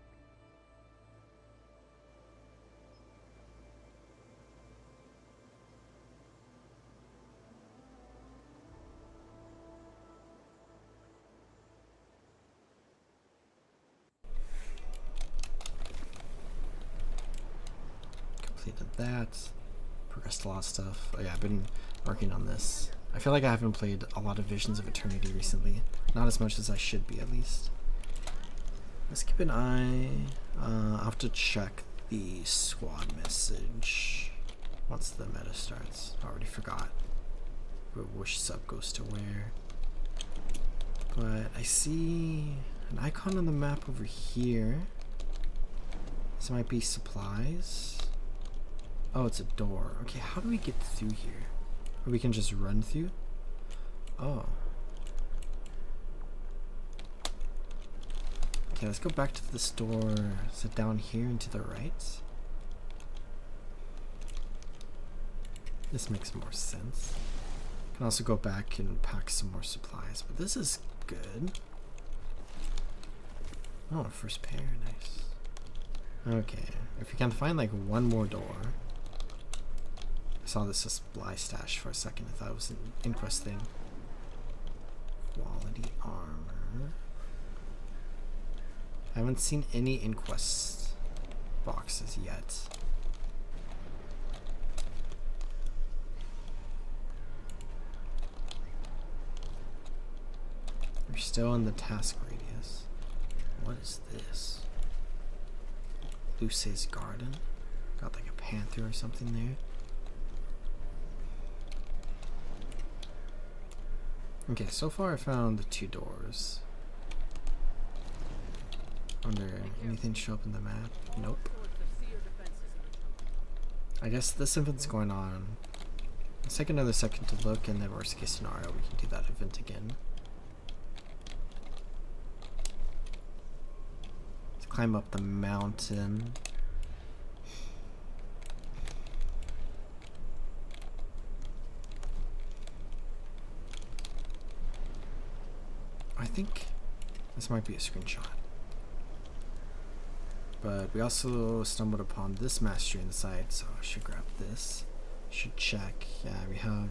especially potent. Completed that. Progressed a lot of stuff. Oh yeah, I've been working on this. I feel like I haven't played a lot of Visions of Eternity recently. Not as much as I should be, at least. Let's keep an eye. I'll have to check the squad message once the meta starts. I already forgot which sub goes to where. But I see an icon on the map over here. This might be supplies. Oh, it's a door. Okay, how do we get through here? Or we can just run through? Oh. Okay, let's go back to the store. Is it down here and to the right? This makes more sense. Can also go back and pack some more supplies, but this is good. Oh, first pair, nice. Okay, if we can find like one more door. I saw this supply stash for a second. I thought it was an Inquest thing. Quality armor. I haven't seen any Inquest boxes yet. We're still in the task radius. What is this? Luce's garden. Got like a panther or something there. Okay, so far I found the 2 doors. Wonder anything show up in the map? Nope. I guess this event's going on. Let's take another second to look, and then worst case scenario we can do that event again. Let's climb up the mountain. I think this might be a screenshot. But we also stumbled upon this mastery inside, so I should grab this. Should check. Yeah, we have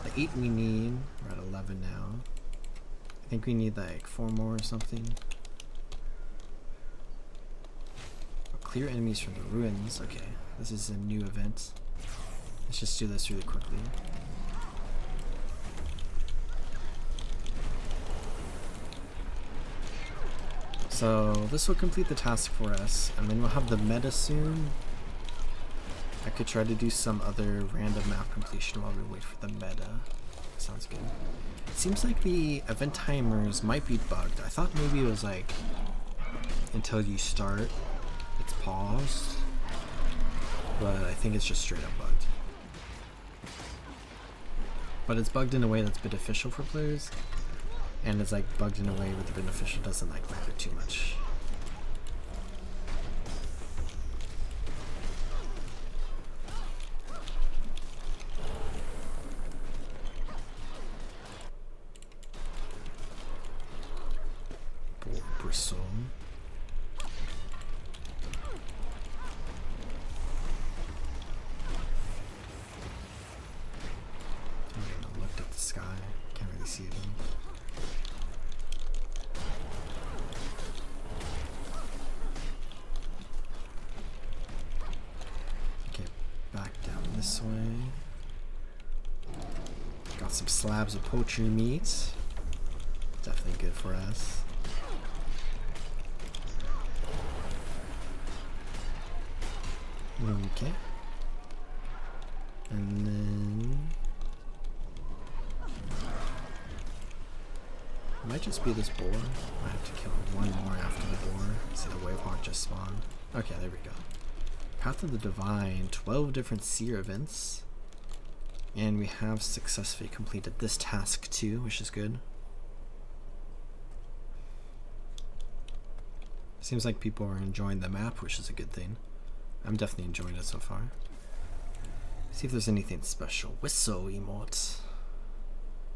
the 8 we need. We're at 11 now. I think we need like 4 more or something. Clear enemies from the ruins. Okay, this is a new event. Let's just do this really quickly. So this will complete the task for us, and then we'll have the meta soon. I could try to do some other random map completion while we wait for the meta. Sounds good. It seems like the event timers might be bugged. I thought maybe it was like until you start, it's paused, but I think it's just straight up bugged. But it's bugged in a way that's beneficial for players. And it's like bugged in a way where the beneficial doesn't like matter too much. Bristle. I'm gonna look at the sky. Can't really see them. This way. Got some slabs of poultry meat. Definitely good for us. Okay. And then it might just be this boar. I have to kill one more after the boar. See, the wavehawk just spawned. Okay, there we go. Path of the Divine, 12 different seer events, and we have successfully completed this task too, which is good. Seems like people are enjoying the map, which is a good thing. I'm definitely enjoying it so far. See if there's anything special. Whistle emote.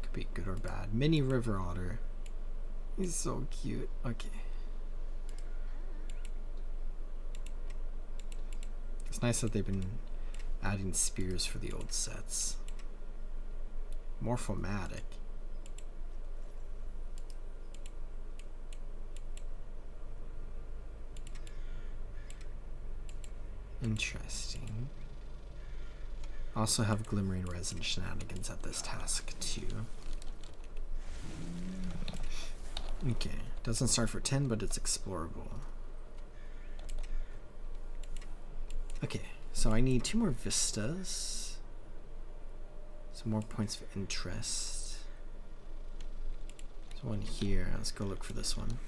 Could be good or bad. Mini river otter. He's so cute. Okay. It's nice that they've been adding spears for the old sets. Morphomatic. Interesting. Also have glimmering resin shenanigans at this task too. Okay, doesn't start for 10, but it's explorable. Okay, so I need 2 more vistas. Some more points of interest. There's one here. Let's go look for this one.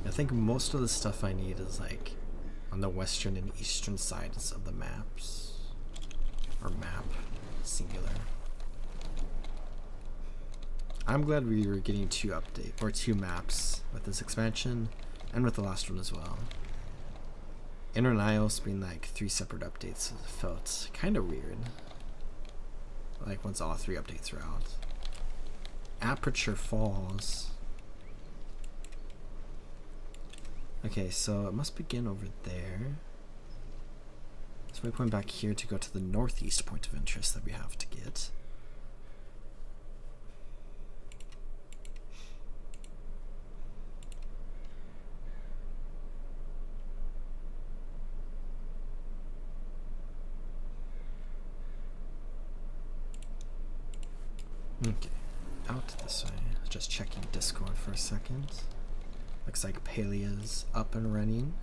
I think most of the stuff I need is like on the western and eastern sides of the maps. Or map, singular. I'm glad we were getting 2 maps with this expansion. And with the last one as well. Inner Niles being like 3 separate updates felt kind of weird. Like once all 3 updates are out. Aperture Falls. Okay, so it must begin over there. So we're going back here to go to the northeast point of interest that we have to get. Okay, out this way. Just checking Discord for a second. Looks like Palia's up and running.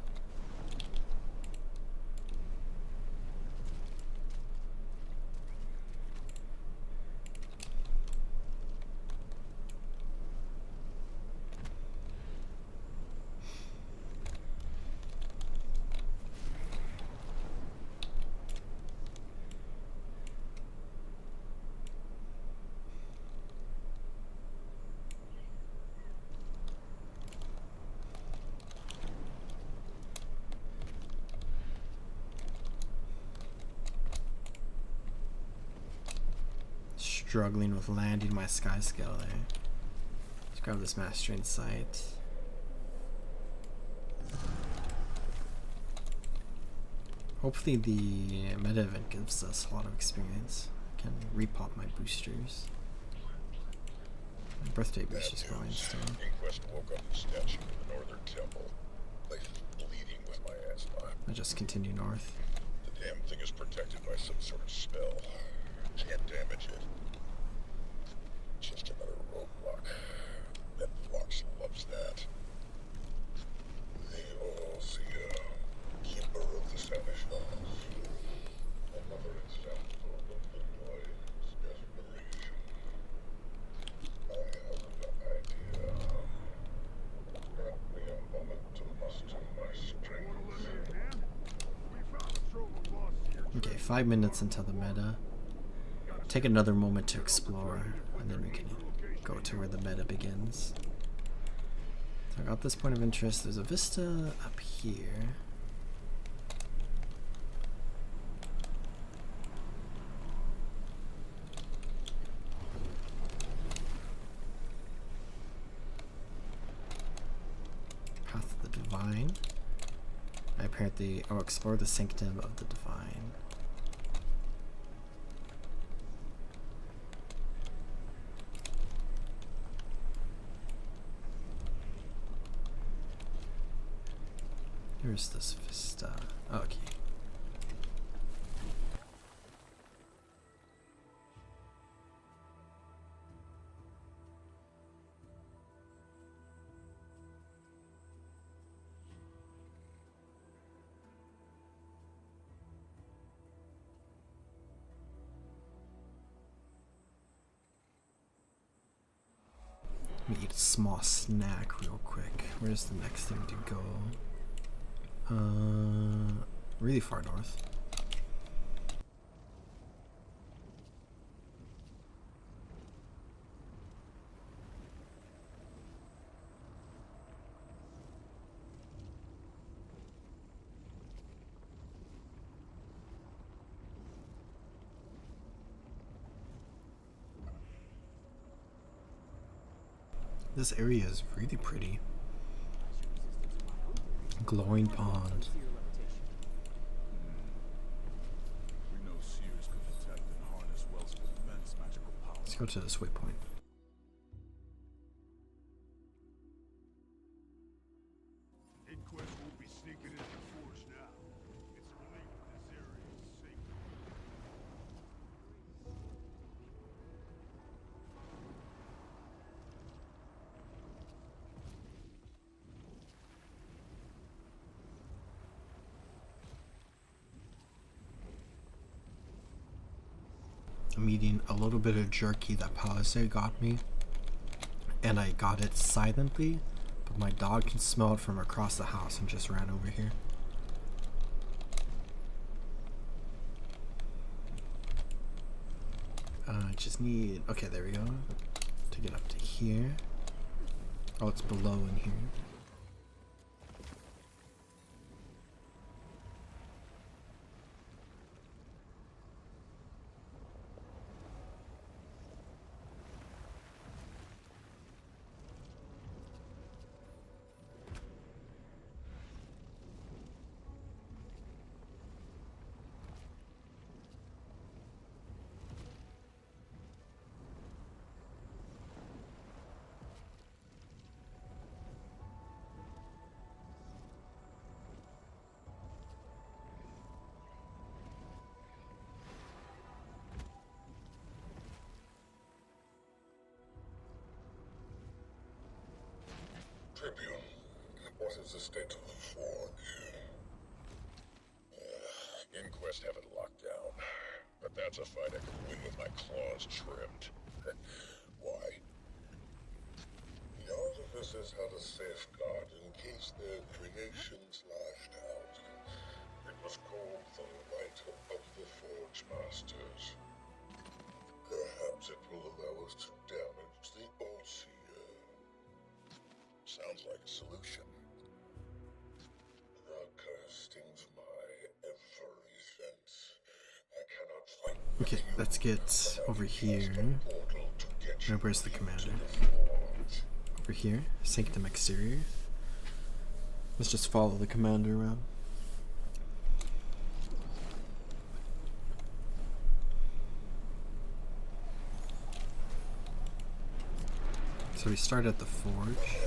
Struggling with landing my sky scale there. Let's grab this Master Insight. Hopefully the meta event gives us a lot of experience. I can repop my boosters. My birthday booster's going still. Inquest woke up the statue in the northern temple. Place is bleeding with my asthma. I just continue north. The damn thing is protected by some sort of spell. Can't damage it. Just another roadblock. That Fox loves that. The Osia, keeper of the Seneschals. Another example of the Lions' desperation. I have an idea. Grant me a moment to muster my strength. Okay, 5 minutes into the meta. Take another moment to explore, and then we can go to where the meta begins. So I got this point of interest. There's a vista up here. Path of the Divine. I apparently explore the sanctum of the Divine. Here's this vista. Okay. Let me eat a small snack real quick. Where's the next thing to go? Really far north. This area is really pretty. Glowing pond. Let's go to this waypoint. Inquest won't be sneaking into the forge now. It's believed this area is safe. I'm eating a little bit of jerky that Palisade got me, and I got it silently, but my dog can smell it from across the house and just ran over here. I just need, okay, there we go, to get up to here. Oh, it's below in here. Tribune, what is the state of the forge? Inquest have it locked down, but that's a fight I could win with my claws trimmed. Why? The artificers had a safeguard in case their creations lashed out. It was called the Light of the Forge Masters. Perhaps it will allow us to damage the Osia. Sounds like a solution. The curse stings my every sense. I cannot fight. Okay, let's get over here. Where's the commander? Over here, Sanctum Exterior. Let's just follow the commander around. So we start at the forge.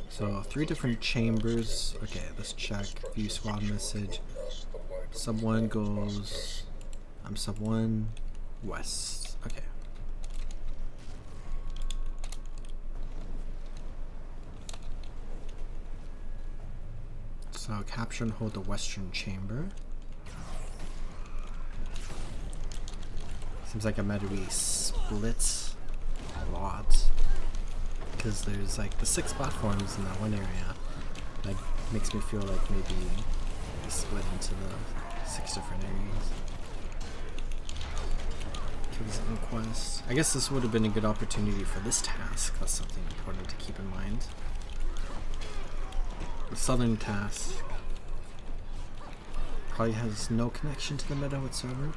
So 3 different chambers. Okay, let's check. View squad message. Sub 1 goes. I'm sub 1 west. Okay. So capture and hold the western chamber. Seems like I'm meant to be split a lot. Because there's like the 6 platforms in that one area. That makes me feel like maybe we split into the 6 different areas. Kills Inquest. I guess this would have been a good opportunity for this task. That's something important to keep in mind. The southern task probably has no connection to the Meadowwood server.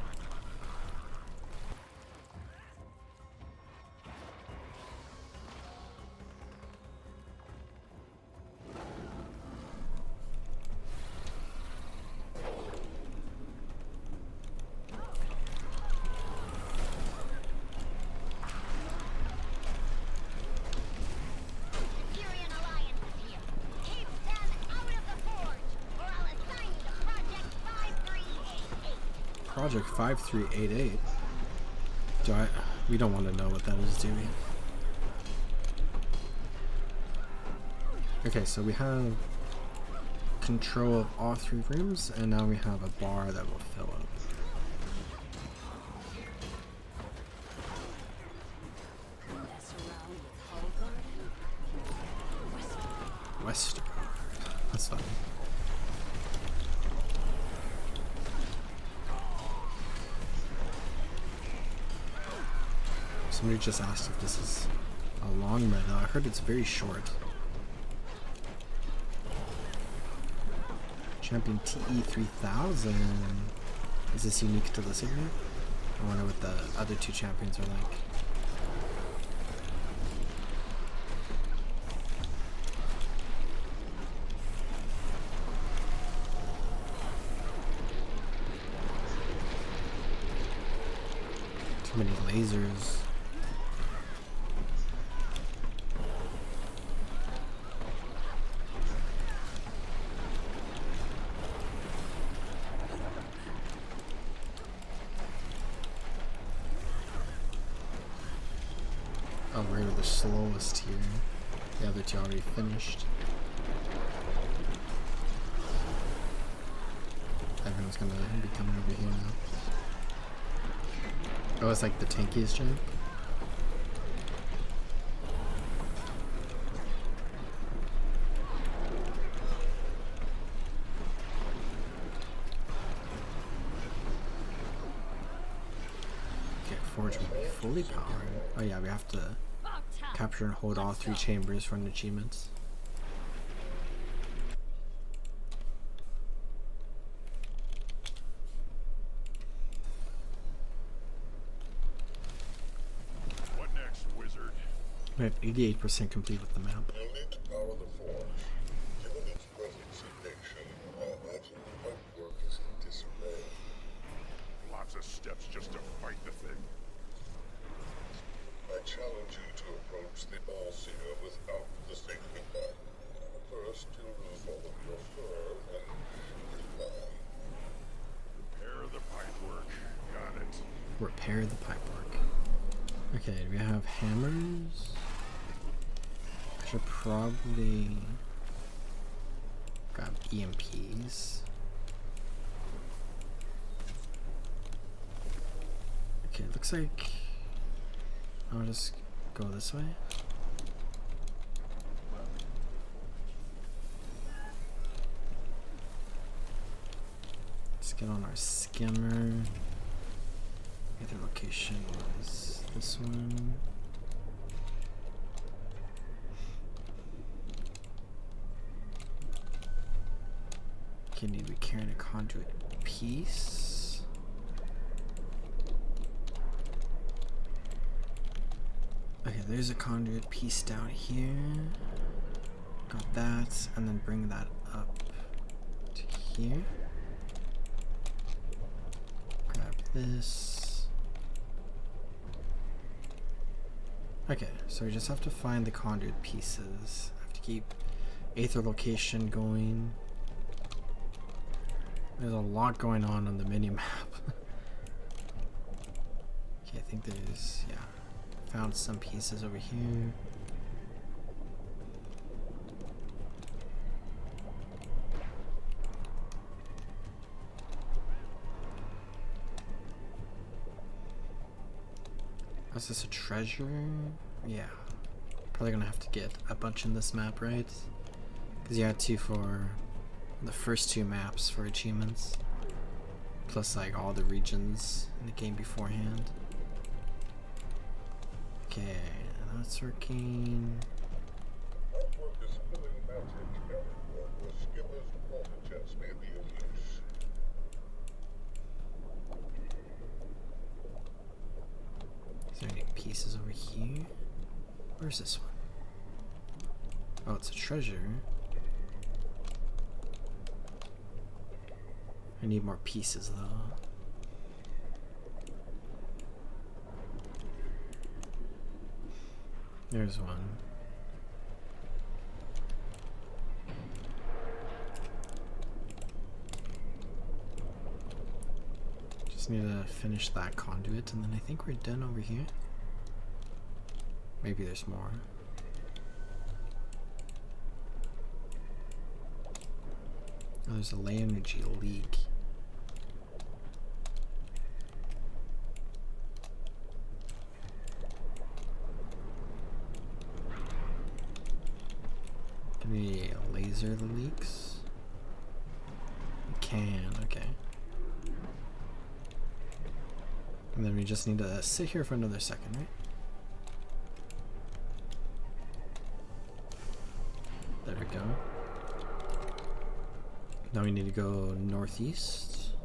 Project 5388. We don't want to know what that is, do we? Okay, so we have control of all 3 rooms, and now we have a bar that will fill up. Westergard. That's funny. Somebody just asked if this is a long meadow. I heard it's very short. Champion TE3000. Is this unique to this area? I wonder what the other 2 champions are like. Too many lasers. Oh, we're the slowest here. The other 2 already finished. Everyone's gonna be coming over here now. Oh, it's like the tankiest champ. Okay, Forge will be fully powered. Oh yeah, we have to capture and hold all 3 chambers for an achievements. We have 88% complete with the map. You'll need to power the forge. Given its present situation, I imagine the pipework is in disarray. Lots of steps just to fight the thing. I challenge you to approach the All-Seer without the safety net. First, you'll lose all of your fur, and goodbye. Repair the pipework. Got it. Repair the pipework. Okay, do we have hammers? I should probably grab EMPs. Okay, it looks like I'll just go this way. Let's get on our skimmer. Either location was this one. Okay, need to be carrying a conduit piece. Okay, there's a conduit piece down here. Got that, and then bring that up to here. Grab this. Okay, so we just have to find the conduit pieces. Have to keep Aether location going. There's a lot going on the mini-map. Okay, I think there's, yeah. Found some pieces over here. Is this a treasure? Yeah. Probably gonna have to get a bunch in this map, right? Because you had to for the first 2 maps for achievements. Plus like all the regions in the game beforehand. Okay, that's working. Artwork displaying mounted carry board where skimmers and water jets may be of use. Is there any pieces over here? Where's this one? Oh, it's a treasure. I need more pieces though. There's one. Just need to finish that conduit and then I think we're done over here. Maybe there's more. Oh, there's a low energy leak. Can we laser the leaks? We can, okay. And then we just need to sit here for another second, right? There we go. Now we need to go northeast.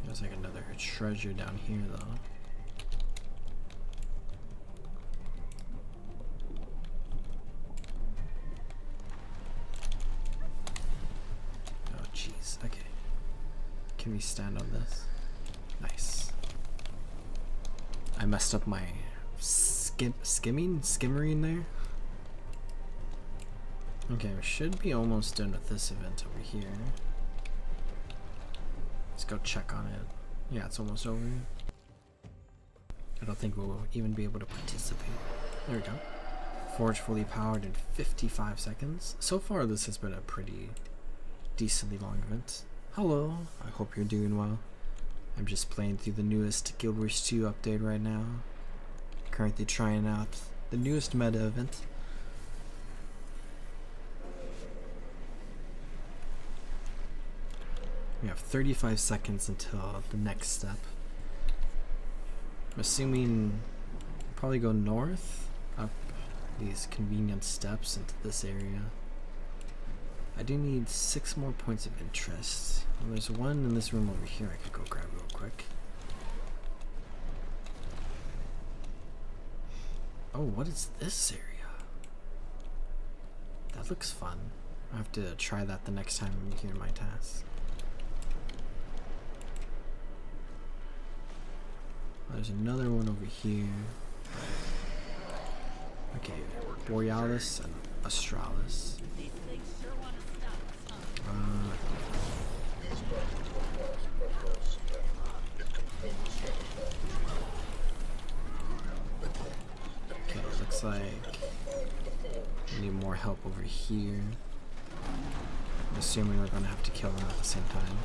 There's like another treasure down here though. Oh jeez, okay. Can we stand on this? Nice. I messed up my skimmering there. Okay, we should be almost done with this event over here. Let's go check on it. Yeah, it's almost over. I don't think we'll even be able to participate. There we go. Forge fully powered in 55 seconds. So far, this has been a pretty decently long event. Hello, I hope you're doing well. I'm just playing through the newest Guild Wars 2 update right now. Currently trying out the newest meta event. We have 35 seconds until the next step. I'm assuming probably go north, up these convenient steps into this area. I do need 6 more points of interest. Well, there's one in this room over here I could go grab real quick. Oh, what is this area? That looks fun. I'll have to try that the next time I'm here in my task. There's another one over here. Okay, Borealis and Australis. Okay, looks like we need more help over here. I'm assuming we're gonna have to kill them at the same time.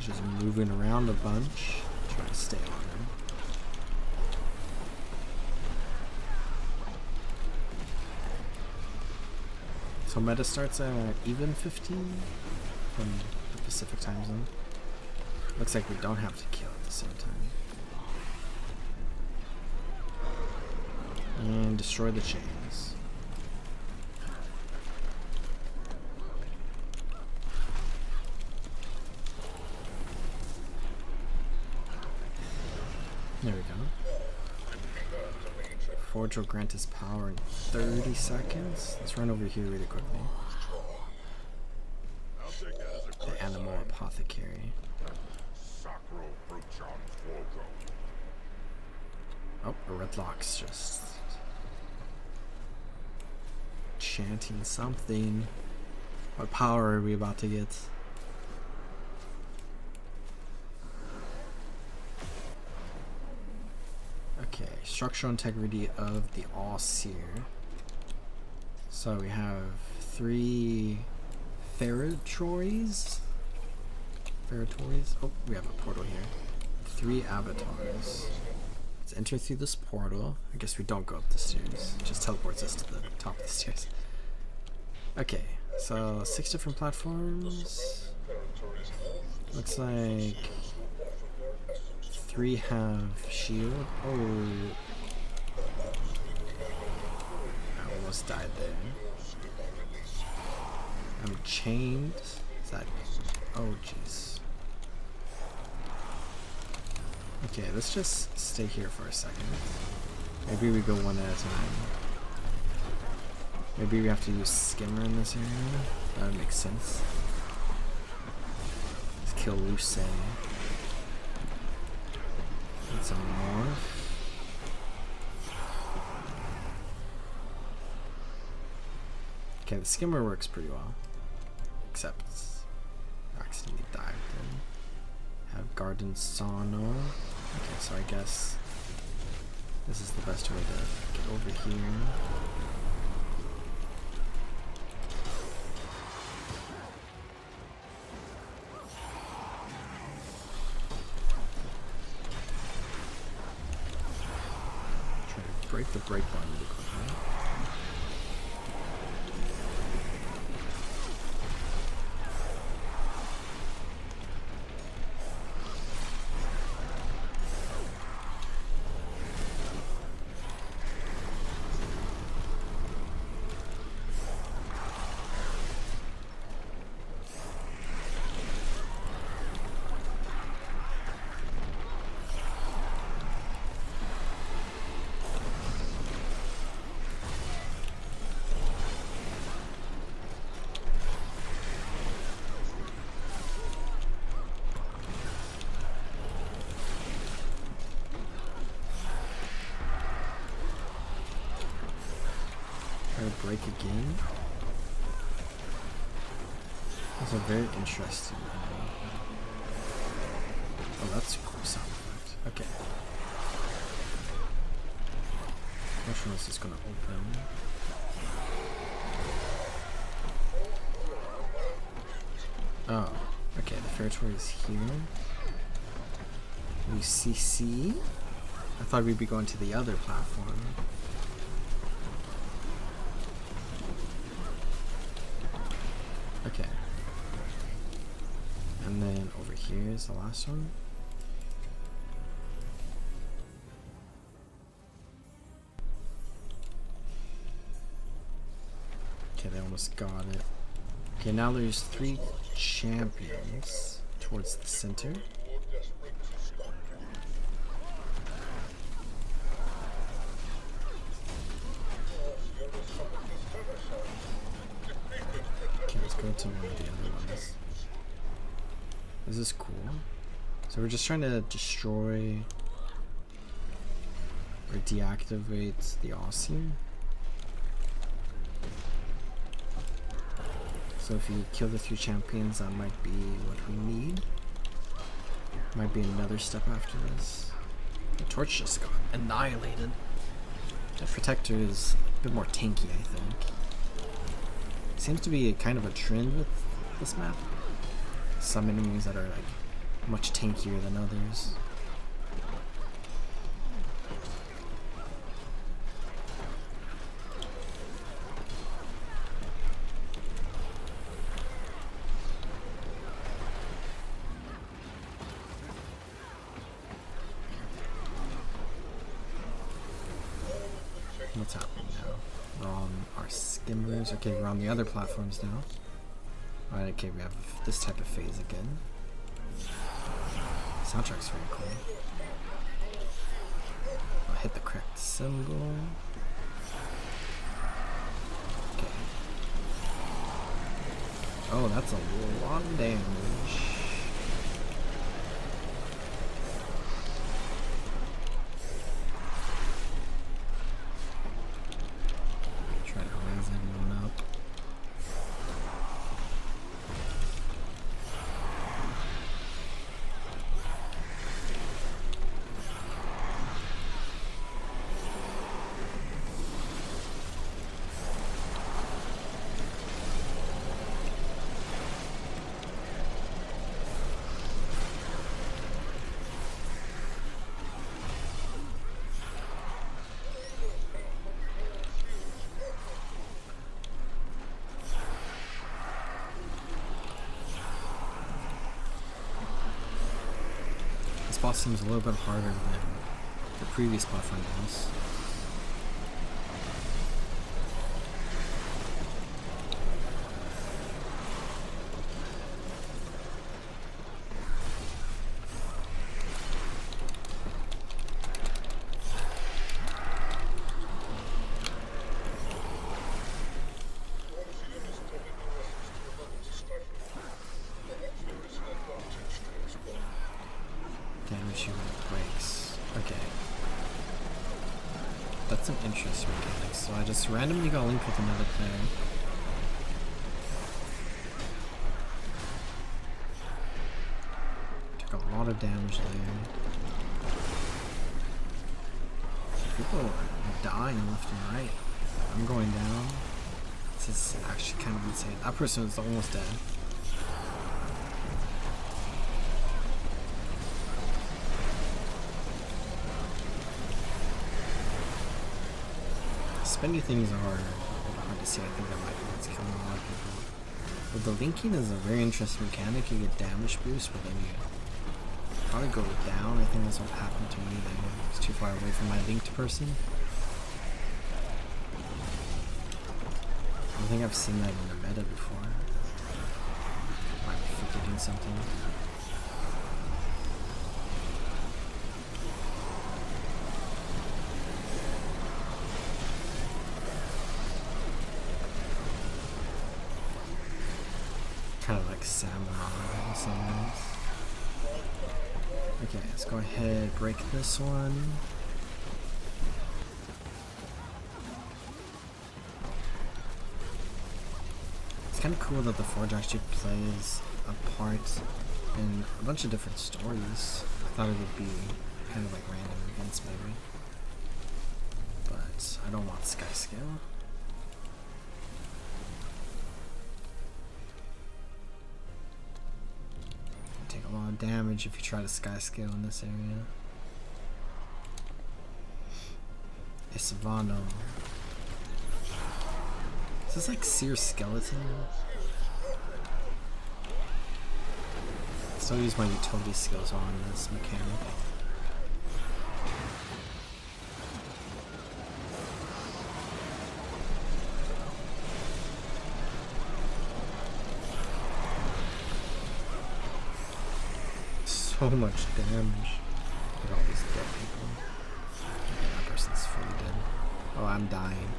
Just moving around a bunch, trying to stay on them. So meta starts at even 15 from the Pacific time zone. Looks like we don't have to kill at the same time. And destroy the chains. There we go. Forge will grant his power in 30 seconds. Let's run over here really quickly. The animal apothecary. Oh, a red lock's just chanting something. What power are we about to get? Okay, structural integrity of the All-Seer. So we have 3 Ferrotories. Oh, we have a portal here. 3 avatars. Let's enter through this portal. I guess we don't go up the stairs. It just teleports us to the top of the stairs. Okay, so 6 different platforms. Looks like 3 have shield. Oh, I almost died there. I'm chained. Is that? Oh, jeez. Okay, let's just stay here for a second. Maybe we go one at a time. Maybe we have to use Skimmer in this area. That would make sense. Let's kill Luce. Need some more. Okay, the Skimmer works pretty well. Except I accidentally dived in. Have Garden Sono. Okay, so I guess this is the best way to get over here. Try to break the break bar really quickly. Break again. That's a very interesting. Oh, that's a cool sound effect. Okay. Which one is this gonna open? Oh, okay. The Ferrotory is here. UCC. I thought we'd be going to the other platform. Okay. And then over here is the last one. Okay, they almost got it. Okay, now there's 3 champions towards the center. Go to one of the other ones. This is cool. So we're just trying to destroy or deactivate the All-Seer. So if you kill the 3 champions, that might be what we need. Might be another step after this. The torch just got annihilated. The Protector is a bit more tanky, I think. Seems to be a kind of a trend with this map. Some enemies that are like much tankier than others. What's happening now? We're on our skimmers. Okay, we're on the other platforms now. Alright, okay, we have this type of phase again. Soundtrack's very cool. correct symbol. Okay. Oh, that's a lot of damage. Try to raise everyone up. This boss seems a little bit harder than the previous platform boss. Damage you when it breaks. Okay. That's an interesting mechanic. So I just randomly got linked with another player. Took a lot of damage there. People are dying left and right. I'm going down. This is actually kind of insane. That person is almost dead. Spendy things are hard to see. I think that might be what's killing a lot of people. But the linking is a very interesting mechanic. You get damage boost, but then you probably go down. I think that's what happened to me. I was too far away from my linked person. I don't think I've seen that in the meta before. Might be forgetting something. Kind of like samurai in some ways. Okay, let's go ahead, break this one. It's kind of cool that the Forge actually plays a part in a bunch of different stories. I thought it would be kind of like random events maybe. But I don't want sky scale. Take a lot of damage if you try to sky scale in this area. Isvano. Is this like Seer Skeleton? So I'll use my utility skills on this mechanic. So much damage. Look at all these dead people. Okay, that person's fully dead. Oh, I'm dying.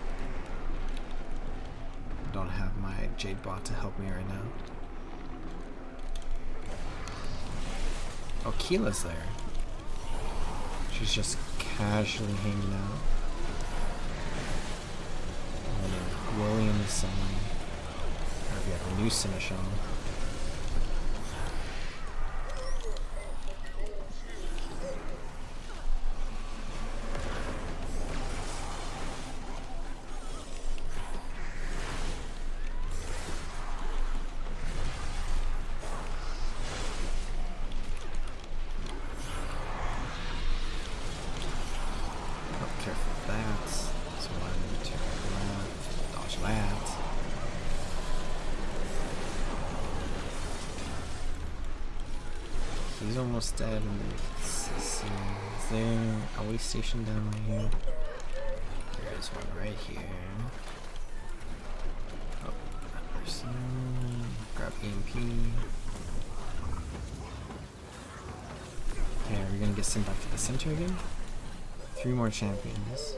I don't have my Jade bot to help me right now. Oh, Keela's there. She's just casually hanging out. Oh no, William is someone. Or if you have a new Seneschal. He's almost dead, and is there a way station down right here? There is one right here. Oh, that person. Grab EMP. Okay, are we gonna get sent back to the center again? 3 more champions.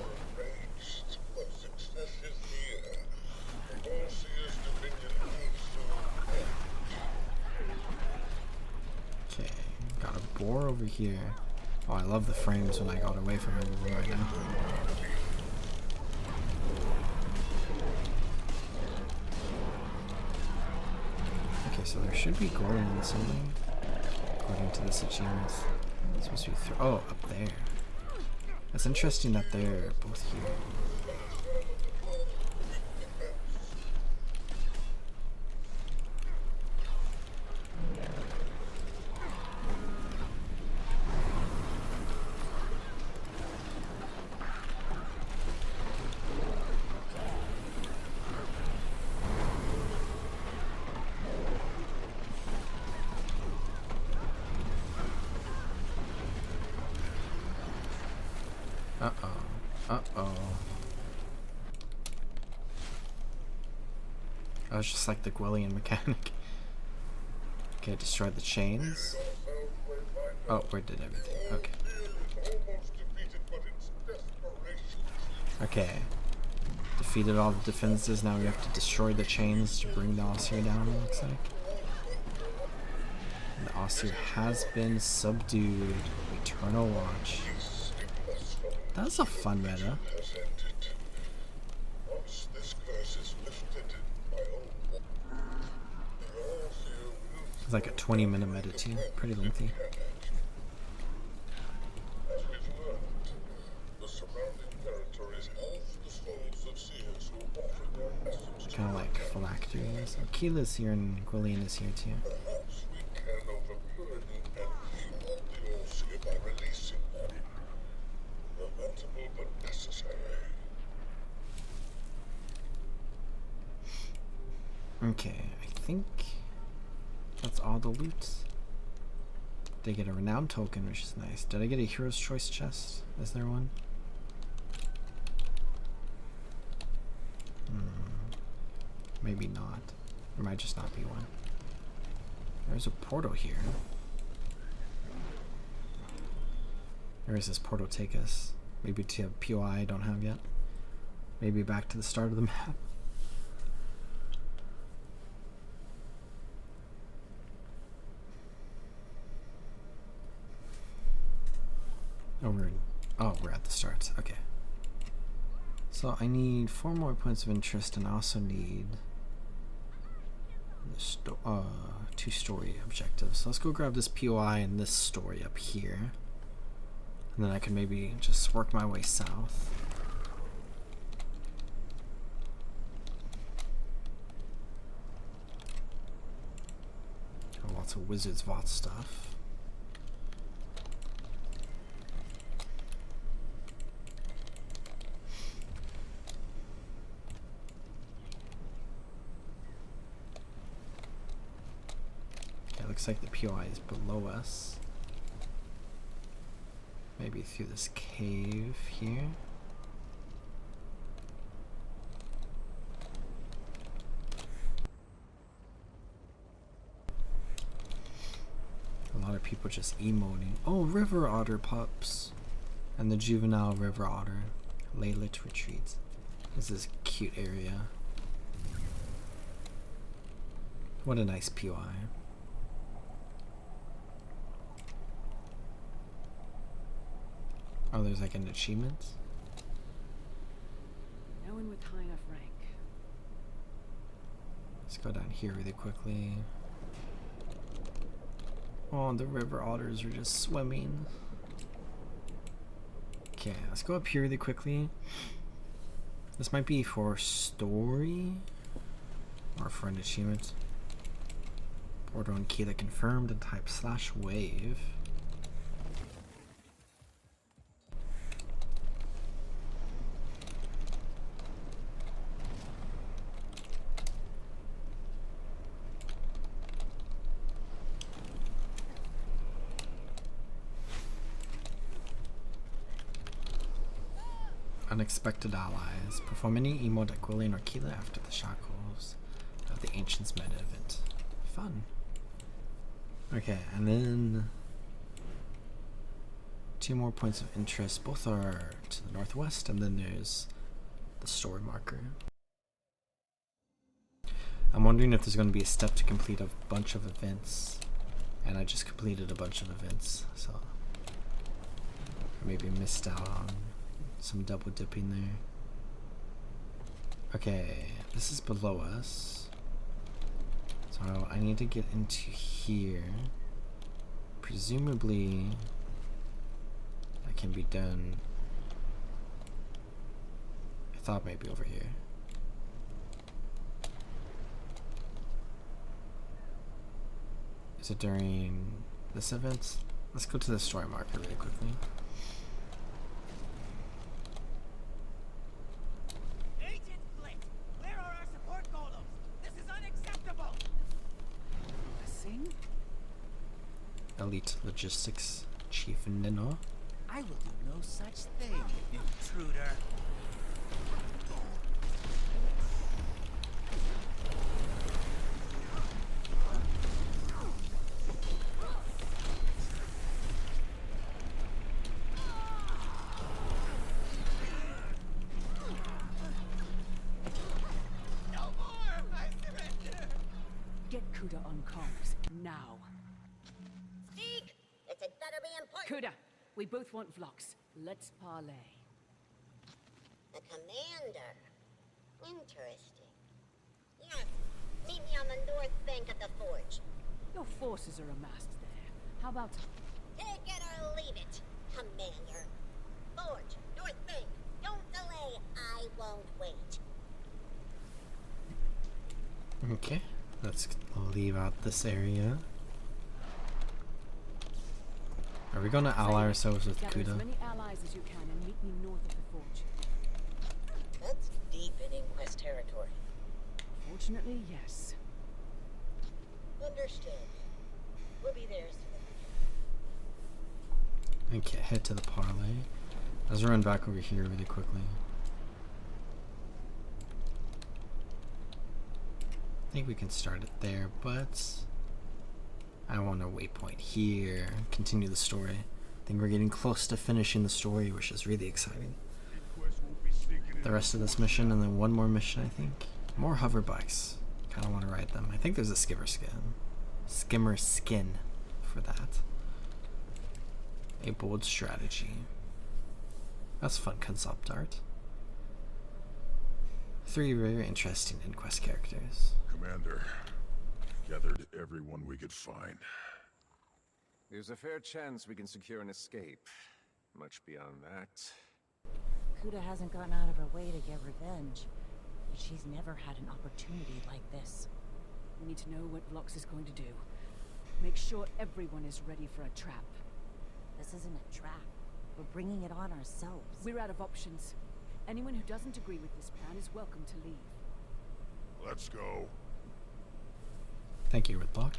Okay, got a boar over here. Oh, I love the frames when I got away from everyone right now. Okay, so there should be golems somewhere, according to this achievement. It's supposed to be oh, up there. That's interesting that they're both here. Oh, it's just like the Gwillian mechanic. Okay, destroy the chains. Oh, where did everything? Okay. Okay. Defeated all the defenses, now we have to destroy the chains to bring the Ossir down, it looks like. And the Ossir has been subdued. Eternal Watch. That's a fun meta. It's like a 20-minute meta too. Pretty lengthy. Kind of like phylacteries. Keela's here and Gwillian is here too. Okay, I think that's all the loot. They get a renown token, which is nice. Did I get a Hero's Choice chest? Is there one? Maybe not. There might just not be one. There's a portal here. Where does this portal take us? Maybe to a POI I don't have yet. Maybe back to the start of the map. We're at the start. Okay. So I need 4 more points of interest, and I also need the 2 story objectives. So let's go grab this POI and this story up here, and then I can maybe just work my way south. Got lots of Wizards Vault stuff. Looks like the POI is below us. Maybe through this cave here. A lot of people just emoting. Oh, river otter pups. And the juvenile river otter. Laylit retreats. This is a cute area. What a nice POI. Oh, there's like an achievement? No one with high enough rank. Let's go down here really quickly. Oh, the river otters are just swimming. Okay, let's go up here really quickly. This might be for story or for an achievement. Portal and Keela confirmed and type /wave. Unexpected allies. Perform any emote at Gwillian or Keela after the shackles of the Ancients meta event. Fun. Okay, and then 2 more points of interest. Both are to the northwest, and then there's the story marker. I'm wondering if there's going to be a step to complete a bunch of events, and I just completed a bunch of events, so I maybe missed out on some double dipping there. Okay, this is below us, so I need to get into here. Presumably that can be done. I thought maybe over here. Is it during this event? Let's go to the story marker really quickly. Agent Flick, where are our support golems? This is unacceptable. Sing? Elite Logistics Chief Nino. I will do no such thing, intruder. Get Kuda on comms now. Speak! It had better be important. Kuda, we both want Vlox. Let's parlay. The commander. Interesting. Yes, meet me on the north bank of the forge. Your forces are amassed there. How about... Take it or leave it, commander. Forge, north bank. Don't delay. I won't wait. Okay, let's leave out this area. Are we going to ally ourselves with Gather as Kuda? many allies as you can and meet me north of the forge. That's deep in Inquest territory. Fortunately, yes. Understood. We'll be there soon. Okay, head to the parlay. Let's run back over here really quickly. I think we can start it there, but I want a waypoint here. Continue the story. I think we're getting close to finishing the story, which is really exciting. The rest of this mission, and then one more mission, I think. More hover bikes. Kind of want to ride them. I think there's a skimmer skin for that. A bold strategy. That's fun concept art. 3 very interesting Inquest characters. Commander, gathered everyone we could find. There's a fair chance we can secure an escape. Much beyond that. Kuda hasn't gone out of her way to get revenge, but she's never had an opportunity like this. We need to know what Vlox is going to do. Make sure everyone is ready for a trap. This isn't a trap. We're bringing it on ourselves. We're out of options. Anyone who doesn't agree with this plan is welcome to leave. Let's go. Thank you, Ridlock.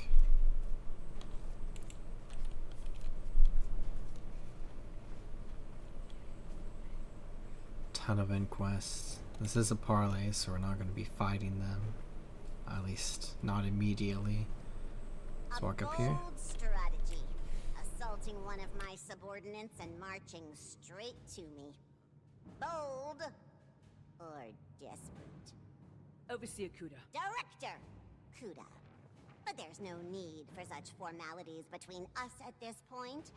Ton of inquests. This is a parlay, so we're not going to be fighting them. At least not immediately. Let's walk up here. Bold strategy. Assaulting one of my subordinates and marching straight to me. Bold or desperate. Overseer Kuda. Director Kuda. But there's no need for such formalities between us at this point.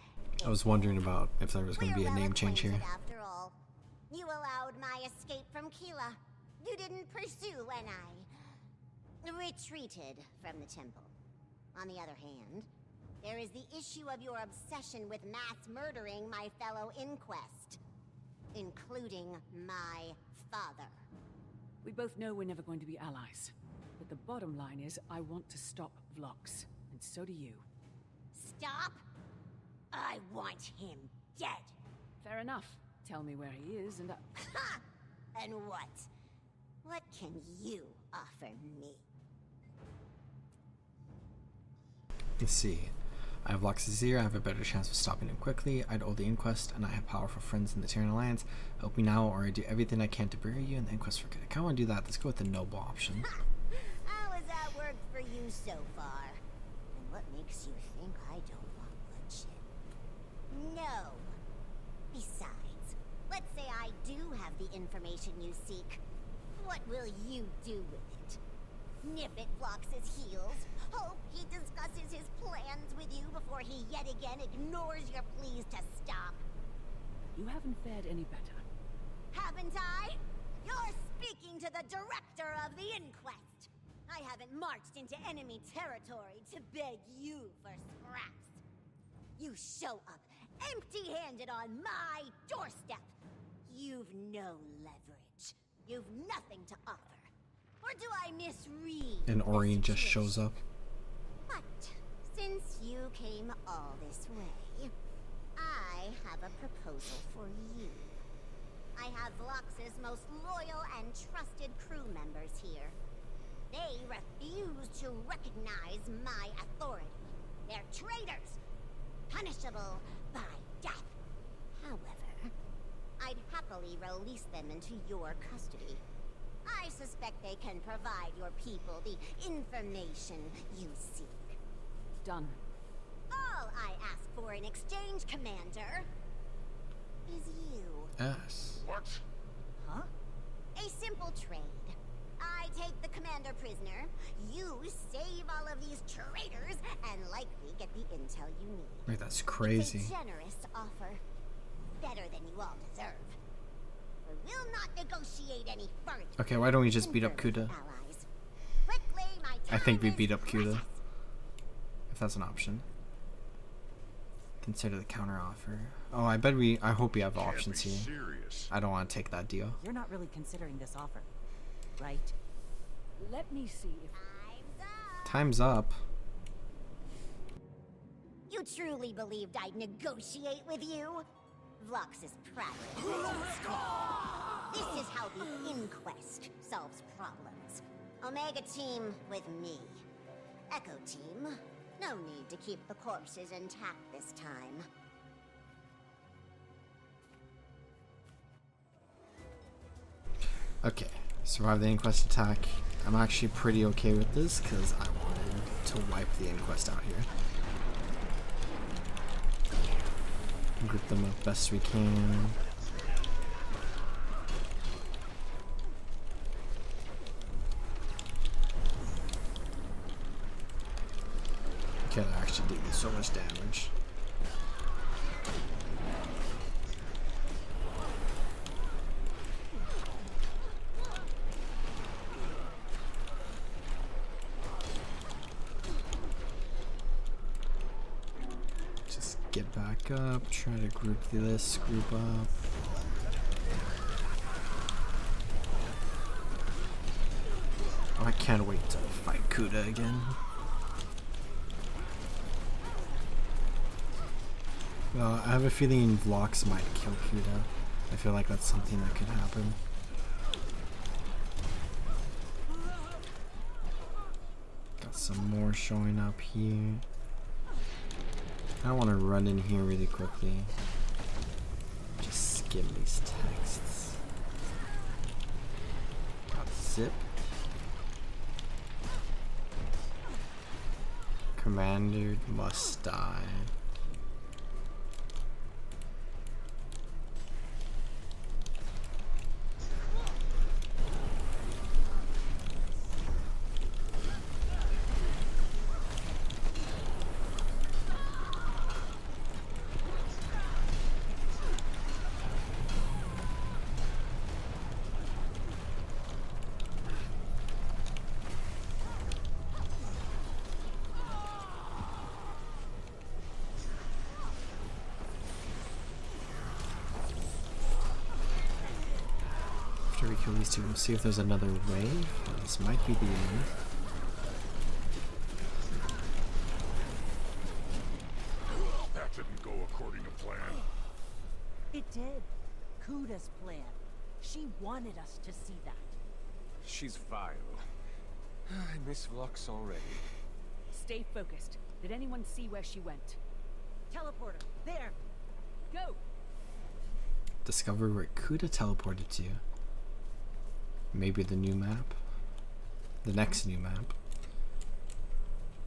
I was wondering about if there was going to be a name change here. After all, you allowed my escape from Keela. You didn't pursue when I retreated from the temple. On the other hand, there is the issue of your obsession with mass murdering my fellow Inquest, including my father. We both know we're never going to be allies. But the bottom line is, I want to stop Vlox. And so do you. Stop? I want him dead. Fair enough. Tell me where he is and Ha! And what? What can you offer me? Let's see. I have Vlox's ear, I have a better chance of stopping him quickly. I'd hold the Inquest, and I have powerful friends in the Terran Alliance. Help me now, or I do everything I can to bury you, and the Inquest forget. I kinda wanna do that. Let's go with the noble option. How has that worked for you so far? And what makes you think I don't want bloodshed? No. information you seek. What will you do with it? Nip at Vlox's heels? Hope he discusses his plans with you before he yet again ignores your pleas to stop? You haven't fared any better. Haven't I? You're speaking to the director of the inquest. I haven't marched into enemy territory to beg you for scraps. You show up empty-handed on my doorstep. You've no leverage. You've nothing to offer. Or do I misread? And Orion just shows up. But since you came all this way, I have a proposal for you. I have Vlox's most loyal and trusted crew members here. They refuse to recognize my authority. They're traitors, punishable by death. However, I'd happily release them into your custody. I suspect they can provide your people the information you seek. Done. All I ask for in exchange, Commander, is you. Yes. What? Huh? A simple trade. I take the commander prisoner, you save all of these traitors, and likely get the intel you need. Wait, that's crazy. It's a generous offer. Better than you all deserve. We will not negotiate any further. Okay, why don't we just beat up Kuda? Allies. Quickly, my I think we time beat is up Kuda. If that's an option. Consider the counter offer. Oh, I hope we have options here. Serious. I don't want to take that deal. You're not really considering this offer, right? Let me see if... Time's up. You truly believed I'd negotiate with you? Vlox is proud. This is how the inquest solves problems. Omega Team with me. Echo Team, no need to keep the corpses intact this time. Okay, survive the inquest attack. I'm actually pretty okay with this because I wanted to wipe the inquest out here. Group them up best we can. Okay, they're actually doing so much damage. Get back up, try to group this, group up. Oh, I can't wait to fight Kuda again. Well, I have a feeling Vlox might kill Kuda. I feel like that's something that could happen. Got some more showing up here. I want to run in here really quickly. Just skim these texts. Got zip. Commander must die. After we kill these two, we'll see if there's another wave. This might be the end. That didn't go according to plan. It did. Kuda's plan. She wanted us to see that. She's vile. I miss Vlox already. Stay focused. Did anyone see where she went? Teleporter, there! Go! Discover where Kuda teleported to. Maybe the new map? The next new map.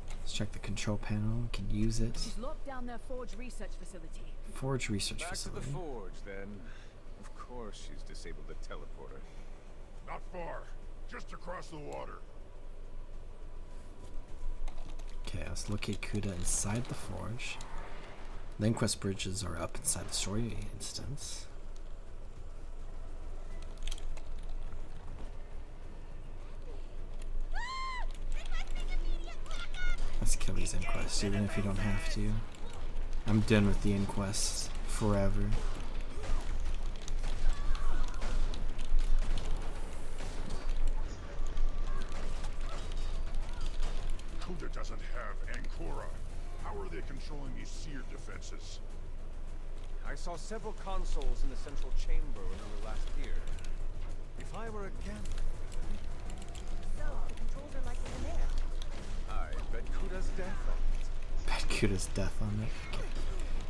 Let's check the control panel. We can use it. She's locked down their Forge research facility. Forge research Back facility. to the forge, then. Of course she's disabled the teleporter. Not far. Just across the water. Okay, let's locate Kuda inside the forge. The Inquest bridges are up inside the story instance. Let's kill these Inquests, even if you don't have to. I'm done with the Inquests forever. Kuda doesn't have Ancora. How are they controlling these seared defenses? I saw several consoles in the central chamber when we were last here. If I were a gambler... So, the controls are likely in there. I bet Kuda's death on it. Bet Kuda's death on it. Okay.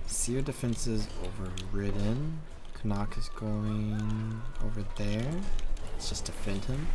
Seer defenses overridden. Canuck is going over there. Let's just defend him.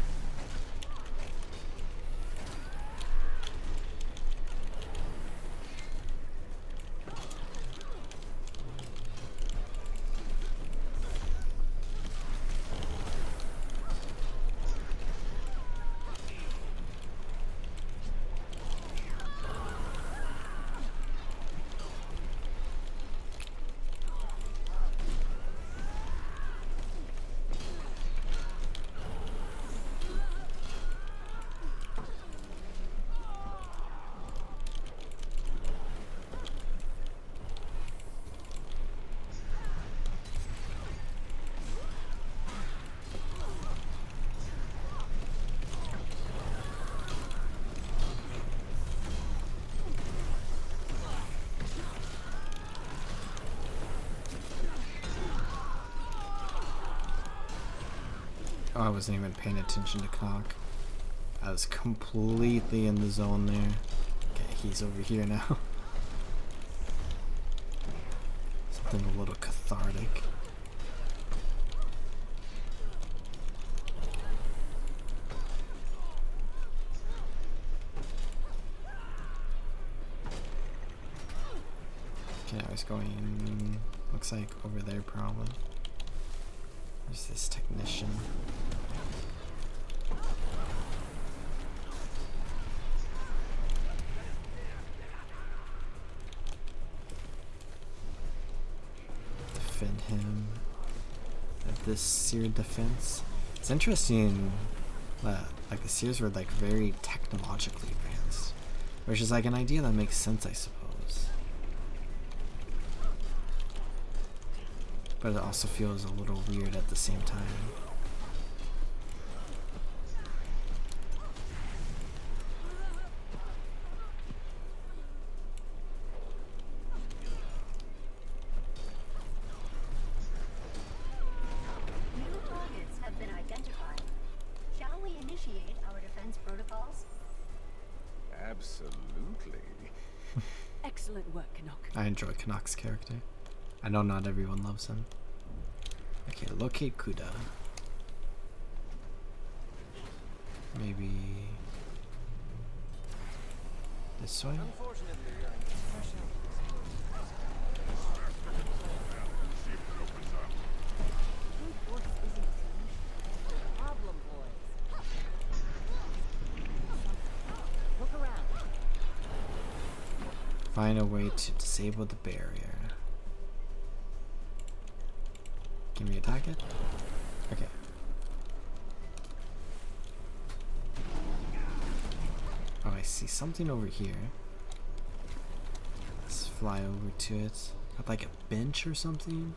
Oh, I wasn't even paying attention to Canuck. I was completely in the zone there. Okay, he's over here now. Something a little cathartic. Okay, I was going, looks like over there probably. There's this technician. Defend him at this seer defense. It's interesting that like the seers were like very technologically advanced, which is like an idea that makes sense, I suppose. But it also feels a little weird at the same time. New targets have been identified. Shall we initiate our defense protocols? Absolutely. Excellent work, Canuck. I enjoy Canuck's character. I know not everyone loves him. Okay, locate Kuda. Maybe this way? Problem, boys. Look around. Find a way to disable the barrier. Can we attack it? Okay. Oh, I see something over here. Let's fly over to it. Got like a bench or something,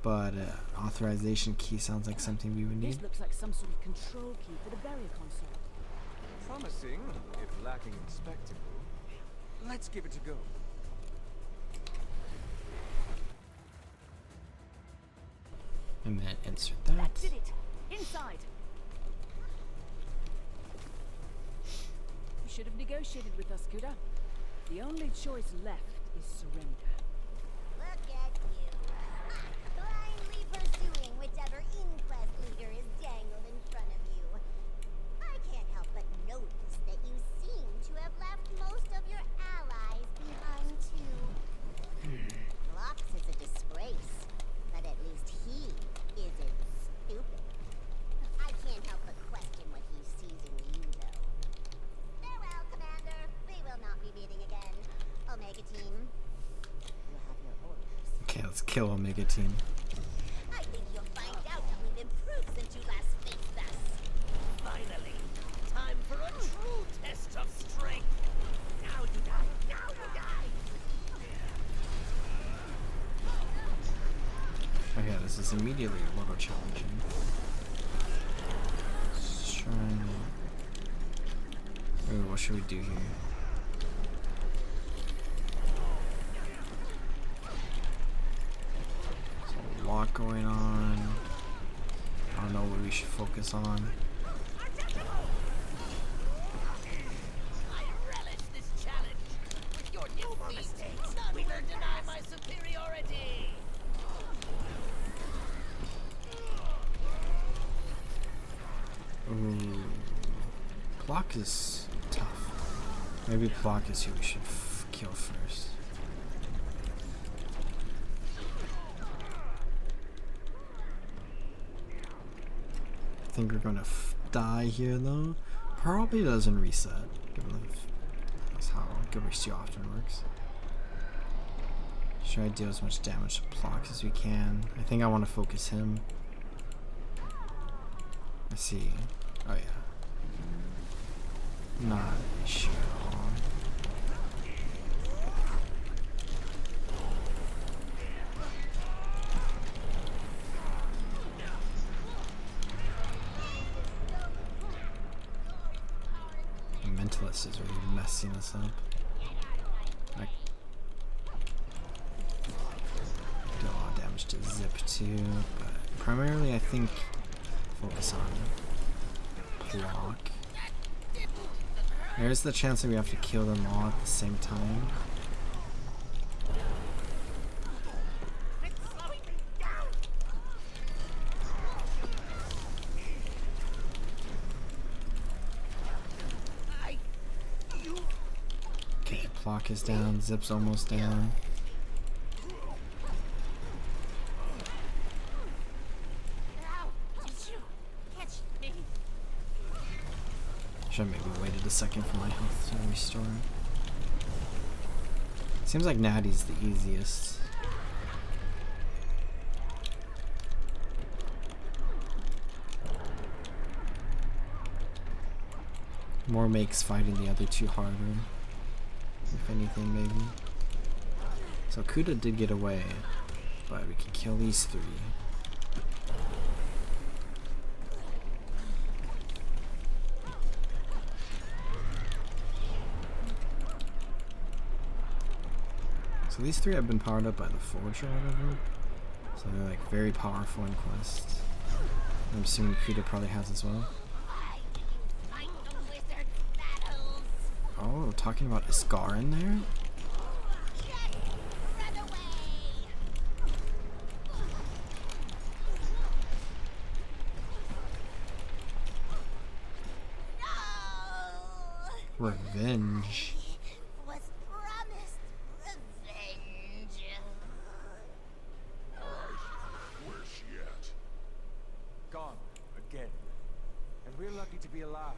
but authorization key sounds like something we would need. This looks like some sort of control key for the barrier console. Promising, if lacking in spectacle. Let's give it a go. And then insert that. That did it! Inside! You should have negotiated with us, Kuda. The only choice left is surrender. Look at you. Blindly pursuing whichever inquest leader is dangled in front of you. I can't help but notice that you seem to have left most of your allies behind too. Locks is a disgrace, but at least he isn't Okay, let's kill Omega Team. I think you'll find out that we've improved since you last faced us. Finally, time for a true test of strength. Now you die. Now you die. Okay, this is immediately a little challenging. Let's try and... Ooh, what should we do here? There's a lot going on. I don't know what we should focus on. I relish this challenge. With your defeat, none will deny my superiority. Ooh. Block is tough. Maybe Block is who we should kill first. I think we're gonna die here though. Probably doesn't reset, given that's how Guild Wars 2 often works. Try to deal as much damage to Block as we can. I think I want to focus him. Let's see. Oh yeah. Not an issue at all. The Mentalist is really messing us up. I do a lot of damage to Zip too, but primarily I think focus on Block. There's the chance that we have to kill them all at the same time. Okay, Block is down, Zip's almost down. Should have maybe waited a second for my health to restore. Seems like Natty's the easiest. More makes fighting the other two harder. If anything, maybe. So Kuda did get away, but we can kill these three. So these three have been powered up by the Forge or whatever. So they're like very powerful in quests. I'm assuming Kuda probably has as well. Oh, talking about a scar in there? Revenge. Was promised revenge. Where's she at? Gone again. And we're lucky to be alive.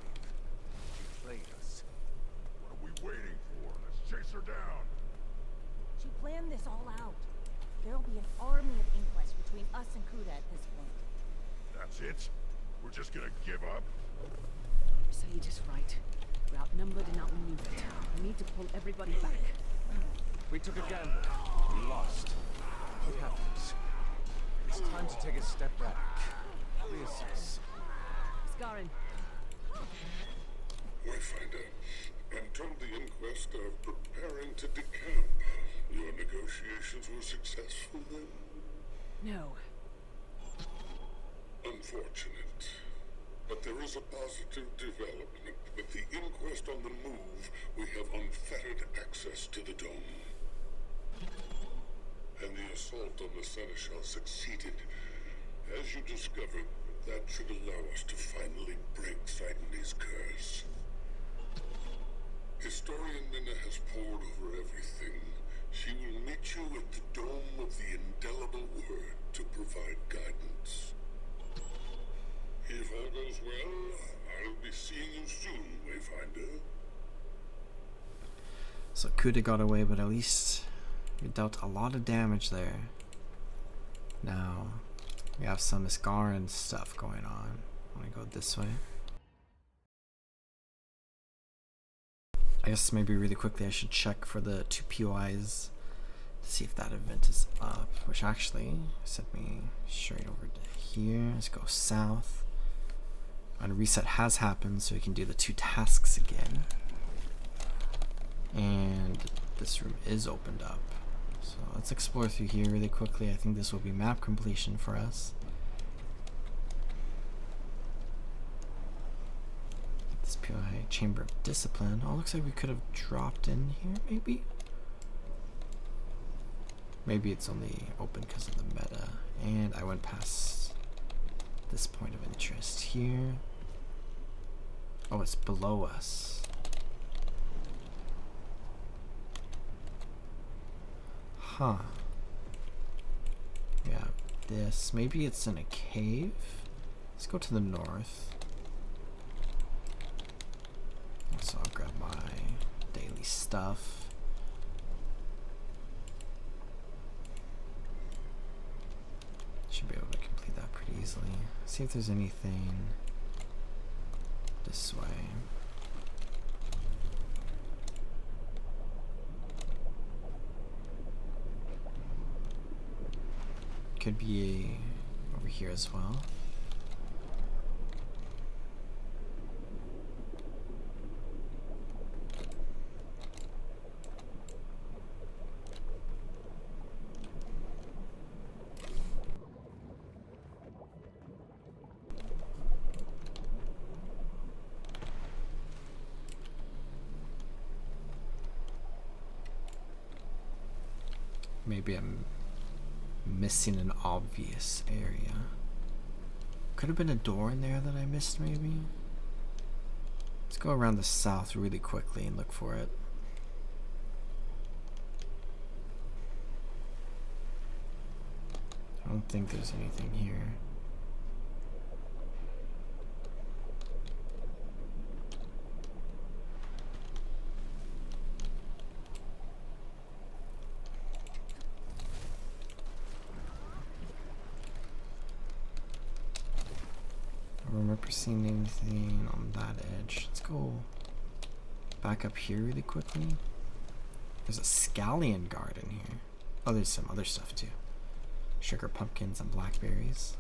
She played us. What are we waiting for? Let's chase her down. She planned this all out. There'll be an army of inquests between us and Kuda at this point. That's it? We're just gonna give up? Saeed is right. We're outnumbered and outmaneuvered. We need to pull everybody back. We took a gamble. We lost. What happens? It's time to take a step back. Reassess. Scarin. Wayfinder, I'm told the Inquest are preparing to decamp. Your negotiations were successful then? No. Unfortunate. But there is a positive development. With the Inquest on the move, we have unfettered access to the dome. And the assault on the Seneschal succeeded. As you discovered, that should allow us to finally break Sidney's curse. Historian Minna has pored over everything. She will meet you at the Dome of the Indelible Word to provide guidance. If all goes well, I'll be seeing you soon, Wayfinder. So Kuda got away, but at least we dealt a lot of damage there. Now, we have some Iskaran stuff going on. I want to go this way. I guess maybe really quickly I should check for the 2 POIs to see if that event is up, which actually sent me straight over to here. Let's go south. And reset has happened, so we can do the 2 tasks again. And this room is opened up. So let's explore through here really quickly. I think this will be map completion for us. This POI Chamber of Discipline. Oh, looks like we could have dropped in here, maybe? Maybe it's only open because of the meta. And I went past this point of interest here. Oh, it's below us. Huh. Yeah, this. Maybe it's in a cave. Let's go to the north. So I'll grab my daily stuff. Should be able to complete that pretty easily. See if there's anything this way. Could be over here as well. Maybe I'm missing an obvious area. Could have been a door in there that I missed, maybe? Let's go around the south really quickly and look for it. I don't think there's anything here. I don't remember seeing anything on that edge. Let's go back up here really quickly. There's a scallion garden here. Oh, there's some other stuff too. Sugar pumpkins and blackberries.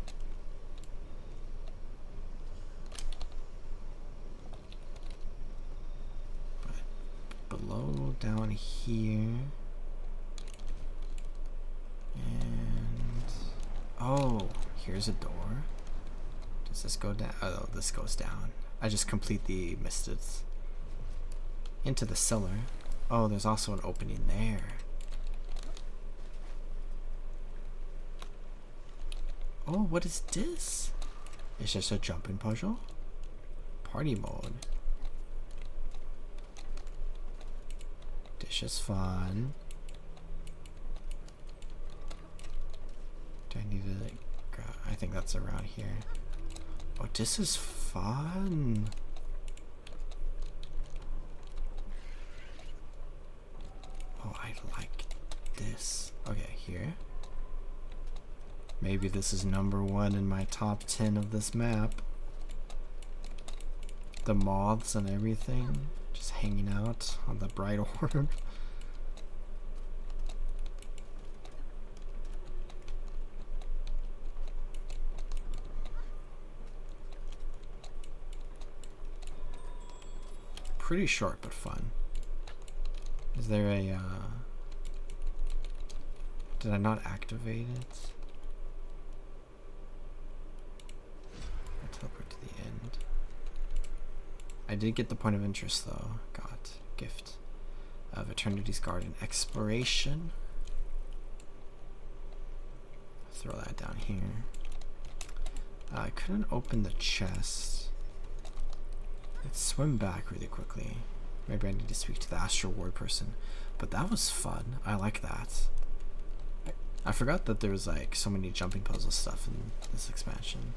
But below, down here. And oh, here's a door. Does this go down? Oh, this goes down. I just completely missed it. Into the cellar. Oh, there's also an opening there. Oh, what is this? It's just a jumping puzzle? Party mode. This is fun. Do I need to grab? I think that's around here. Oh, this is fun. Oh, I like this. Okay, here. Maybe this is #1 in my top 10 of this map. The moths and everything just hanging out on the bright orb. Pretty short but fun. Is there a did I not activate it? I'll teleport to the end. I did get the point of interest though. Got gift of Eternity's Garden exploration. Throw that down here. I couldn't open the chest. Let's swim back really quickly. Maybe I need to speak to the Astral Ward person. But that was fun. I like that. I forgot that there was like so many jumping puzzle stuff in this expansion.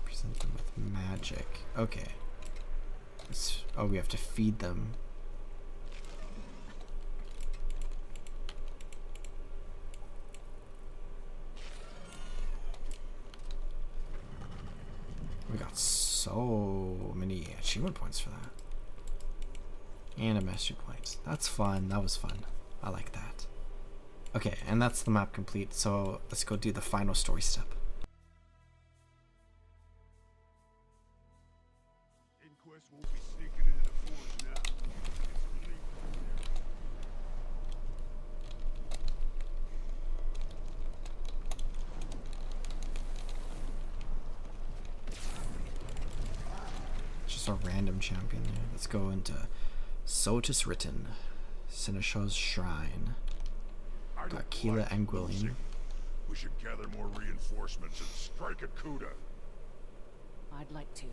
Present them with magic. Okay. Oh, we have to feed them. We got so many achievement points for that. And a mastery point. That's fun. That was fun. I like that. Okay, and that's the map complete. So let's go do the final story step. Inquest won't be sneaking into the forge now. Just a random champion there. Let's go into Sotus Written, Seneschal's Shrine. Got Keela and Gwillian. We should gather more reinforcements and strike at Kuda. I'd like to,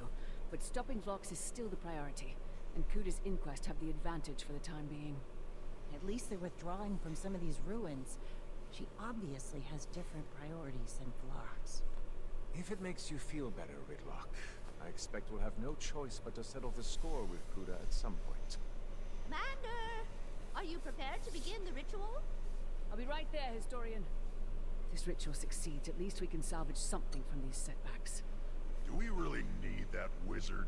but stopping Vlox is still the priority, and Kuda's inquest have the advantage for the time being. At least they're withdrawing from some of these ruins. She obviously has different priorities than Vlox. If it makes you feel better, Ridlock, I expect we'll have no choice but to settle the score with Kuda at some point. Commander! Are you prepared to begin the ritual? I'll be right there, Historian. If this ritual succeeds, at least we can salvage something from these setbacks. Do we really need that wizard?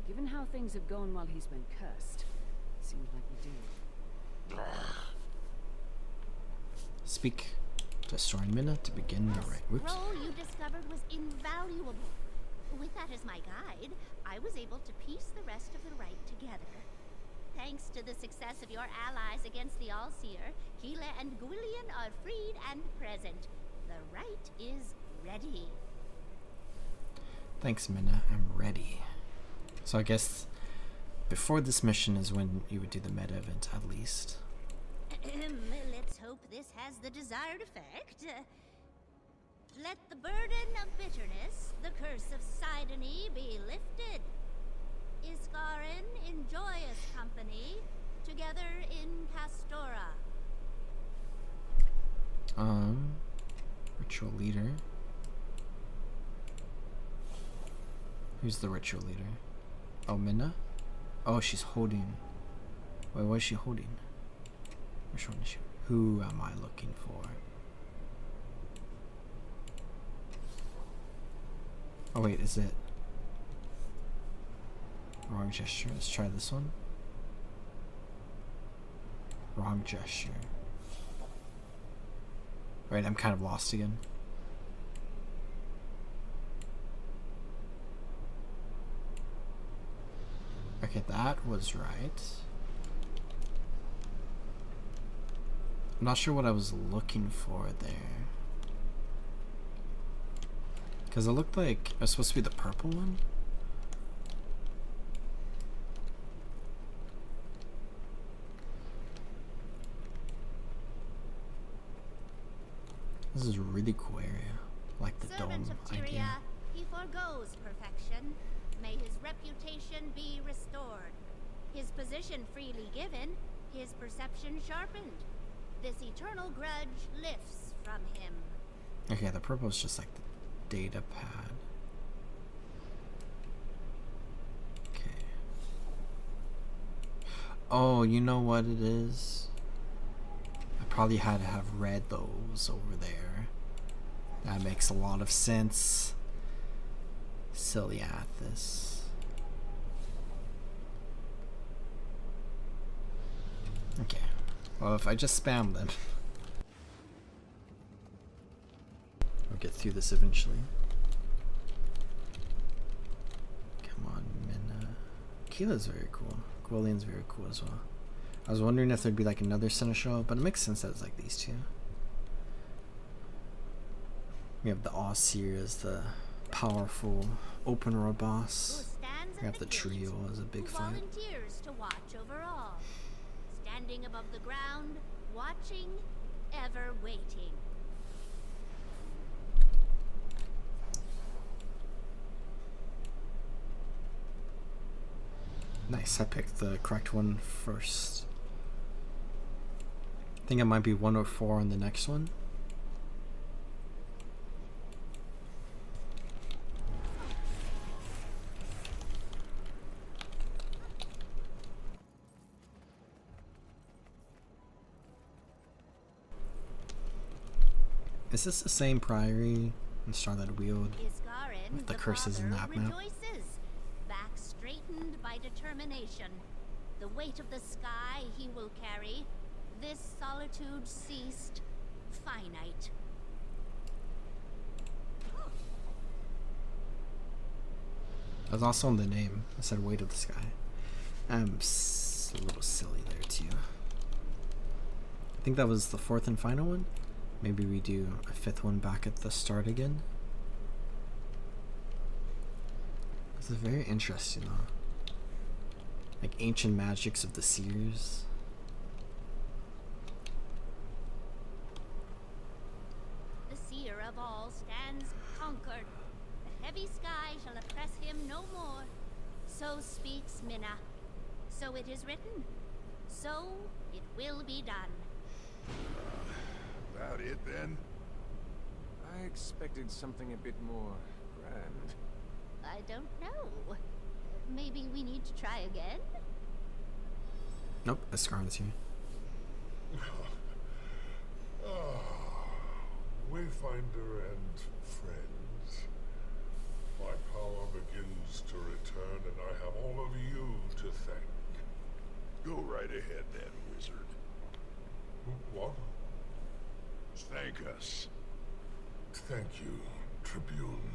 Given how things have gone while he's been cursed, seems like we do. Speak to Historian Minna to begin the rite. The Whoops. scroll you discovered was invaluable. With that as my guide, I was able to piece the rest of the rite together. Thanks to the success of your allies against the Allseer, Keela and Gwillian are freed and present. The rite is ready. Thanks, Minna. I'm ready. So I guess before this mission is when you would do the meta event, at least. Let's hope this has the desired effect. Let the burden of bitterness, the curse of Sidony, be lifted. Iskarin in joyous company, together in Pastora. Ritual leader. Who's the ritual leader? Oh, Minna? Oh, she's holding. Wait, what is she holding? Which one is she? Who am I looking for? Oh wait, is it wrong gesture? Let's try this one. Wrong gesture. Wait, I'm kind of lost again. Okay, that was right. I'm not sure what I was looking for there. Because it looked like it was supposed to be the purple one. This is a really cool area. Like the Servant dome of Tyria, idea. he forgoes perfection. May his reputation be restored. His position freely given, his perception sharpened. This eternal grudge lifts from him. Okay, the purple is just like the data pad. Okay. Oh, you know what it is? I probably had to have read those over there. That makes a lot of sense. Silly Athos. Okay. Well, if I just spam them, we'll get through this eventually. Come on, Minna. Keela's very cool. Gwillian's very cool as well. I was wondering if there'd be like another Seneschal, but it makes sense that it's like these two. We have the Allseer as the powerful open world boss. We have the trio as a big fight. Volunteers to watch over all. Standing above the ground, watching, ever waiting. Nice, I picked the correct one first. I think it might be 104 on the next one. Is this the same priory and Starlight Wield Isgarin, with the curses in father, that map? rejoices, back straightened by determination. The weight of the sky he will carry. This solitude ceased, finite. That's also in the name. I said weight of the sky. I'm a little silly there too. I think that was the fourth and final one. Maybe we do a fifth one back at the start again. This is very interesting though. Like ancient magics of the seers. The seer of all stands conquered. The heavy sky shall oppress him no more. So speaks Minna. So it is written. So it will be done. About it, then? I expected something a bit more grand. I don't know. Maybe we need to try again? Nope, Isgarin's here. Wayfinder and friends. My power begins to return, and I have all of you to thank. Go right ahead then, wizard. What? Thank us. Thank you, Tribune,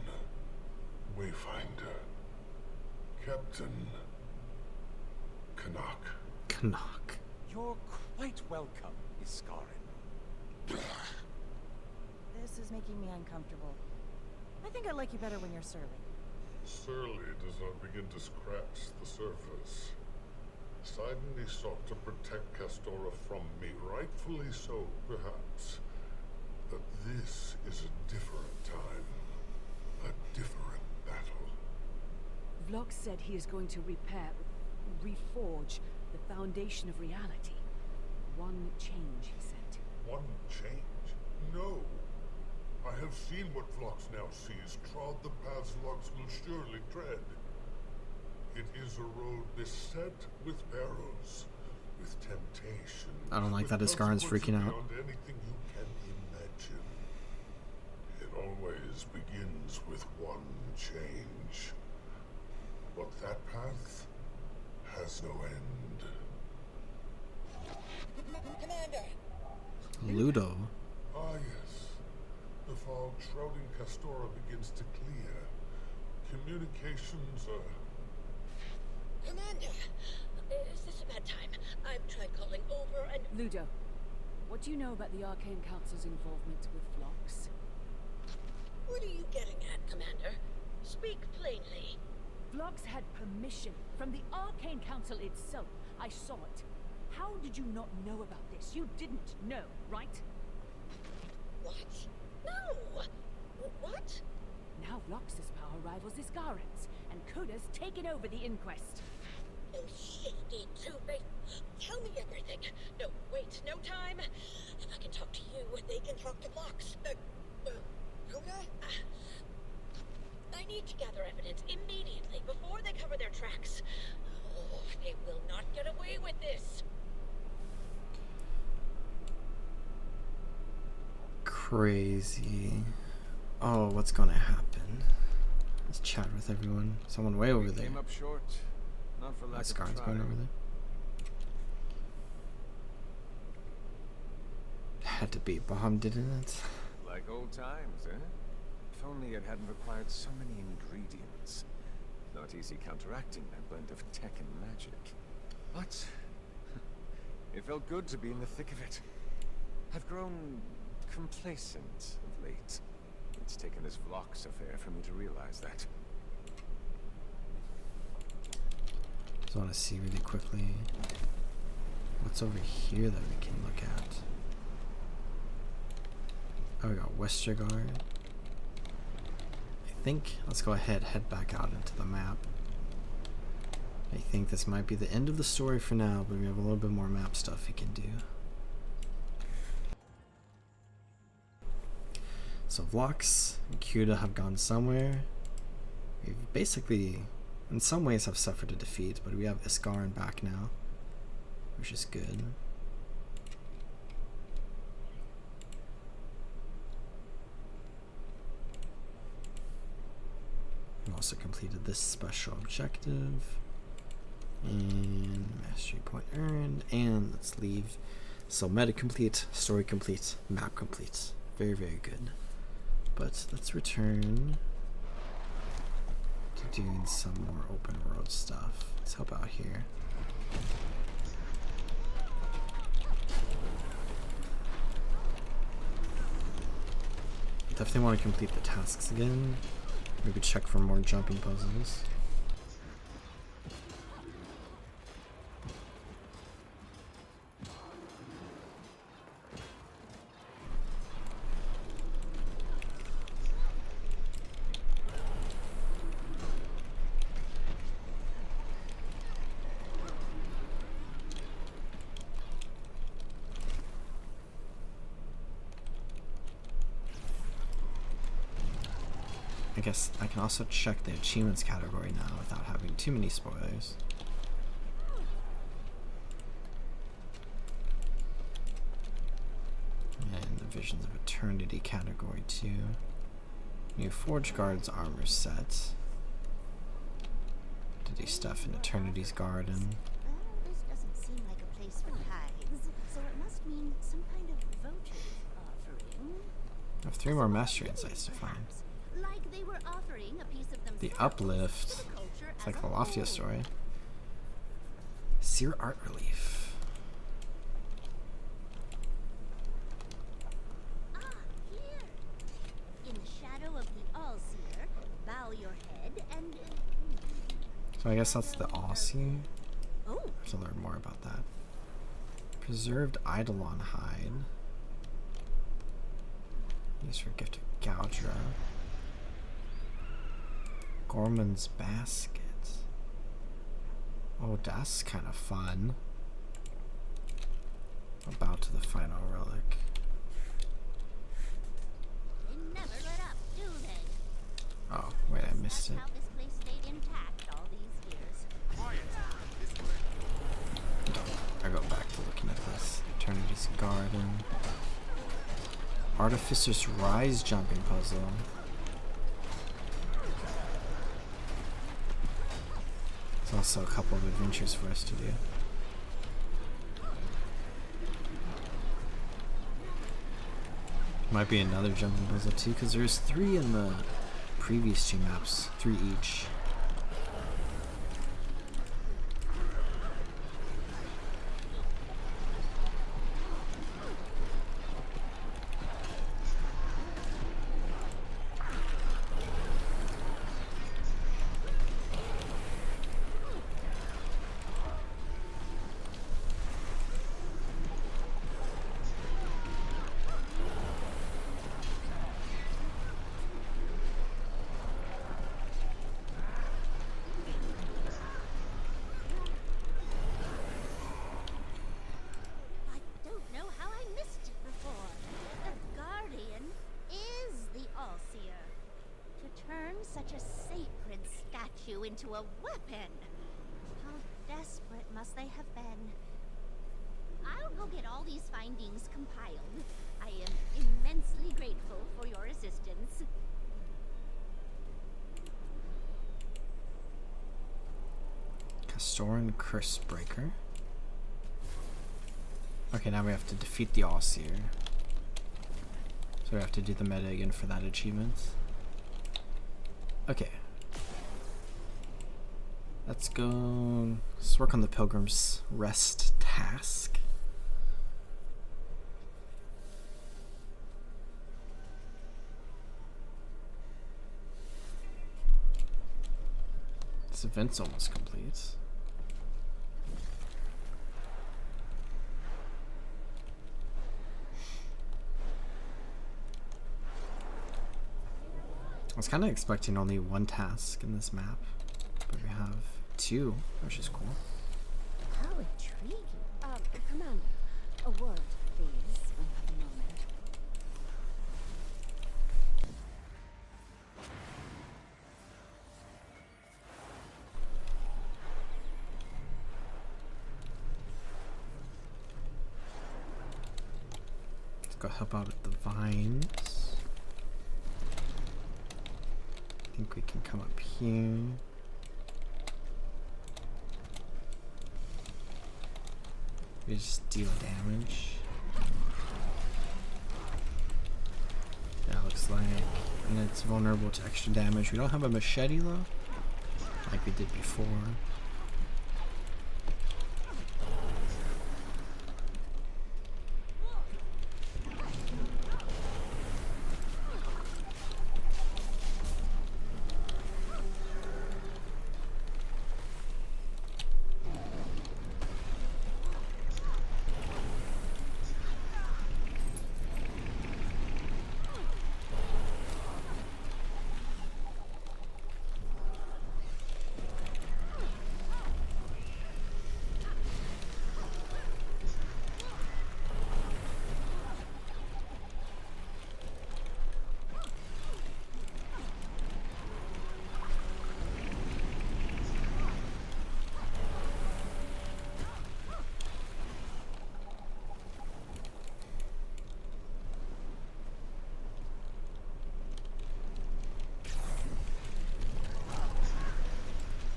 Wayfinder, Captain Canuck. Canuck. You're quite welcome, Isgarin. This is making me uncomfortable. I think I like you better when you're surly. Surly does not begin to scratch the surface. Sidon sought to protect Castora from me, rightfully so, perhaps. But this is a different time. A different battle. Vlok said he is going to reforge the foundation of reality. One change, he said. One change? No. I have seen what Vlox now sees, trod the paths Vlox will surely tread. It is a road beset with perils, with temptation. I don't like that Isgarin's freaking out. Beyond anything you can imagine. It always begins with one change. But that path has no end. Commander! Ludo. Ah, yes. The fog shrouding Castora begins to clear. Communications are... Commander! Is this a bad time? I've tried calling over and... Ludo, what do you know about the Arcane Council's involvement with Vlox? What are you getting at, Commander? Speak plainly. Vlox had permission from the Arcane Council itself. I saw it. How did you not know about this? You didn't know, right? What? No! What? Now Vlox's power rivals Isgarin's, and Kuda's taken over the inquest. Oh, shit, need to. Tell me everything. No, wait, no time. If I can talk to you, they can talk to Vlox. Kuda? I need to gather evidence immediately before they cover their tracks. Oh, they will not get away with this. Crazy. Oh, what's gonna happen? Let's chat with everyone. Someone way over there. Came up short. Not for lack of Isgarin's trying. going over there. Had to be bombed, didn't it? Like old times, eh? If only it hadn't required so many ingredients. Not easy counteracting that blend of tech and magic. But it felt good to be in the thick of it. I've grown complacent of late. It's taken this Vlox affair for me to realize that. Just want to see really quickly what's over here that we can look at. Oh, we got Westergaard. I think let's go ahead, head back out into the map. I think this might be the end of the story for now, but we have a little bit more map stuff we can do. So Vlox and Kuda have gone somewhere. We've basically, in some ways, have suffered a defeat, but we have Isgarin back now, which is good. also completed this special objective. And mastery point earned. And let's leave. So meta complete, story complete, map complete. Very, very good. But let's return to doing some more open world stuff. Let's help out here. Definitely want to complete the tasks again. Maybe check for more jumping puzzles. I guess I can also check the achievements category now without having too many spoilers. And the Visions of Eternity category 2. New Forge Guard's armor set. To do stuff in Eternity's Garden. Well, this doesn't seem like a place for tithes, so it must mean some kind of votive offering. I have 3 more mastery insights to find. Like they were offering a piece of themselves. The Uplift. It's like the loftiest story. Seer Art Relief. Ah, here. In the shadow of the All-Seer, bow your head and... So I guess that's the Aussie. Oh. I have to learn more about that. Preserved Eidolon hide. Used for gift of Gaudra. Gorman's basket. Oh, that's kind of fun. About to the final relic. They never let up, do they? Oh, wait, I missed it. How this place stayed intact all these years. I go back to looking at this. Eternity's Garden. Artificer's Rise jumping puzzle. There's also a couple of adventures for us to do. Might be another jumping puzzle too, because there's 3 in the previous 2 maps, 3 each. Such a sacred statue into a weapon. How desperate must they have been? I'll go get all these findings compiled. I am immensely grateful for your assistance. Castoran Cursebreaker. Okay, now we have to defeat the All-Seer. So we have to do the meta again for that achievement. Okay. Let's go. Let's work on the Pilgrim's Rest task. This event's almost complete. I was kind of expecting only 1 task in this map, but we have 2, which is cool. How intriguing. Commander, a word, please, when you have a moment. Let's go help out with the vines. I think we can come up here. We just deal damage. Yeah, looks like. And it's vulnerable to extra damage. We don't have a machete though, like we did before.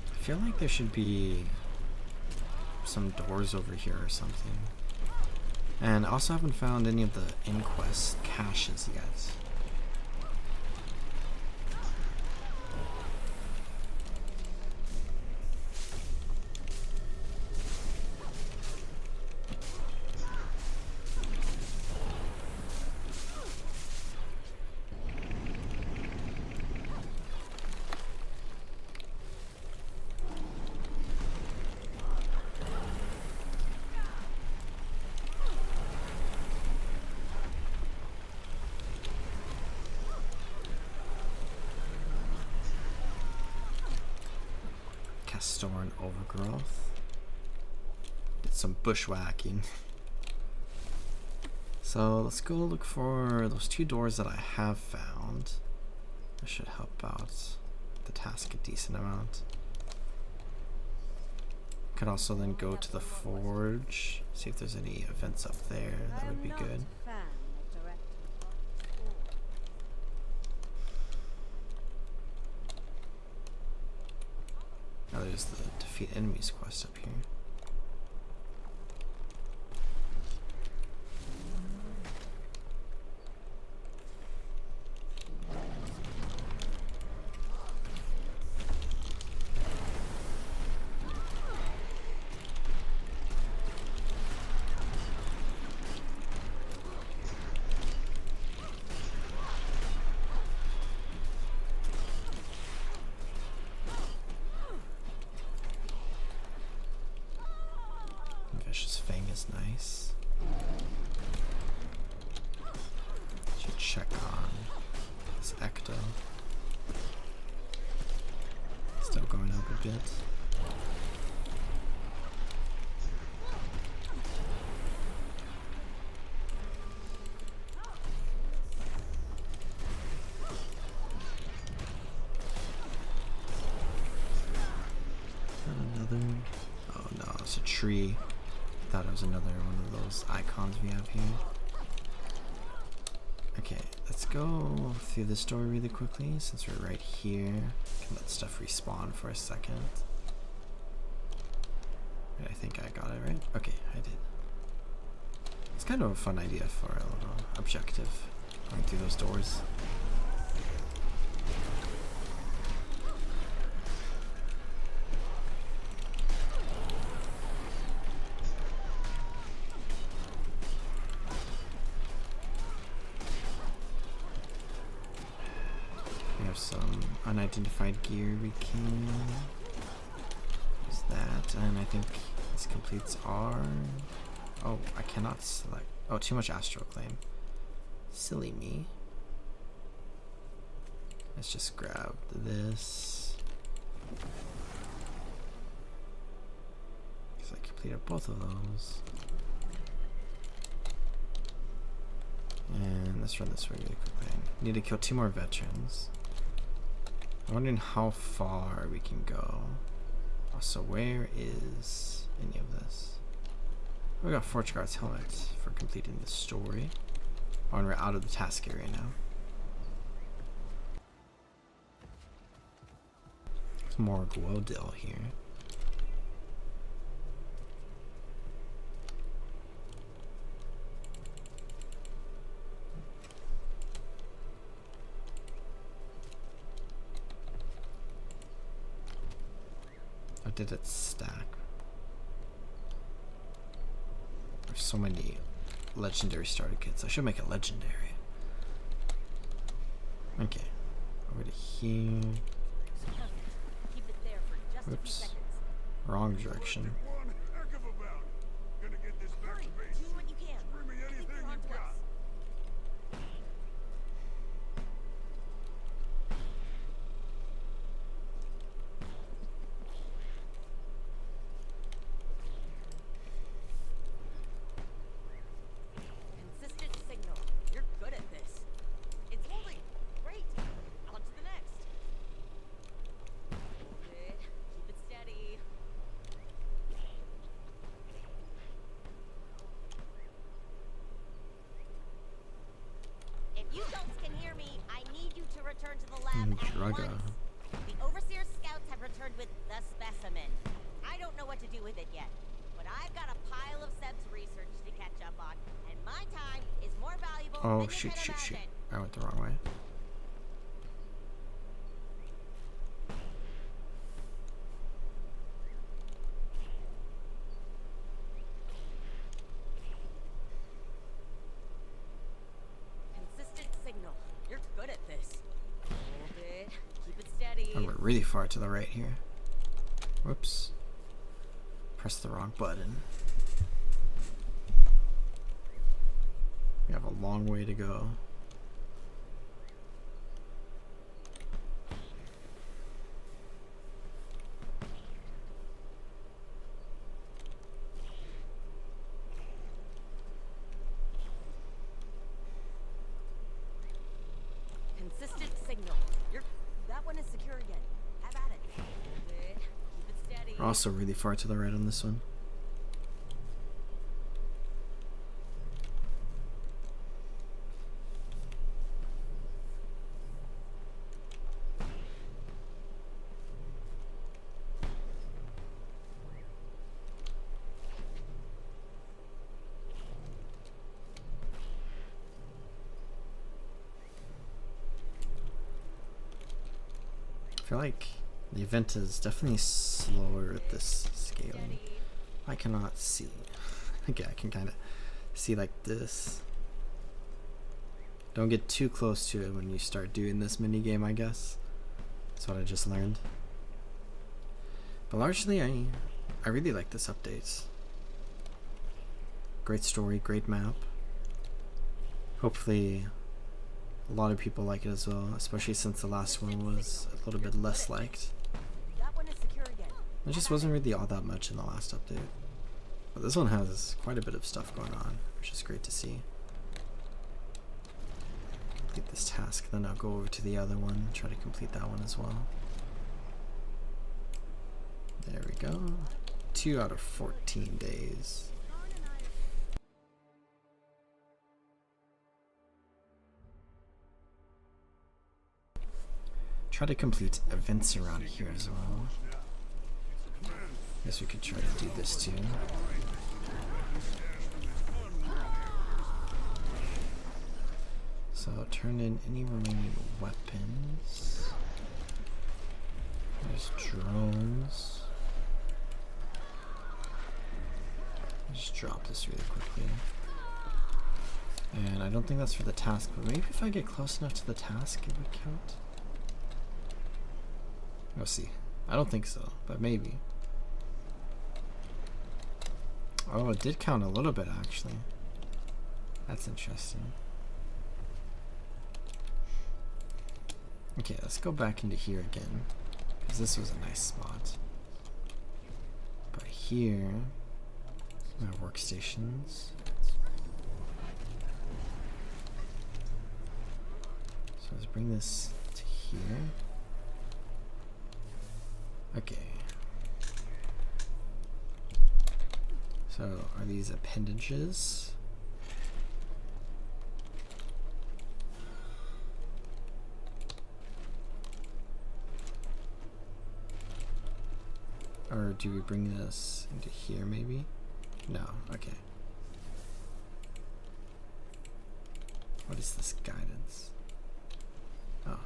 I feel like there should be some doors over here or something. And I also haven't found any of the inquest caches yet. Store overgrowth. Did some bushwhacking. So let's go look for those two doors that I have found. That should help out the task a decent amount. Could also then go to the forge, see if there's any events up there. That would be good. Now there's the defeat enemies quest up here. Vicious Fang is nice. Should check on this Ecto. Still going up a bit. Another. Oh no, it's a tree. Thought it was another one of those icons we have here. Okay, let's go through this door really quickly since we're right here. Can let stuff respawn for a second. I think I got it right. Okay, I did. It's kind of a fun idea for a little objective, going through those doors. Some unidentified gear we can use that, and I think this completes our. Oh, I cannot select. Oh, too much astral claim. Silly me. Let's just grab this. Because I completed both of those. And let's run this way really quickly. Need to kill 2 more veterans. I'm wondering how far we can go. Also, where is any of this? We got Forge Guard's helmet for completing the story. Oh, and we're out of the task area now. More Gwodil here. Or did it stack? There's so many legendary starter kits. I should make a legendary. Okay. Over to here. Keep it there for just a few Oops. seconds. Wrong direction. One heck of a bounty. Gonna get this back to base. Do what you can. Bring me anything Keep it on you've to got. us. Consistent signal. You're good at this. It's holding. Great. On to the next. Hold it. Keep it steady. If you adults can hear me, I need you to return to the lab at Drugga. once. The Overseer Scouts have returned with the specimen. I don't know what to do with it yet, but I've got a pile of Seb's research to catch up on, and my time is more valuable Oh, than you shoot, can shoot, shoot. imagine. I went the wrong way. Consistent signal. You're good at this. Hold it. Keep it steady. I went really far to the right here. Whoops. Pressed the wrong button. We have a long way to go. Consistent signal. That one is secure again. Have at it. Hold it. Keep it steady. We're also really far to the right on this one. I feel like the event is definitely slower at this scaling. I cannot see. Okay, I can kind of see like this. Don't get too close to it when you start doing this mini game, I guess. That's what I just learned. But largely, I really like this update. Great story, great map. Hopefully a lot of people like it as well, especially since the last one was a little bit less liked. That one is secure again. There just wasn't really all that much in the last update. But this one has quite a bit of stuff going on, which is great to see. Complete this task, then I'll go over to the other one, try to complete that one as well. There we go. 2 out of 14 days. Try to complete events around here as well. Guess we could try to do this too. So turn in any remaining weapons. There's drones. Just drop this really quickly. And I don't think that's for the task, but maybe if I get close enough to the task, it would count. We'll see. I don't think so, but maybe. Oh, it did count a little bit, actually. That's interesting. Okay, let's go back into here again, because this was a nice spot. But here, we have workstations. So let's bring this to here. Okay. So, are these appendages? Or do we bring this into here maybe? No, okay. What is this guidance? Oh.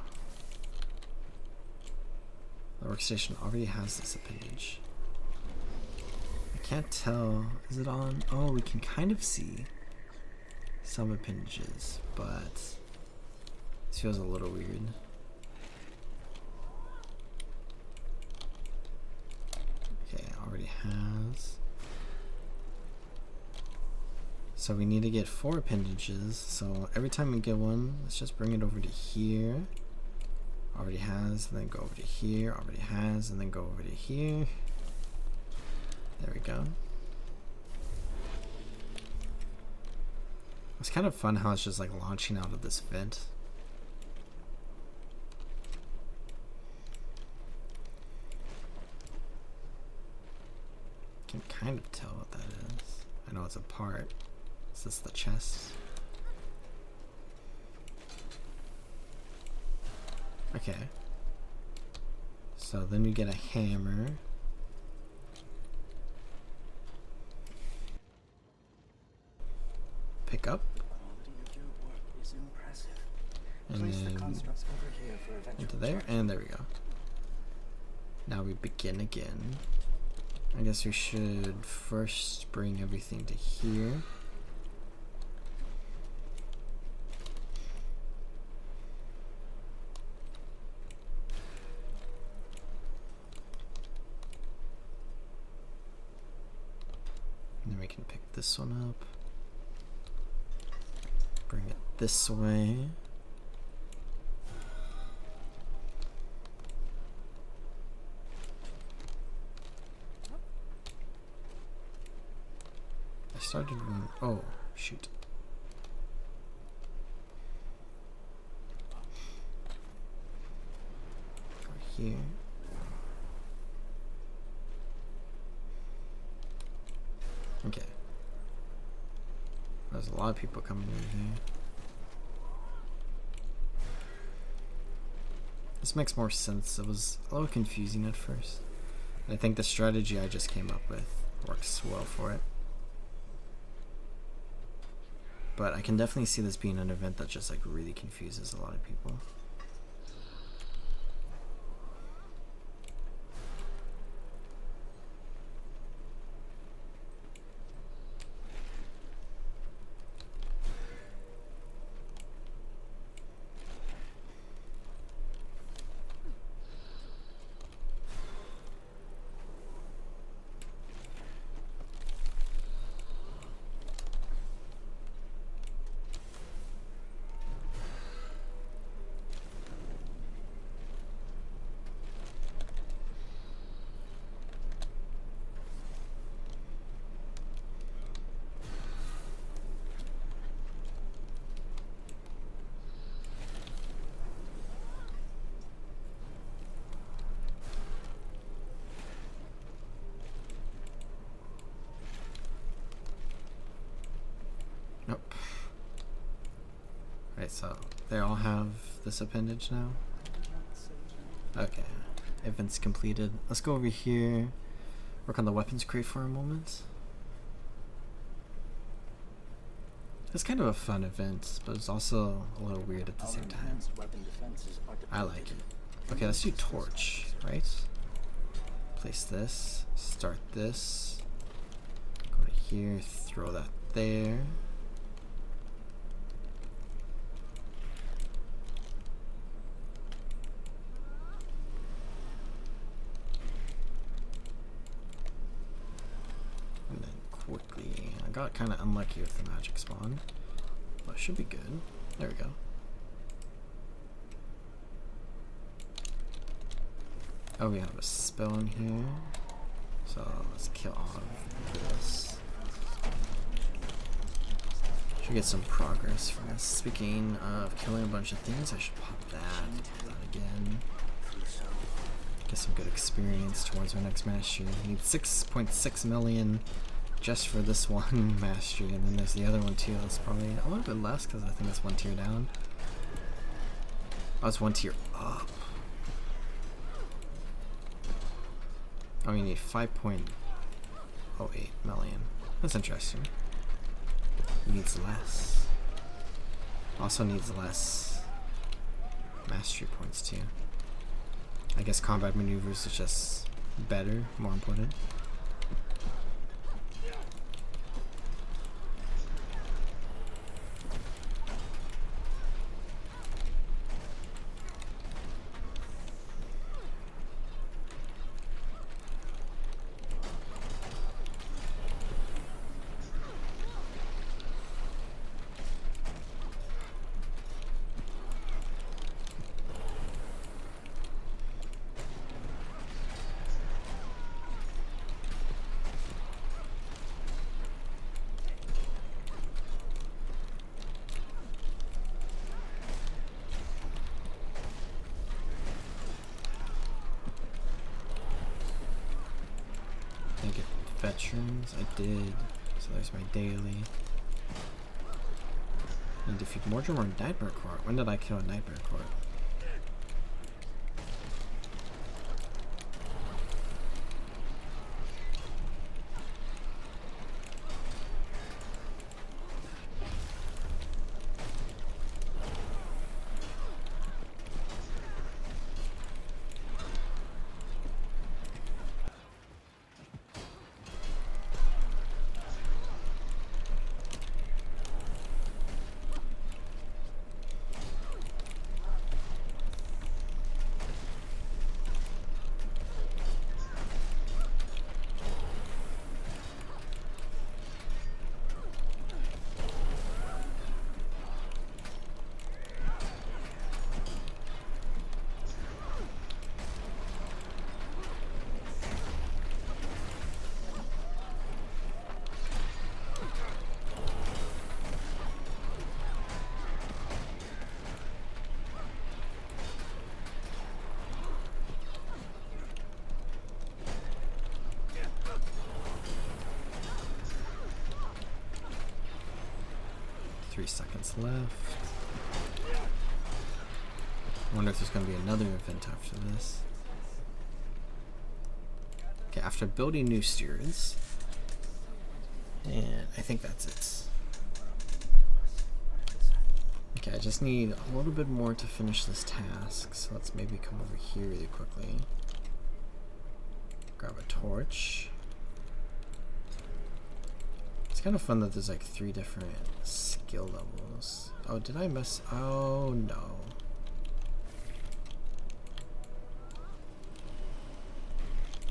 The workstation already has this appendage. I can't tell. Is it on? Oh, we can kind of see some appendages, but this feels a little weird. Okay, already has. So we need to get 4 appendages. So every time we get one, let's just bring it over to here. Already has, and then go over to here. Already has, and then go over to here. There we go. It's kind of fun how it's just like launching out of this vent. Can kind of tell what that is. I know it's a part. Is this the chest? Okay. So then we get a hammer. Pick up. And then into there, and there we go. Now we begin again. I guess we should first bring everything to here. And then we can pick this one up. Bring it this way. I started when, oh shoot. Go here. Okay. There's a lot of people coming in here. This makes more sense. It was a little confusing at first. I think the strategy I just came up with works well for it. But I can definitely see this being an event that just like really confuses a lot of people. Nope. Right, so they all have this appendage now? Okay. Event's completed. Let's go over here. Work on the weapons crate for a moment. It's kind of a fun event, but it's also a little weird at the same time. I like it. Okay, let's do torch, right? Place this. Start this. Go to here. Throw that there. Quickly. I got kind of unlucky with the magic spawn, but it should be good. There we go. Oh, we have a spell in here, so let's kill all of this. Should get some progress from this. Speaking of killing a bunch of things, I should pop that again. Get some good experience towards our next mastery. We need 6.6 million just for this one mastery, and then there's the other one too. It's probably a little bit less because I think it's 1 tier down. Oh, it's 1 tier up. Oh, you need 5.08 million. That's interesting. He needs less. Also needs less mastery points too. I guess combat maneuvers is just better, more important. Veterans, I did. So there's my daily. And defeat Mordrum or Nightmare Court. When did I kill a Nightmare Court? Seconds left. I wonder if there's going to be another event after this. Okay, after building new stewards, and I think that's it. Okay, I just need a little bit more to finish this task, so let's maybe come over here really quickly. Grab a torch. It's kind of fun that there's like 3 different skill levels. Oh, did I miss? Oh no.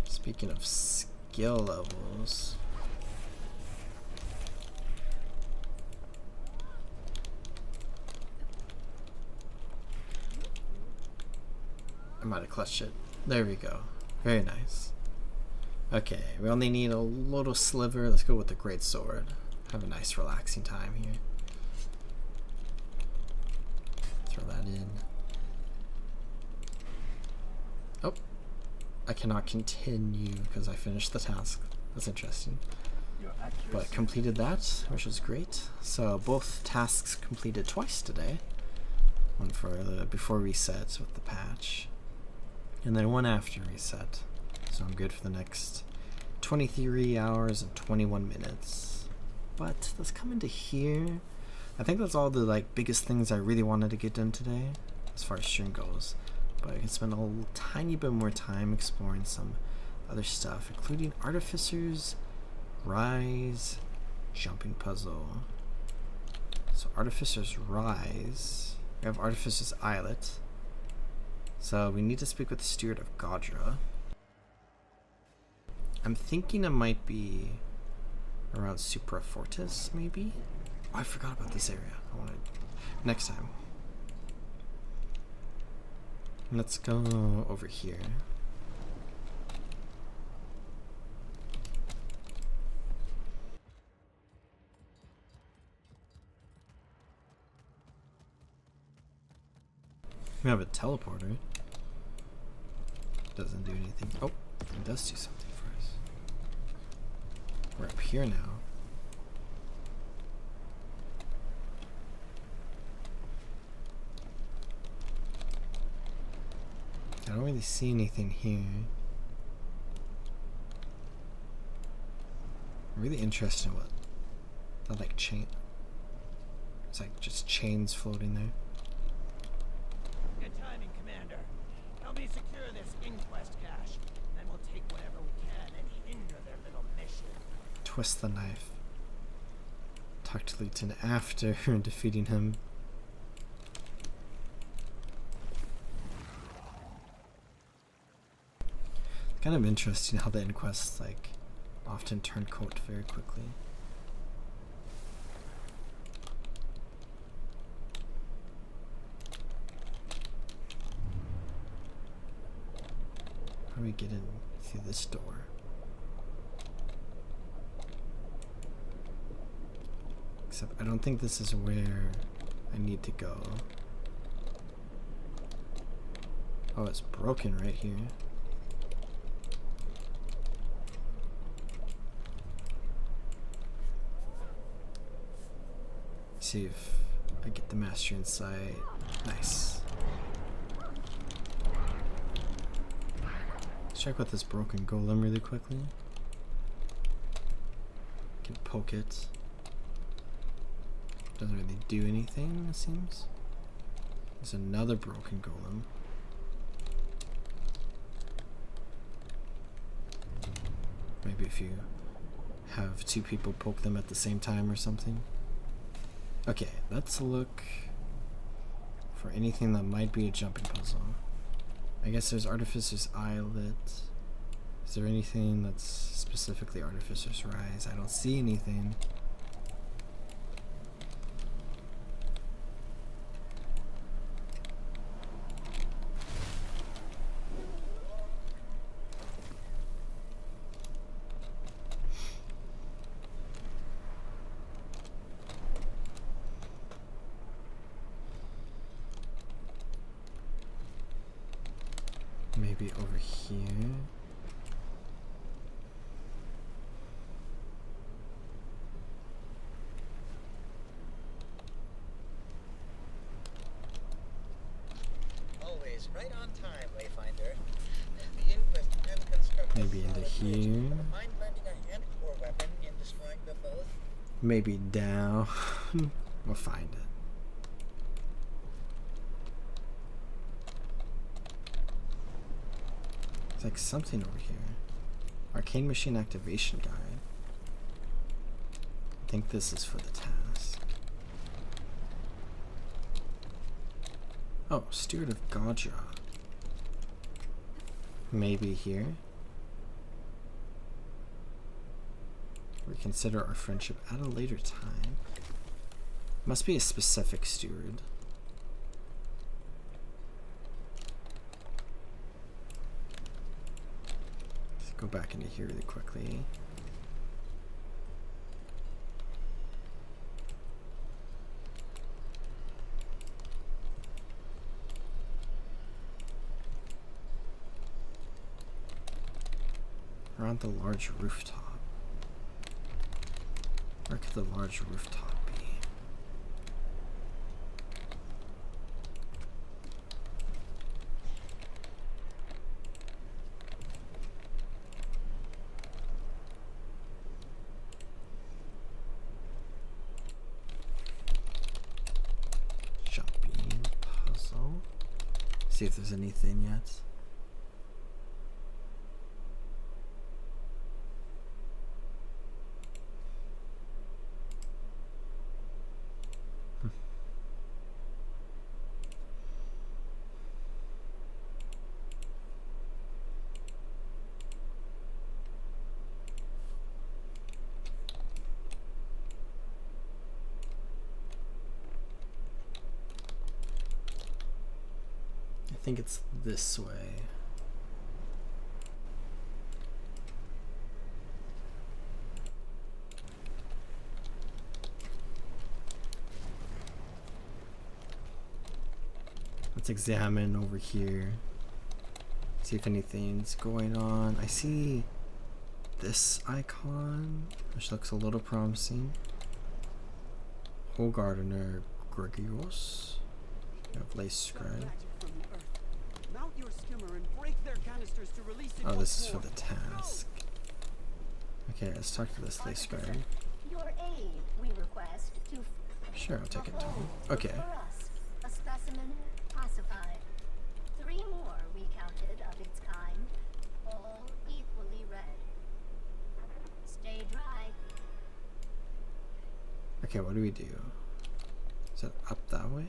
Speaking of skill levels. I might have clutched it. There we go. Very nice. Okay, we only need a little sliver. Let's go with the great sword. Have a nice relaxing time here. Throw that in. Oh, I cannot continue because I finished the task. That's interesting. But completed that, which was great. So both tasks completed twice today. One for the before reset with the patch, and then one after reset. So I'm good for the next 23 hours and 21 minutes. But let's come into here. I think that's all the like biggest things I really wanted to get done today as far as stream goes. But I can spend a tiny bit more time exploring some other stuff, including Artificer's Rise jumping puzzle. So Artificer's Rise. We have Artificer's Islet. So we need to speak with the Steward of Godra. I'm thinking it might be around Supra Fortis, maybe? Oh, I forgot about this area. I want to... Next time. Let's go over here. We have a teleporter. Doesn't do anything. Oh, it does do something for us. We're up here now. I don't really see anything here. Really interesting what that like chain. It's like just chains floating there. Good timing, Commander. Help me secure this inquest cache, then we'll take whatever we can and hinder their little mission. Twist the knife. Talk to Lieutenant after defeating him. Kind of interesting how the inquests like often turn coat very quickly. How do we get in through this door? Except I don't think this is where I need to go. Oh, it's broken right here. See if I get the master inside. Nice. Let's check with this broken golem really quickly. Can poke it. Doesn't really do anything, it seems. There's another broken golem. Maybe if you have two people poke them at the same time or something. Okay, let's look for anything that might be a jumping puzzle. I guess there's Artificer's Islet. Is there anything that's specifically Artificer's Rise? I don't see anything. Maybe over here. Always right on time, Wayfinder. The inquest and construction. Maybe into here. Mind lending a hand core weapon in destroying them both? Maybe down. We'll find it. It's like something over here. Arcane machine activation guide. I think this is for the task. Oh, Steward of Godra. Maybe here. Reconsider our friendship at a later time. Must be a specific steward. Let's go back into here really quickly. We're on the large rooftop. Where could the large rooftop be? Jumping puzzle. See if there's anything yet. I think it's this way. Let's examine over here. See if anything's going on. I see this icon, which looks a little promising. Whole Gardener Gregorios. You have Lace Scribe. Oh, this is for the task. Okay, let's talk to this lace guard. Your aid we request to Sure, I'll take it down. Okay. Rust, a specimen classified. 3 more we counted of its kind, all equally red. Stay dry. Okay, what do we do? Is it up that way?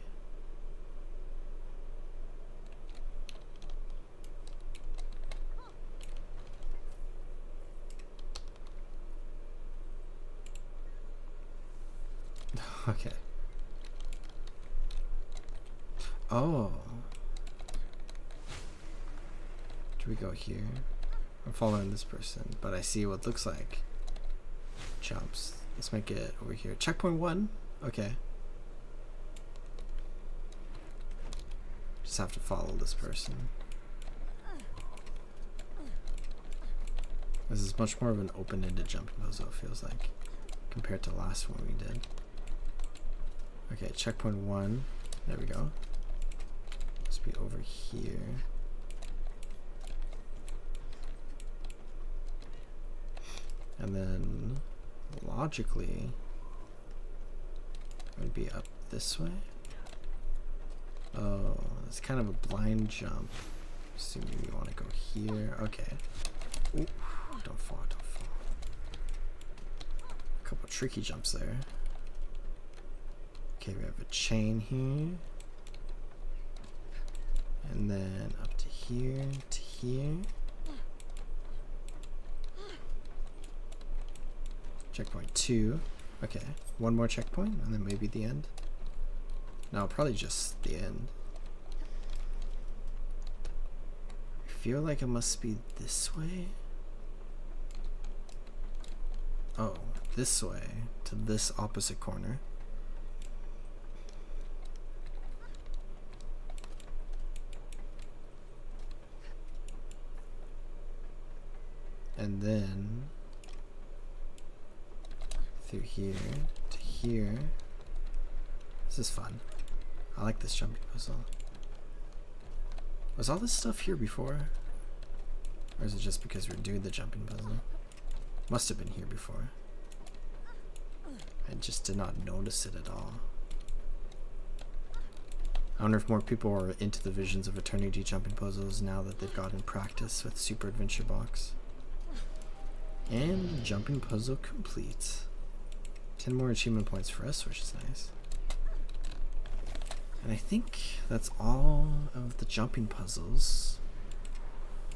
Okay. Oh. Do we go here? I'm following this person, but I see what looks like jumps. Let's make it over here. Checkpoint 1? Okay. Just have to follow this person. This is much more of an open-ended jumping puzzle, it feels like, compared to the last one we did. Okay, checkpoint 1. There we go. Must be over here. And then, logically, it would be up this way. Oh, it's kind of a blind jump. Assuming you want to go here. Okay. Ooh, don't fall, don't fall. A couple tricky jumps there. Okay, we have a chain here. And then up to here, to here. Checkpoint 2. Okay, one more checkpoint and then maybe the end. No, probably just the end. I feel like it must be this way. Oh, this way to this opposite corner. And then through here to here. This is fun. I like this jumping puzzle. Was all this stuff here before? Or is it just because we're doing the jumping puzzle? Must have been here before. I just did not notice it at all. I wonder if more people are into the Visions of Eternity jumping puzzles now that they've gotten practice with Super Adventure Box. And jumping puzzle complete. 10 more achievement points for us, which is nice. And I think that's all of the jumping puzzles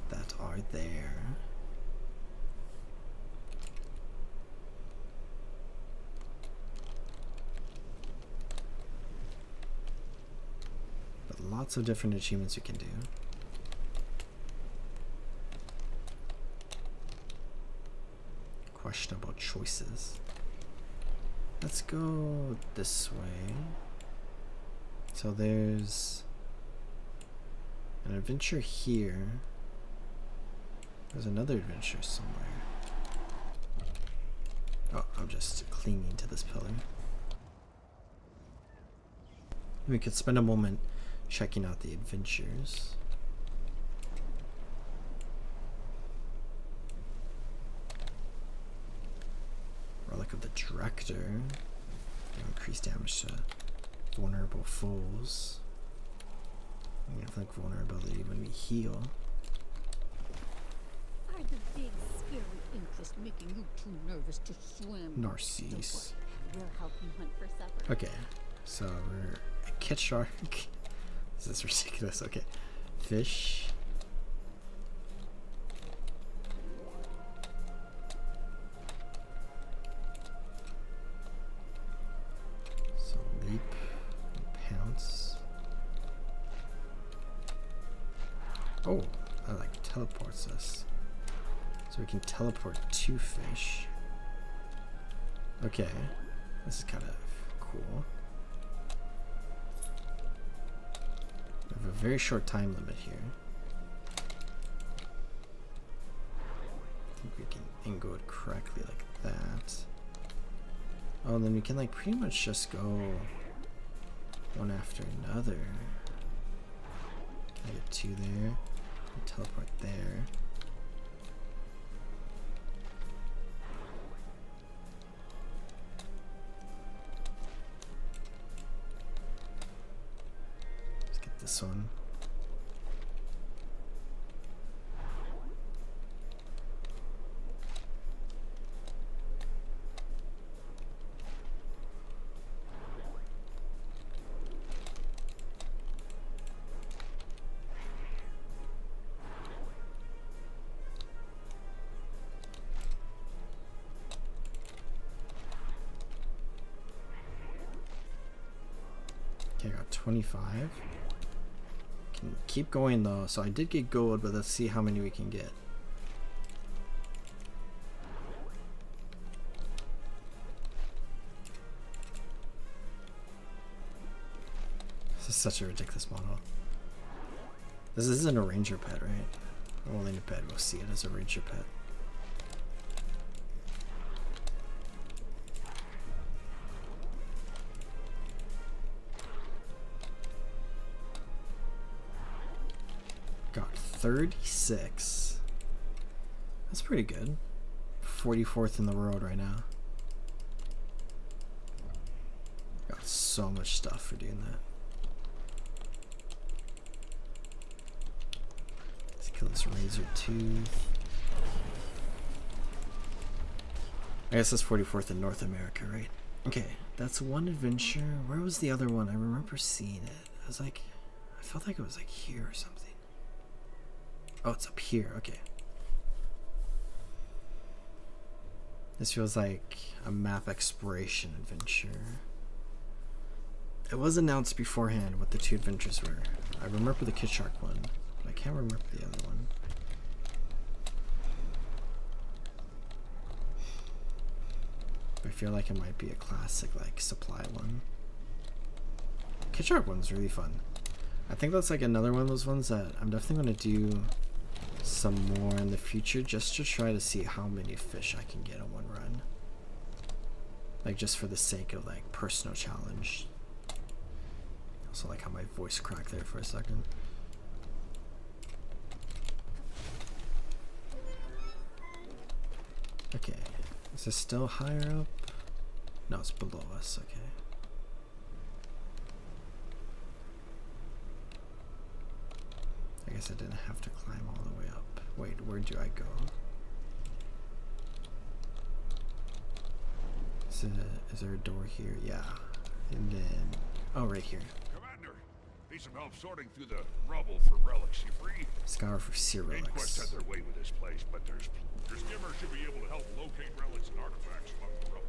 that are there. But lots of different achievements you can do. Questionable choices. Let's go this way. So there's an adventure here. There's another adventure somewhere. Oh, I'm just clinging to this pillar. We could spend a moment checking out the adventures. Relic of the Director. Increased damage to vulnerable foes. We inflict vulnerability when we heal. Are the big scary interests making you too nervous to swim? Narcisse. We'll help you hunt for supper. Okay, so we're a kit shark. This is ridiculous. Okay, fish. So leap, pounce. Oh, that like teleports us. So we can teleport to fish. Okay, this is kind of cool. We have a very short time limit here. I think we can angle it correctly like that. Oh, then we can like pretty much just go one after another. I get two there, and teleport there. this one. Okay, I got 25. Can keep going though. So I did get gold, but let's see how many we can get. This is such a ridiculous model. This isn't a ranger pet, right? Only in a pet we'll see it as a ranger pet. Got 36. That's pretty good. 44th in the world right now. Got so much stuff for doing that. Let's kill this razor tooth. I guess that's 44th in North America, right? Okay, that's one adventure. Where was the other one? I remember seeing it. I was like, I felt like it was like here or something. Oh, it's up here. Okay. This feels like a map exploration adventure. It was announced beforehand what the two adventures were. I remember the Kid Shark one, but I can't remember the other one. I feel like it might be a classic, like, supply one. Kid Shark one's really fun. I think that's like another one of those ones that I'm definitely going to do some more in the future just to try to see how many fish I can get in one run. Like just for the sake of like personal challenge. Also like how my voice cracked there for a second. Okay, is this still higher up? No, it's below us, okay. I guess I didn't have to climb all the way up. Wait, where do I go? Is there a door here? Yeah. And then, oh, right here. Commander, need some help sorting through the rubble for relics. You free? Scour for sea relics. Inquest had their way with this place, but your skimmer should be able to help locate relics and artifacts among the rubble.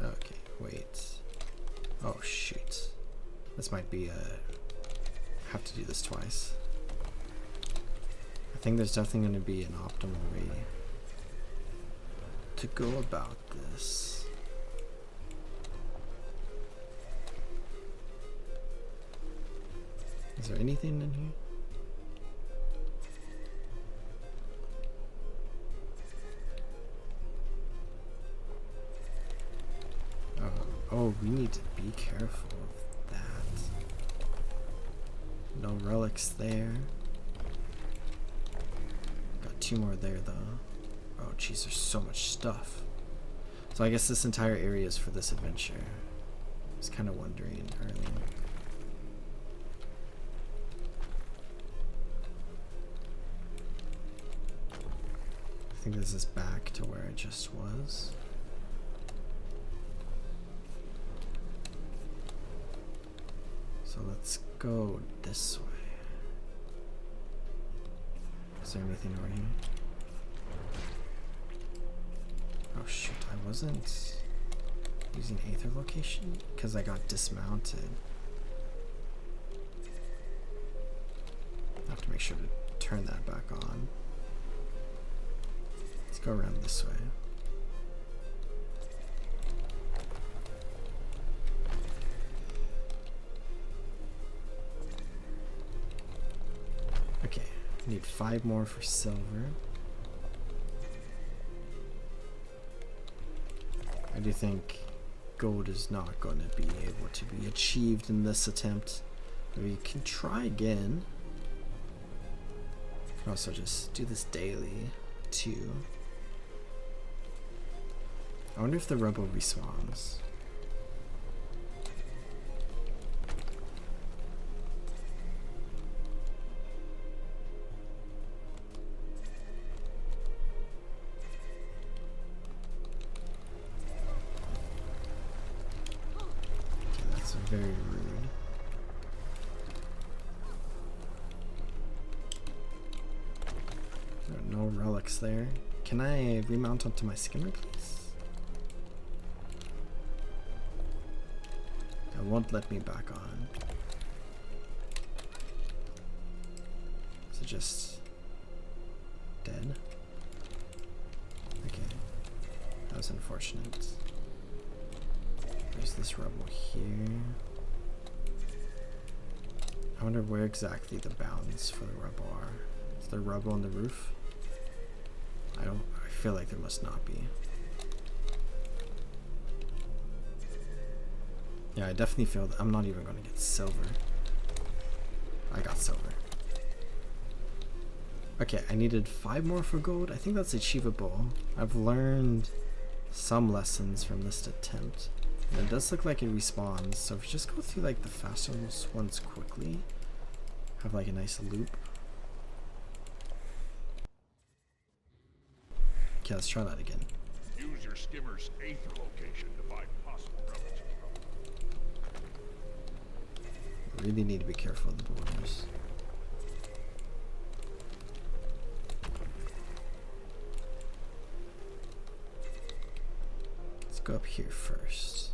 Okay, wait. Oh shoot. This might be have to do this twice. I think there's definitely going to be an optimal way to go about this. Is there anything in here? Oh, we need to be careful of that. No relics there. Got two more there though. Oh jeez, there's so much stuff. So I guess this entire area is for this adventure. I was kind of wondering earlier. I think this is back to where I just was. So let's go this way. Is there anything over here? Oh shoot, I wasn't using Aether location because I got dismounted. I have to make sure to turn that back on. Let's go around this way. Okay, need 5 more for silver. I do think gold is not going to be able to be achieved in this attempt. We can try again. We can also just do this daily too. I wonder if the rebel respawns. Okay, that's very rude. There are no relics there. Can I remount onto my skimmer, please? It won't let me back on. Is it just dead? Okay. That was unfortunate. There's this rebel here. I wonder where exactly the bounds for the rebel are. Is there a rebel on the roof? I feel like there must not be. Yeah, I definitely feel that I'm not even going to get silver. I got silver. Okay, I needed 5 more for gold. I think that's achievable. I've learned some lessons from this attempt. And it does look like it respawns, so if you just go through like the faster ones quickly, have like a nice loop. Okay, let's try that again. Use your skimmer's aether location to find possible rebels. Really need to be careful of the borders. Let's go up here first.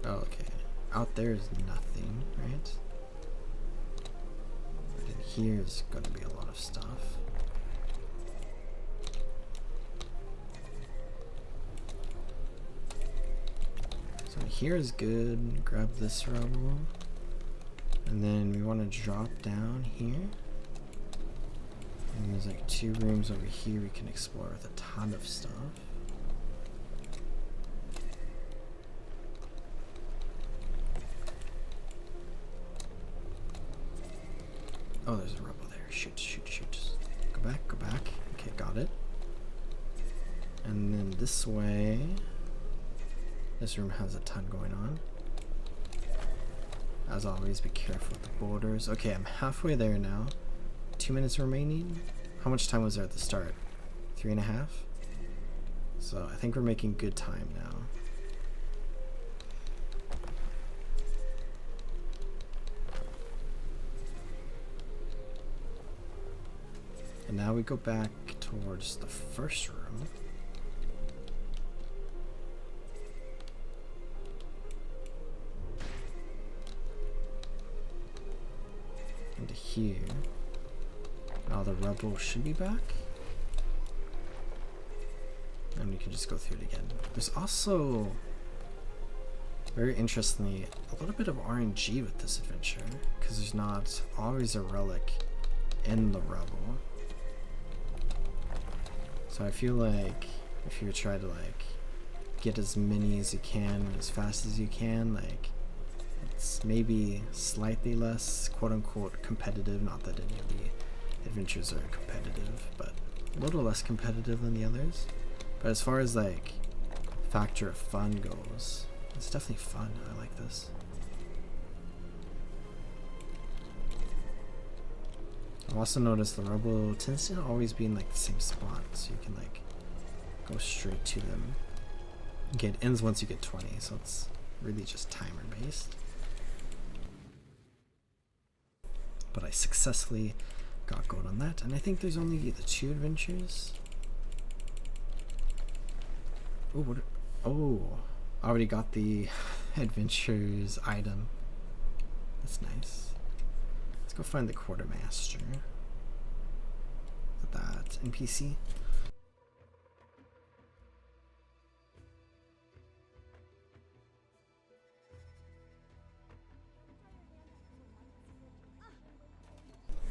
Oh, okay. Out there is nothing, right? But in here is going to be a lot of stuff. So here is good. Grab this rebel. And then we want to drop down here. And there's like 2 rooms over here we can explore with a ton of stuff. Oh, there's a rebel there. Shoot, shoot, shoot. Go back, go back. Okay, got it. And then this way. This room has a ton going on. As always, be careful with the borders. Okay, I'm halfway there now. 2 minutes remaining. How much time was there at the start? 3.5? So I think we're making good time now. And now we go back towards the first room. Into here. Now the rebel should be back. And we can just go through it again. There's also, very interestingly, a little bit of RNG with this adventure. Because there's not always a relic in the rebel. So I feel like if you try to like get as many as you can as fast as you can, like it's maybe slightly less quote-unquote competitive. Not that any of the adventures are competitive, but a little less competitive than the others. But as far as like factor of fun goes, it's definitely fun. I like this. I've also noticed the rebel tends to always be in like the same spot, so you can like go straight to them. Okay, it ends once you get 20, so it's really just timer based. But I successfully got gold on that, and I think there's only the 2 adventures. Oh, what? Oh, I already got the adventures item. That's nice. Let's go find the quartermaster. Look at that NPC.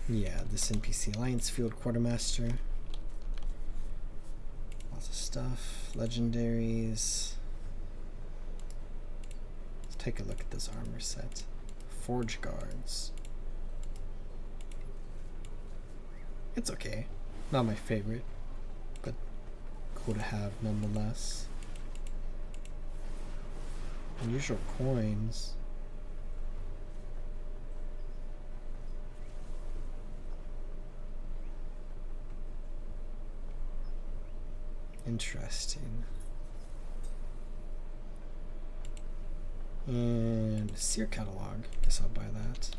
Yeah, this NPC Alliance Field Quartermaster. Lots of stuff. Legendaries. take a look at this armor set. Forge guards. It's okay. Not my favorite, but cool to have nonetheless. Unusual coins. Interesting. And Seer catalog. Guess I'll buy that.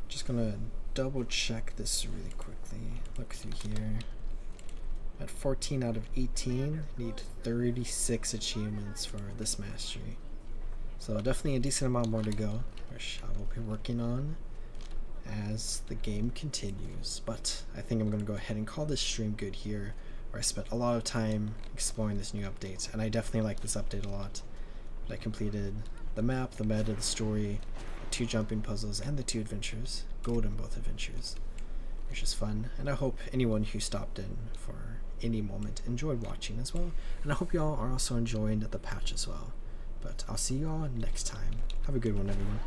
Just gonna double check this really quickly. Look through here. At 14 out of 18, need 36 achievements for this mastery. So definitely a decent amount more to go, which I will be working on as the game continues. But I think I'm going to go ahead and call this stream good here, where I spent a lot of time exploring this new update, and I definitely like this update a lot. I completed the map, the meta, the story, the 2 jumping puzzles, and the 2 adventures. Gold in both adventures, which is fun, and I hope anyone who stopped in for any moment enjoyed watching as well, and I hope y'all are also enjoying the patch as well. But I'll see y'all next time. Have a good one, everyone.